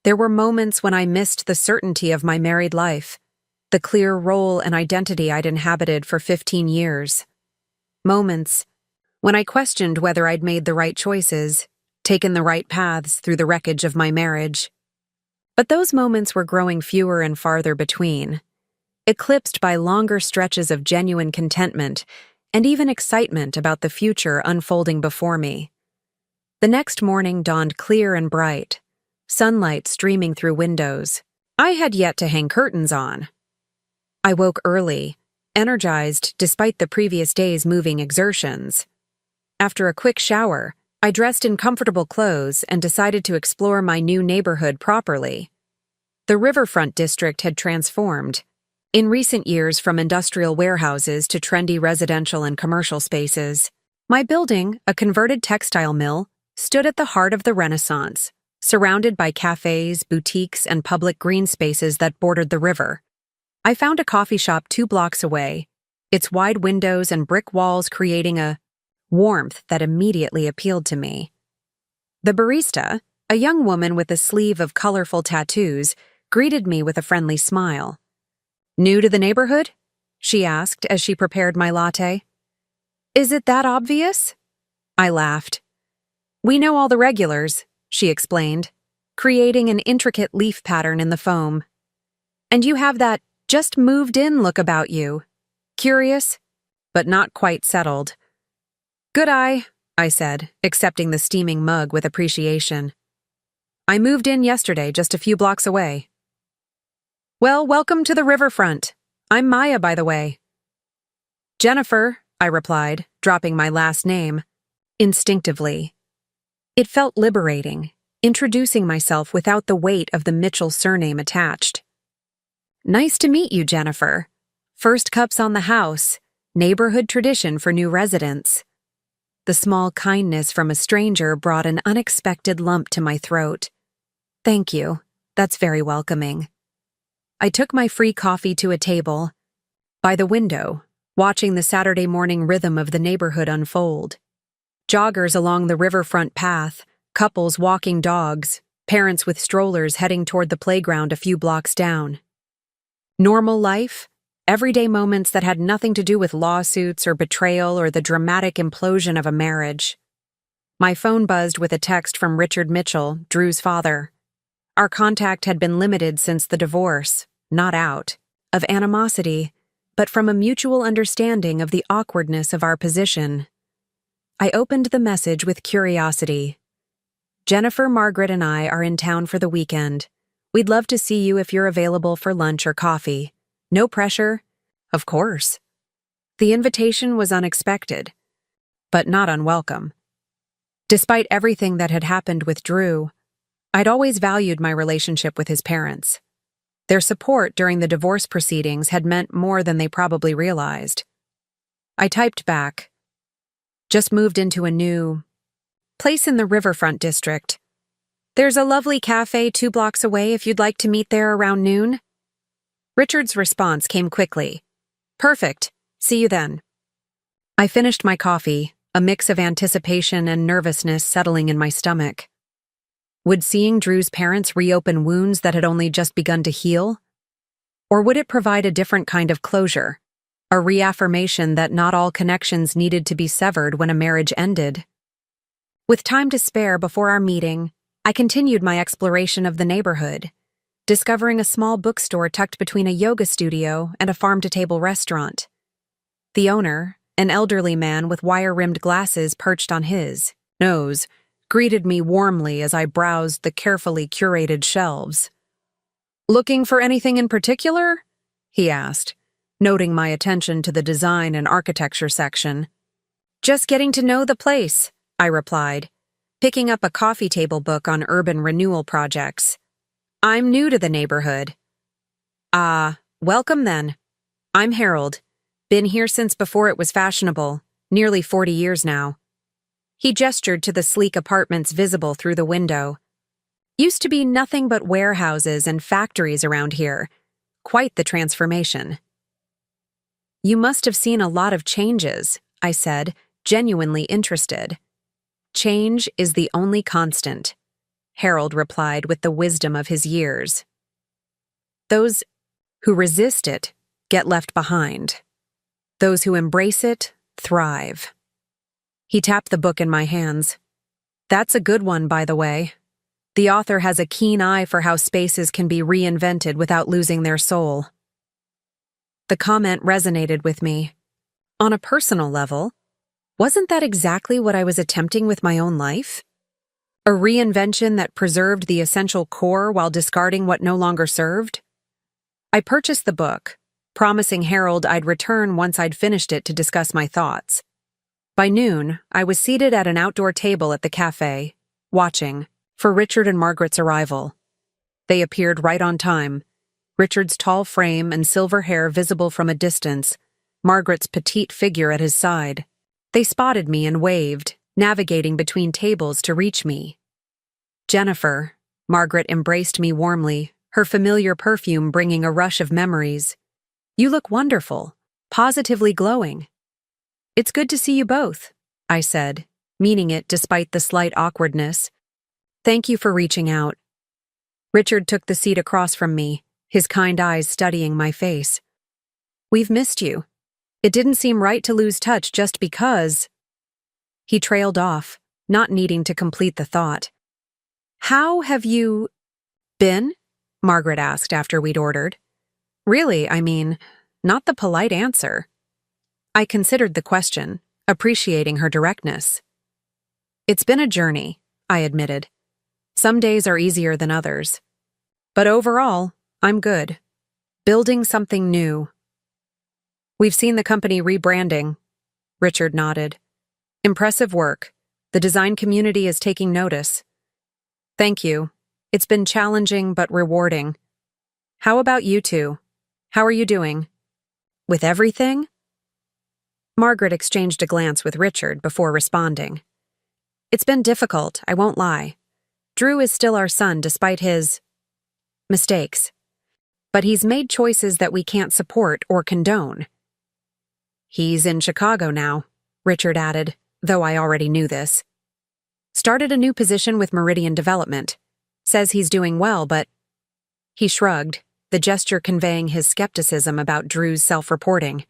There were moments when I missed the certainty of my married life, the clear role and identity I'd inhabited for 15 years. Moments when I questioned whether I'd made the right choices, taken the right paths through the wreckage of my marriage. But those moments were growing fewer and farther between, eclipsed by longer stretches of genuine contentment and even excitement about the future unfolding before me. The next morning dawned clear and bright, sunlight streaming through windows. I had yet to hang curtains on. I woke early, energized despite the previous day's moving exertions. After a quick shower, I dressed in comfortable clothes and decided to explore my new neighborhood properly. The riverfront district had transformed, in recent years from industrial warehouses to trendy residential and commercial spaces. My building, a converted textile mill, stood at the heart of the Renaissance, surrounded by cafes, boutiques, and public green spaces that bordered the river. I found a coffee shop 2 blocks away, its wide windows and brick walls creating a warmth that immediately appealed to me. The barista, a young woman with a sleeve of colorful tattoos, greeted me with a friendly smile. "New to the neighborhood?" she asked as she prepared my latte. "Is it that obvious?" I laughed. "We know all the regulars," she explained, creating an intricate leaf pattern in the foam. "And you have that just moved in look about you. Curious, but not quite settled." "Good eye," I said, accepting the steaming mug with appreciation. "I moved in yesterday, just a few blocks away." "Well, welcome to the riverfront. I'm Maya, by the way." "Jennifer," I replied, dropping my last name, instinctively. It felt liberating, introducing myself without the weight of the Mitchell surname attached. "Nice to meet you, Jennifer. First cups on the house, neighborhood tradition for new residents." The small kindness from a stranger brought an unexpected lump to my throat. "Thank you. That's very welcoming." I took my free coffee to a table by the window, watching the Saturday morning rhythm of the neighborhood unfold. Joggers along the riverfront path, couples walking dogs, parents with strollers heading toward the playground a few blocks down. Normal life, everyday moments that had nothing to do with lawsuits or betrayal or the dramatic implosion of a marriage. My phone buzzed with a text from Richard Mitchell, Drew's father. Our contact had been limited since the divorce, not out of animosity, but from a mutual understanding of the awkwardness of our position. I opened the message with curiosity. Jennifer, Margaret, and I are in town for the weekend. We'd love to see you if you're available for lunch or coffee. No pressure. Of course. The invitation was unexpected, but not unwelcome. Despite everything that had happened with Drew, I'd always valued my relationship with his parents. Their support during the divorce proceedings had meant more than they probably realized. I typed back, "Just moved into a new place in the Riverfront district. There's a lovely cafe 2 blocks away if you'd like to meet there around noon." Richard's response came quickly. "Perfect. See you then." I finished my coffee, a mix of anticipation and nervousness settling in my stomach. Would seeing Drew's parents reopen wounds that had only just begun to heal? Or would it provide a different kind of closure, a reaffirmation that not all connections needed to be severed when a marriage ended? With time to spare before our meeting, I continued my exploration of the neighborhood, discovering a small bookstore tucked between a yoga studio and a farm-to-table restaurant. The owner, an elderly man with wire-rimmed glasses perched on his nose, greeted me warmly as I browsed the carefully curated shelves. "Looking for anything in particular?" he asked, noting my attention to the design and architecture section. "Just getting to know the place," I replied, picking up a coffee table book on urban renewal projects. "I'm new to the neighborhood." "Ah, welcome then. I'm Harold. Been here since before it was fashionable, nearly 40 years now." He gestured to the sleek apartments visible through the window. "Used to be nothing but warehouses and factories around here. Quite the transformation." "You must have seen a lot of changes," I said, genuinely interested. "Change is the only constant," Harold replied with the wisdom of his years. "Those who resist it get left behind. Those who embrace it thrive." He tapped the book in my hands. "That's a good one, by the way. The author has a keen eye for how spaces can be reinvented without losing their soul." The comment resonated with me. On a personal level, wasn't that exactly what I was attempting with my own life? A reinvention that preserved the essential core while discarding what no longer served? I purchased the book, promising Harold I'd return once I'd finished it to discuss my thoughts. By noon, I was seated at an outdoor table at the cafe, watching for Richard and Margaret's arrival. They appeared right on time, Richard's tall frame and silver hair visible from a distance, Margaret's petite figure at his side. They spotted me and waved, navigating between tables to reach me. "Jennifer," Margaret embraced me warmly, her familiar perfume bringing a rush of memories. "You look wonderful, positively glowing." "It's good to see you both," I said, meaning it despite the slight awkwardness. "Thank you for reaching out." Richard took the seat across from me, his kind eyes studying my face. "We've missed you. It didn't seem right to lose touch just because—" He trailed off, not needing to complete the thought. "How have you been?" Margaret asked after we'd ordered. Really, I mean, not the polite answer. I considered the question, appreciating her directness. "It's been a journey," I admitted. "Some days are easier than others. But overall, I'm good. Building something new." "We've seen the company rebranding." Richard nodded. "Impressive work. The design community is taking notice." "Thank you. It's been challenging but rewarding. How about you two? How are you doing?" "With everything?" Margaret exchanged a glance with Richard before responding. "It's been difficult, I won't lie. Drew is still our son despite his mistakes. But he's made choices that we can't support or condone." "He's in Chicago now," Richard added, though I already knew this. "Started a new position with Meridian Development. Says he's doing well, but—" He shrugged, the gesture conveying his skepticism about Drew's self-reporting.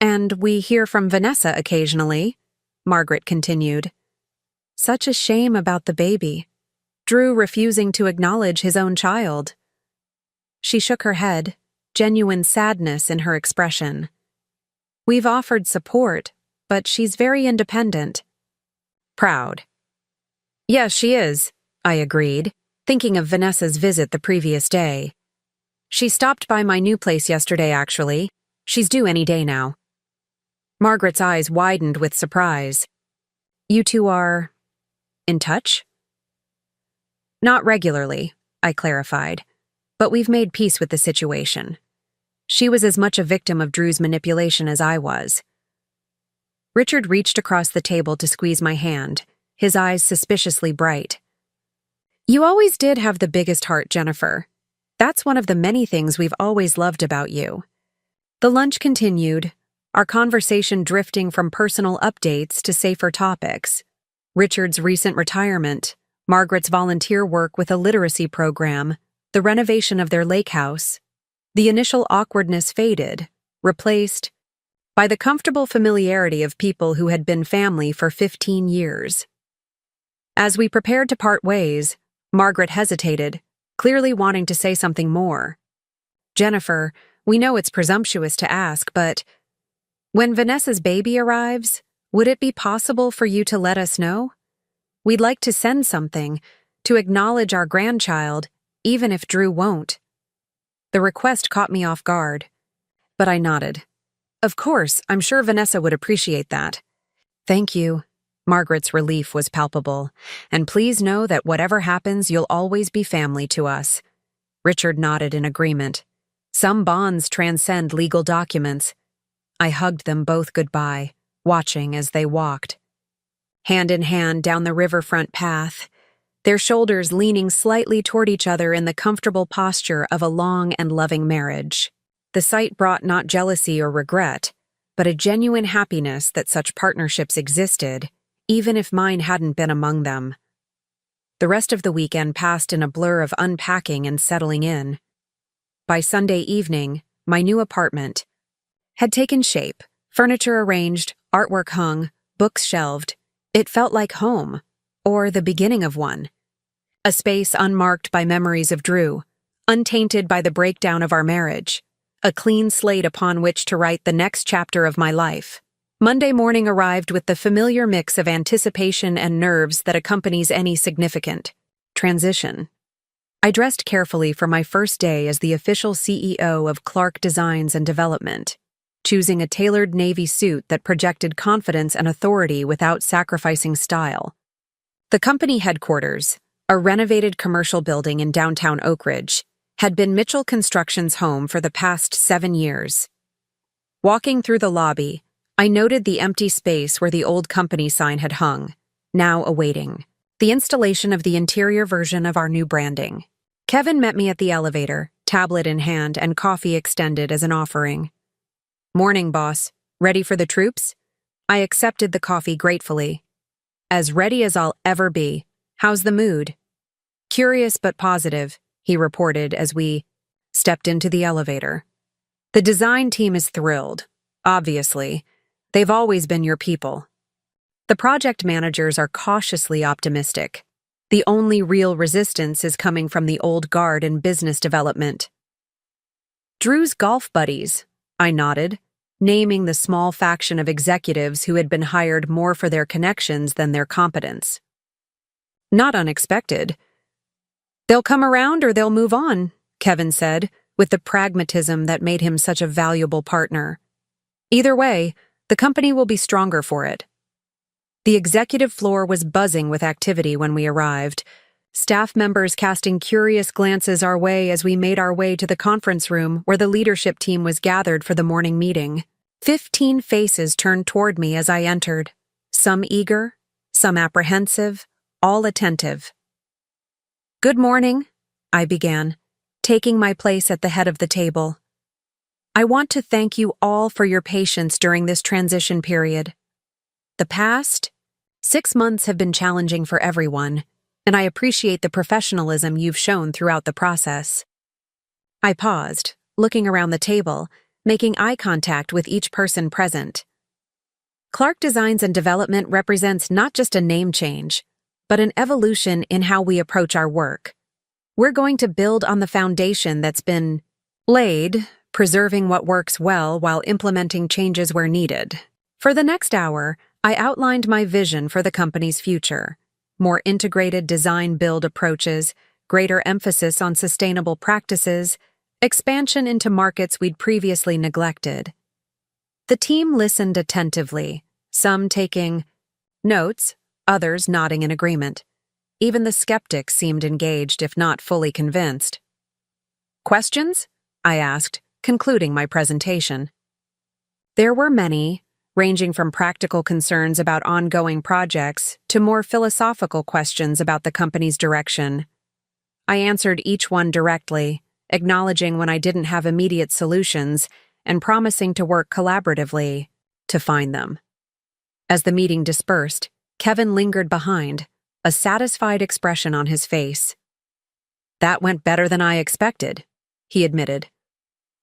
"And we hear from Vanessa occasionally," Margaret continued. "Such a shame about the baby. Drew refusing to acknowledge his own child." She shook her head, genuine sadness in her expression. "We've offered support, but she's very independent. proud. Yes, she is, I agreed, thinking of Vanessa's visit the previous day. She stopped by my new place yesterday, actually. She's due any day now. Margaret's eyes widened with surprise. You two are in touch? Not regularly, I clarified, but we've made peace with the situation. She was as much a victim of Drew's manipulation as I was. Richard reached across the table to squeeze my hand, his eyes suspiciously bright. You always did have the biggest heart, Jennifer. That's one of the many things we've always loved about you. The lunch continued, our conversation drifting from personal updates to safer topics. Richard's recent retirement, Margaret's volunteer work with a literacy program, the renovation of their lake house. The initial awkwardness faded, replaced by the comfortable familiarity of people who had been family for 15 years. As we prepared to part ways, Margaret hesitated, clearly wanting to say something more. Jennifer, we know it's presumptuous to ask, but when Vanessa's baby arrives, would it be possible for you to let us know? We'd like to send something to acknowledge our grandchild, even if Drew won't. The request caught me off guard, but I nodded. Of course, I'm sure Vanessa would appreciate that. Thank you. Margaret's relief was palpable, and please know that whatever happens, you'll always be family to us. Richard nodded in agreement. Some bonds transcend legal documents. I hugged them both goodbye, watching as they walked. Hand in hand down the riverfront path, their shoulders leaning slightly toward each other in the comfortable posture of a long and loving marriage. The sight brought not jealousy or regret, but a genuine happiness that such partnerships existed, even if mine hadn't been among them. The rest of the weekend passed in a blur of unpacking and settling in. By Sunday evening, my new apartment had taken shape, furniture arranged, artwork hung, books shelved. It felt like home, or the beginning of one. A space unmarked by memories of Drew, untainted by the breakdown of our marriage, a clean slate upon which to write the next chapter of my life. Monday morning arrived with the familiar mix of anticipation and nerves that accompanies any significant transition. I dressed carefully for my first day as the official CEO of Clark Designs and Development, choosing a tailored navy suit that projected confidence and authority without sacrificing style. The company headquarters, a renovated commercial building in downtown Oak Ridge, had been Mitchell Construction's home for the past 7 years. Walking through the lobby, I noted the empty space where the old company sign had hung, now awaiting the installation of the interior version of our new branding. Kevin met me at the elevator, tablet in hand and coffee extended as an offering. Morning, boss. Ready for the troops? I accepted the coffee gratefully. As ready as I'll ever be. How's the mood? Curious but positive, he reported as we stepped into the elevator. The design team is thrilled, obviously. They've always been your people. The project managers are cautiously optimistic. The only real resistance is coming from the old guard in business development. Drew's golf buddies, I nodded, naming the small faction of executives who had been hired more for their connections than their competence. Not unexpected. They'll come around or they'll move on, Kevin said, with the pragmatism that made him such a valuable partner. Either way, the company will be stronger for it. The executive floor was buzzing with activity when we arrived, staff members casting curious glances our way as we made our way to the conference room where the leadership team was gathered for the morning meeting. 15 faces turned toward me as I entered, some eager, some apprehensive, all attentive. Good morning, I began, taking my place at the head of the table. I want to thank you all for your patience during this transition period. The past 6 months have been challenging for everyone, and I appreciate the professionalism you've shown throughout the process. I paused, looking around the table, making eye contact with each person present. Clark Designs and Development represents not just a name change, but an evolution in how we approach our work. We're going to build on the foundation that's been laid, preserving what works well while implementing changes where needed. For the next hour, I outlined my vision for the company's future: more integrated design-build approaches, greater emphasis on sustainable practices, expansion into markets we'd previously neglected. The team listened attentively, some taking notes, others nodding in agreement. Even the skeptics seemed engaged, if not fully convinced. "Questions?" I asked, concluding my presentation. There were many, ranging from practical concerns about ongoing projects to more philosophical questions about the company's direction. I answered each one directly, acknowledging when I didn't have immediate solutions and promising to work collaboratively to find them. As the meeting dispersed, Kevin lingered behind, a satisfied expression on his face. "That went better than I expected," he admitted.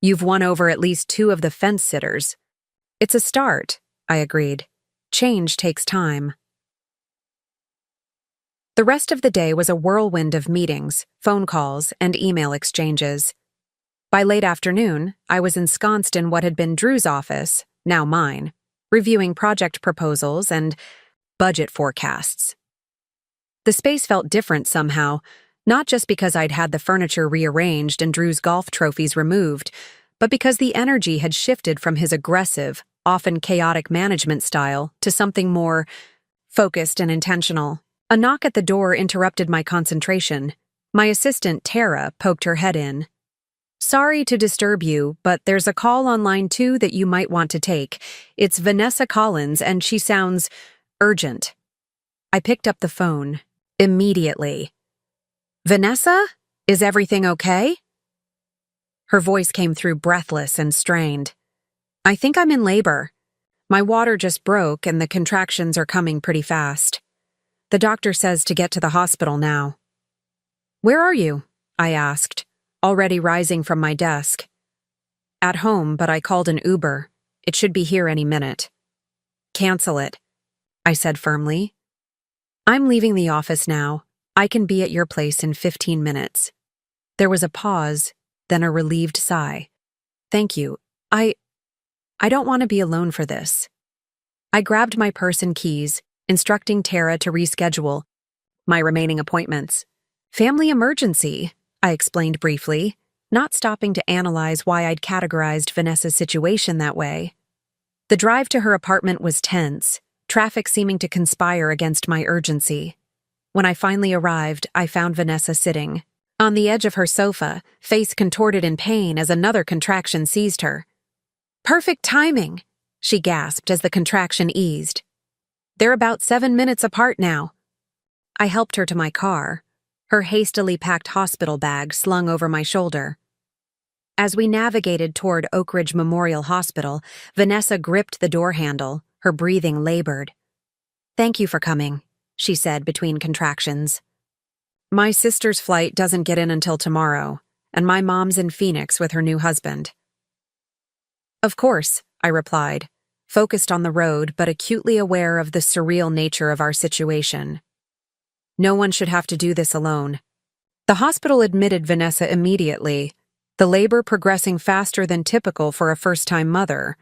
"You've won over at least 2 of the fence-sitters." "It's a start," I agreed. "Change takes time." The rest of the day was a whirlwind of meetings, phone calls, and email exchanges. By late afternoon, I was ensconced in what had been Drew's office, now mine, reviewing project proposals and budget forecasts. The space felt different somehow, not just because I'd had the furniture rearranged and Drew's golf trophies removed, but because the energy had shifted from his aggressive, often chaotic management style to something more focused and intentional. A knock at the door interrupted my concentration. My assistant, Tara, poked her head in. "Sorry to disturb you, but there's a call on line 2 that you might want to take. It's Vanessa Collins, and she sounds urgent." I picked up the phone. Immediately. "Vanessa? Is everything okay?" Her voice came through breathless and strained. "I think I'm in labor. My water just broke and the contractions are coming pretty fast. The doctor says to get to the hospital now." "Where are you?" I asked, already rising from my desk. "At home, but I called an Uber. It should be here any minute." "Cancel it," I said firmly. "I'm leaving the office now. I can be at your place in 15 minutes. There was a pause, then a relieved sigh. "Thank you. I don't want to be alone for this." I grabbed my purse and keys, instructing Tara to reschedule my remaining appointments. "Family emergency," I explained briefly, not stopping to analyze why I'd categorized Vanessa's situation that way. The drive to her apartment was tense, traffic seeming to conspire against my urgency. When I finally arrived, I found Vanessa sitting on the edge of her sofa, face contorted in pain as another contraction seized her. "Perfect timing," she gasped as the contraction eased. "They're about 7 minutes apart now." I helped her to my car, her hastily packed hospital bag slung over my shoulder. As we navigated toward Oak Ridge Memorial Hospital, Vanessa gripped the door handle, her breathing labored. "Thank you for coming," she said between contractions. "My sister's flight doesn't get in until tomorrow, and my mom's in Phoenix with her new husband." "Of course," I replied, focused on the road but acutely aware of the surreal nature of our situation. No one should have to do this alone. The hospital admitted Vanessa immediately, the labor progressing faster than typical for a first-time mother.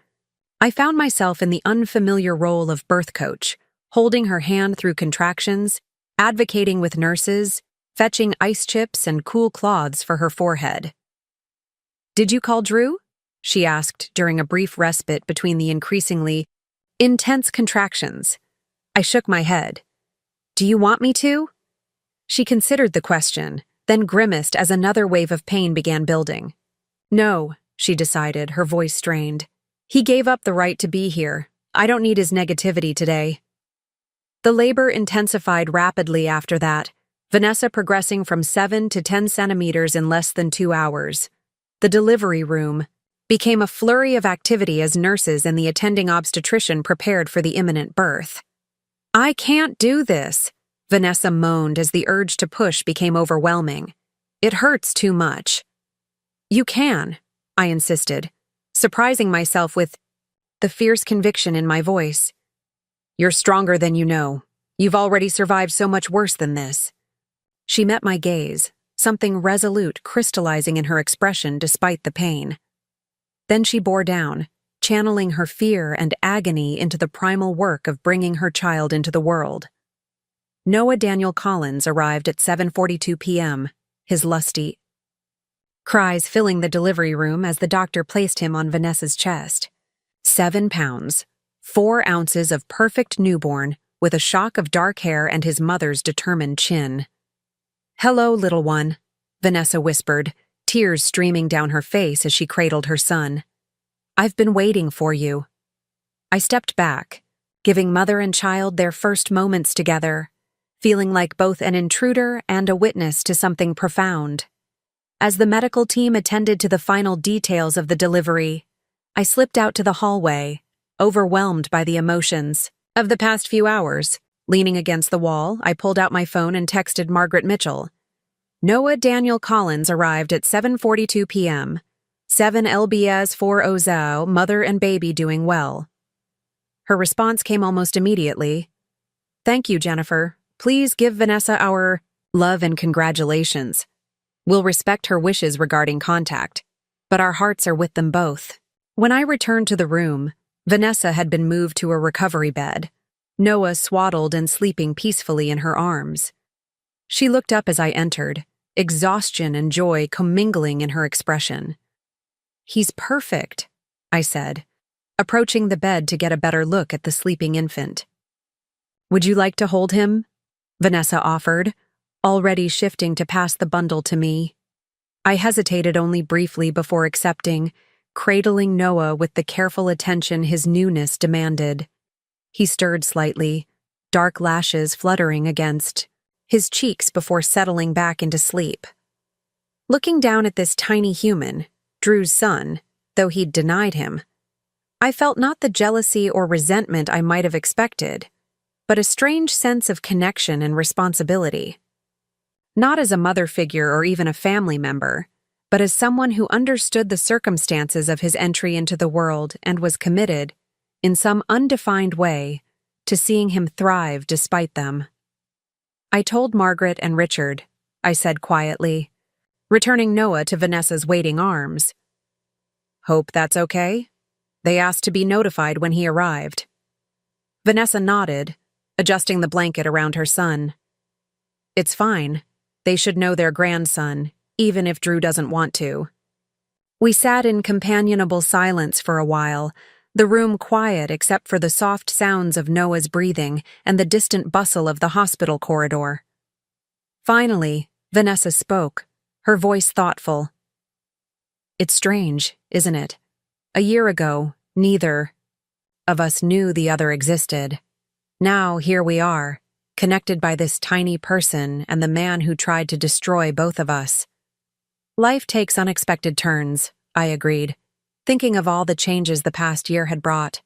I found myself in the unfamiliar role of birth coach, holding her hand through contractions, advocating with nurses, fetching ice chips and cool cloths for her forehead. "Did you call Drew?" she asked during a brief respite between the increasingly intense contractions. I shook my head. "Do you want me to?" She considered the question, then grimaced as another wave of pain began building. "No," she decided, her voice strained. "He gave up the right to be here. I don't need his negativity today." The labor intensified rapidly after that, Vanessa progressing from 7 to 10 centimeters in less than 2 hours. The delivery room became a flurry of activity as nurses and the attending obstetrician prepared for the imminent birth. "I can't do this," Vanessa moaned as the urge to push became overwhelming. "It hurts too much." "You can," I insisted, surprising myself with the fierce conviction in my voice. "You're stronger than you know. You've already survived so much worse than this." She met my gaze, something resolute crystallizing in her expression despite the pain. Then she bore down, channeling her fear and agony into the primal work of bringing her child into the world. Noah Daniel Collins arrived at 7:42 p.m., his lusty cries filling the delivery room as the doctor placed him on Vanessa's chest. 7 pounds, 4 ounces of perfect newborn, with a shock of dark hair and his mother's determined chin. "Hello, little one," Vanessa whispered, tears streaming down her face as she cradled her son. "I've been waiting for you." I stepped back, giving mother and child their first moments together, feeling like both an intruder and a witness to something profound. As the medical team attended to the final details of the delivery, I slipped out to the hallway, overwhelmed by the emotions of the past few hours. Leaning against the wall, I pulled out my phone and texted Margaret Mitchell. "Noah Daniel Collins arrived at 7:42 p.m. 7 lbs 4 ozao, mother and baby doing well." Her response came almost immediately. "Thank you, Jennifer. Please give Vanessa our love and congratulations. We'll respect her wishes regarding contact, but our hearts are with them both." When I returned to the room, Vanessa had been moved to a recovery bed, Noah swaddled and sleeping peacefully in her arms. She looked up as I entered, exhaustion and joy commingling in her expression. "He's perfect," I said, approaching the bed to get a better look at the sleeping infant. "Would you like to hold him?" Vanessa offered, already shifting to pass the bundle to me. I hesitated only briefly before accepting, cradling Noah with the careful attention his newness demanded. He stirred slightly, dark lashes fluttering against his cheeks before settling back into sleep. Looking down at this tiny human, Drew's son, though he'd denied him, I felt not the jealousy or resentment I might have expected, but a strange sense of connection and responsibility. Not as a mother figure or even a family member, but as someone who understood the circumstances of his entry into the world and was committed, in some undefined way, to seeing him thrive despite them. "I told Margaret and Richard," I said quietly, returning Noah to Vanessa's waiting arms. "Hope that's okay?" They asked to be notified when he arrived. Vanessa nodded, adjusting the blanket around her son. "It's fine. They should know their grandson, even if Drew doesn't want to." We sat in companionable silence for a while, the room quiet except for the soft sounds of Noah's breathing and the distant bustle of the hospital corridor. Finally, Vanessa spoke, her voice thoughtful. "It's strange, isn't it? A year ago, neither of us knew the other existed. Now, here we are, connected by this tiny person and the man who tried to destroy both of us." "Life takes unexpected turns," I agreed, thinking of all the changes the past year had brought.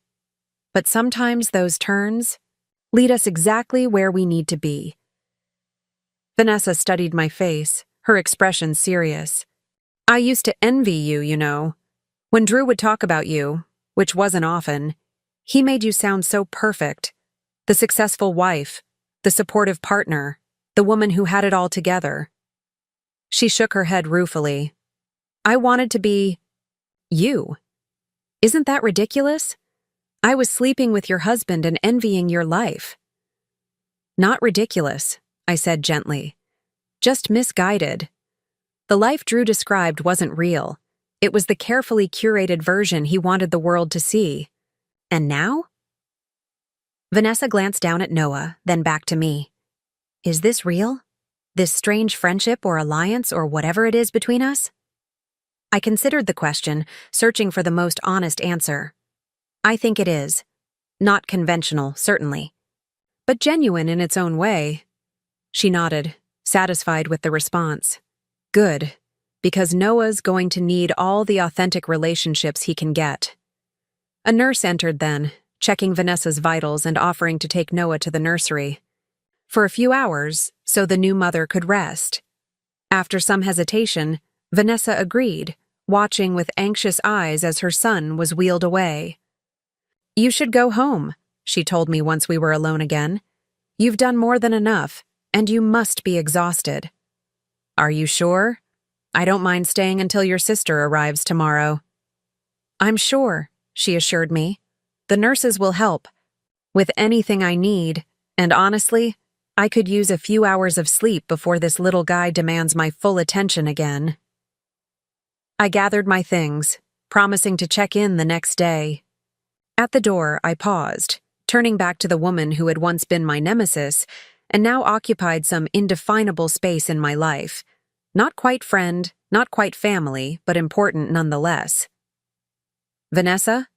"But sometimes those turns lead us exactly where we need to be." Vanessa studied my face, her expression serious. "I used to envy you, you know. When Drew would talk about you, which wasn't often, he made you sound so perfect. The successful wife, the supportive partner, the woman who had it all together." She shook her head ruefully. "I wanted to be you. Isn't that ridiculous? I was sleeping with your husband and envying your life." "Not ridiculous," I said gently. "Just misguided. The life Drew described wasn't real. It was the carefully curated version he wanted the world to see. And now?" Vanessa glanced down at Noah, then back to me. "Is this real? This strange friendship or alliance or whatever it is between us?" I considered the question, searching for the most honest answer. "I think it is. Not conventional, certainly. But genuine in its own way." She nodded, satisfied with the response. "Good, because Noah's going to need all the authentic relationships he can get." A nurse entered then, checking Vanessa's vitals and offering to take Noah to the nursery. For a few hours, so the new mother could rest. After some hesitation, Vanessa agreed, watching with anxious eyes as her son was wheeled away. "You should go home," she told me once we were alone again. "You've done more than enough, and you must be exhausted." "Are you sure? I don't mind staying until your sister arrives tomorrow." "I'm sure," she assured me. The nurses will help with anything I need, and honestly, I could use a few hours of sleep before this little guy demands my full attention again. I gathered my things, promising to check in the next day. At the door, I paused, turning back to the woman who had once been my nemesis and now occupied some indefinable space in my life. Not quite friend, not quite family, but important nonetheless. Vanessa?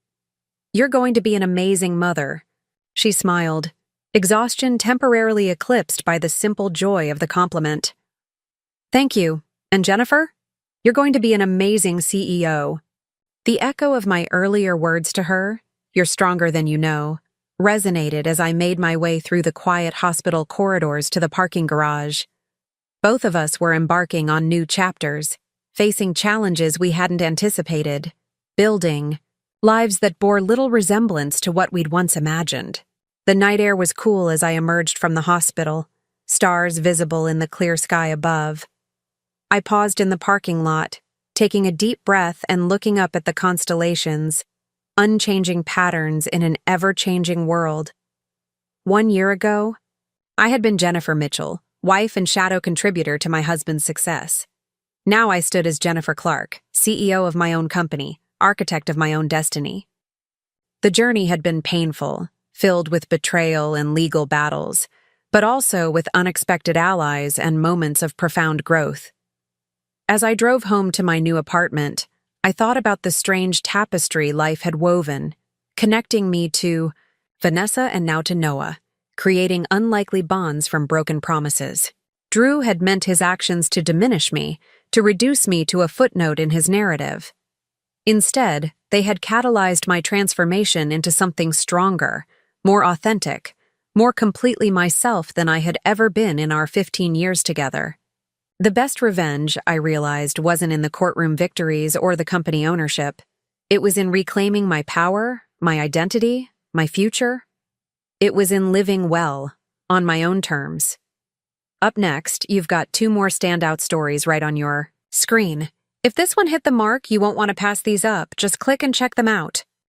You're going to be an amazing mother. She smiled, exhaustion temporarily eclipsed by the simple joy of the compliment. Thank you. And Jennifer? You're going to be an amazing CEO. The echo of my earlier words to her, "You're stronger than you know," resonated as I made my way through the quiet hospital corridors to the parking garage. Both of us were embarking on new chapters, facing challenges we hadn't anticipated, building lives that bore little resemblance to what we'd once imagined. The night air was cool as I emerged from the hospital, stars visible in the clear sky above. I paused in the parking lot, taking a deep breath and looking up at the constellations, unchanging patterns in an ever-changing world. 1 year ago, I had been Jennifer Mitchell, wife and shadow contributor to my husband's success. Now I stood as Jennifer Clark, CEO of my own company, architect of my own destiny. The journey had been painful, filled with betrayal and legal battles, but also with unexpected allies and moments of profound growth. As I drove home to my new apartment, I thought about the strange tapestry life had woven, connecting me to Vanessa and now to Noah, creating unlikely bonds from broken promises. Drew had meant his actions to diminish me, to reduce me to a footnote in his narrative. Instead, they had catalyzed my transformation into something stronger, more authentic, more completely myself than I had ever been in our 15 years together. The best revenge, I realized, wasn't in the courtroom victories or the company ownership. It was in reclaiming my power, my identity, my future. It was in living well, on my own terms. Up next, you've got 2 more standout stories right on your screen. If this one hit the mark, you won't want to pass these up. Just click and check them out.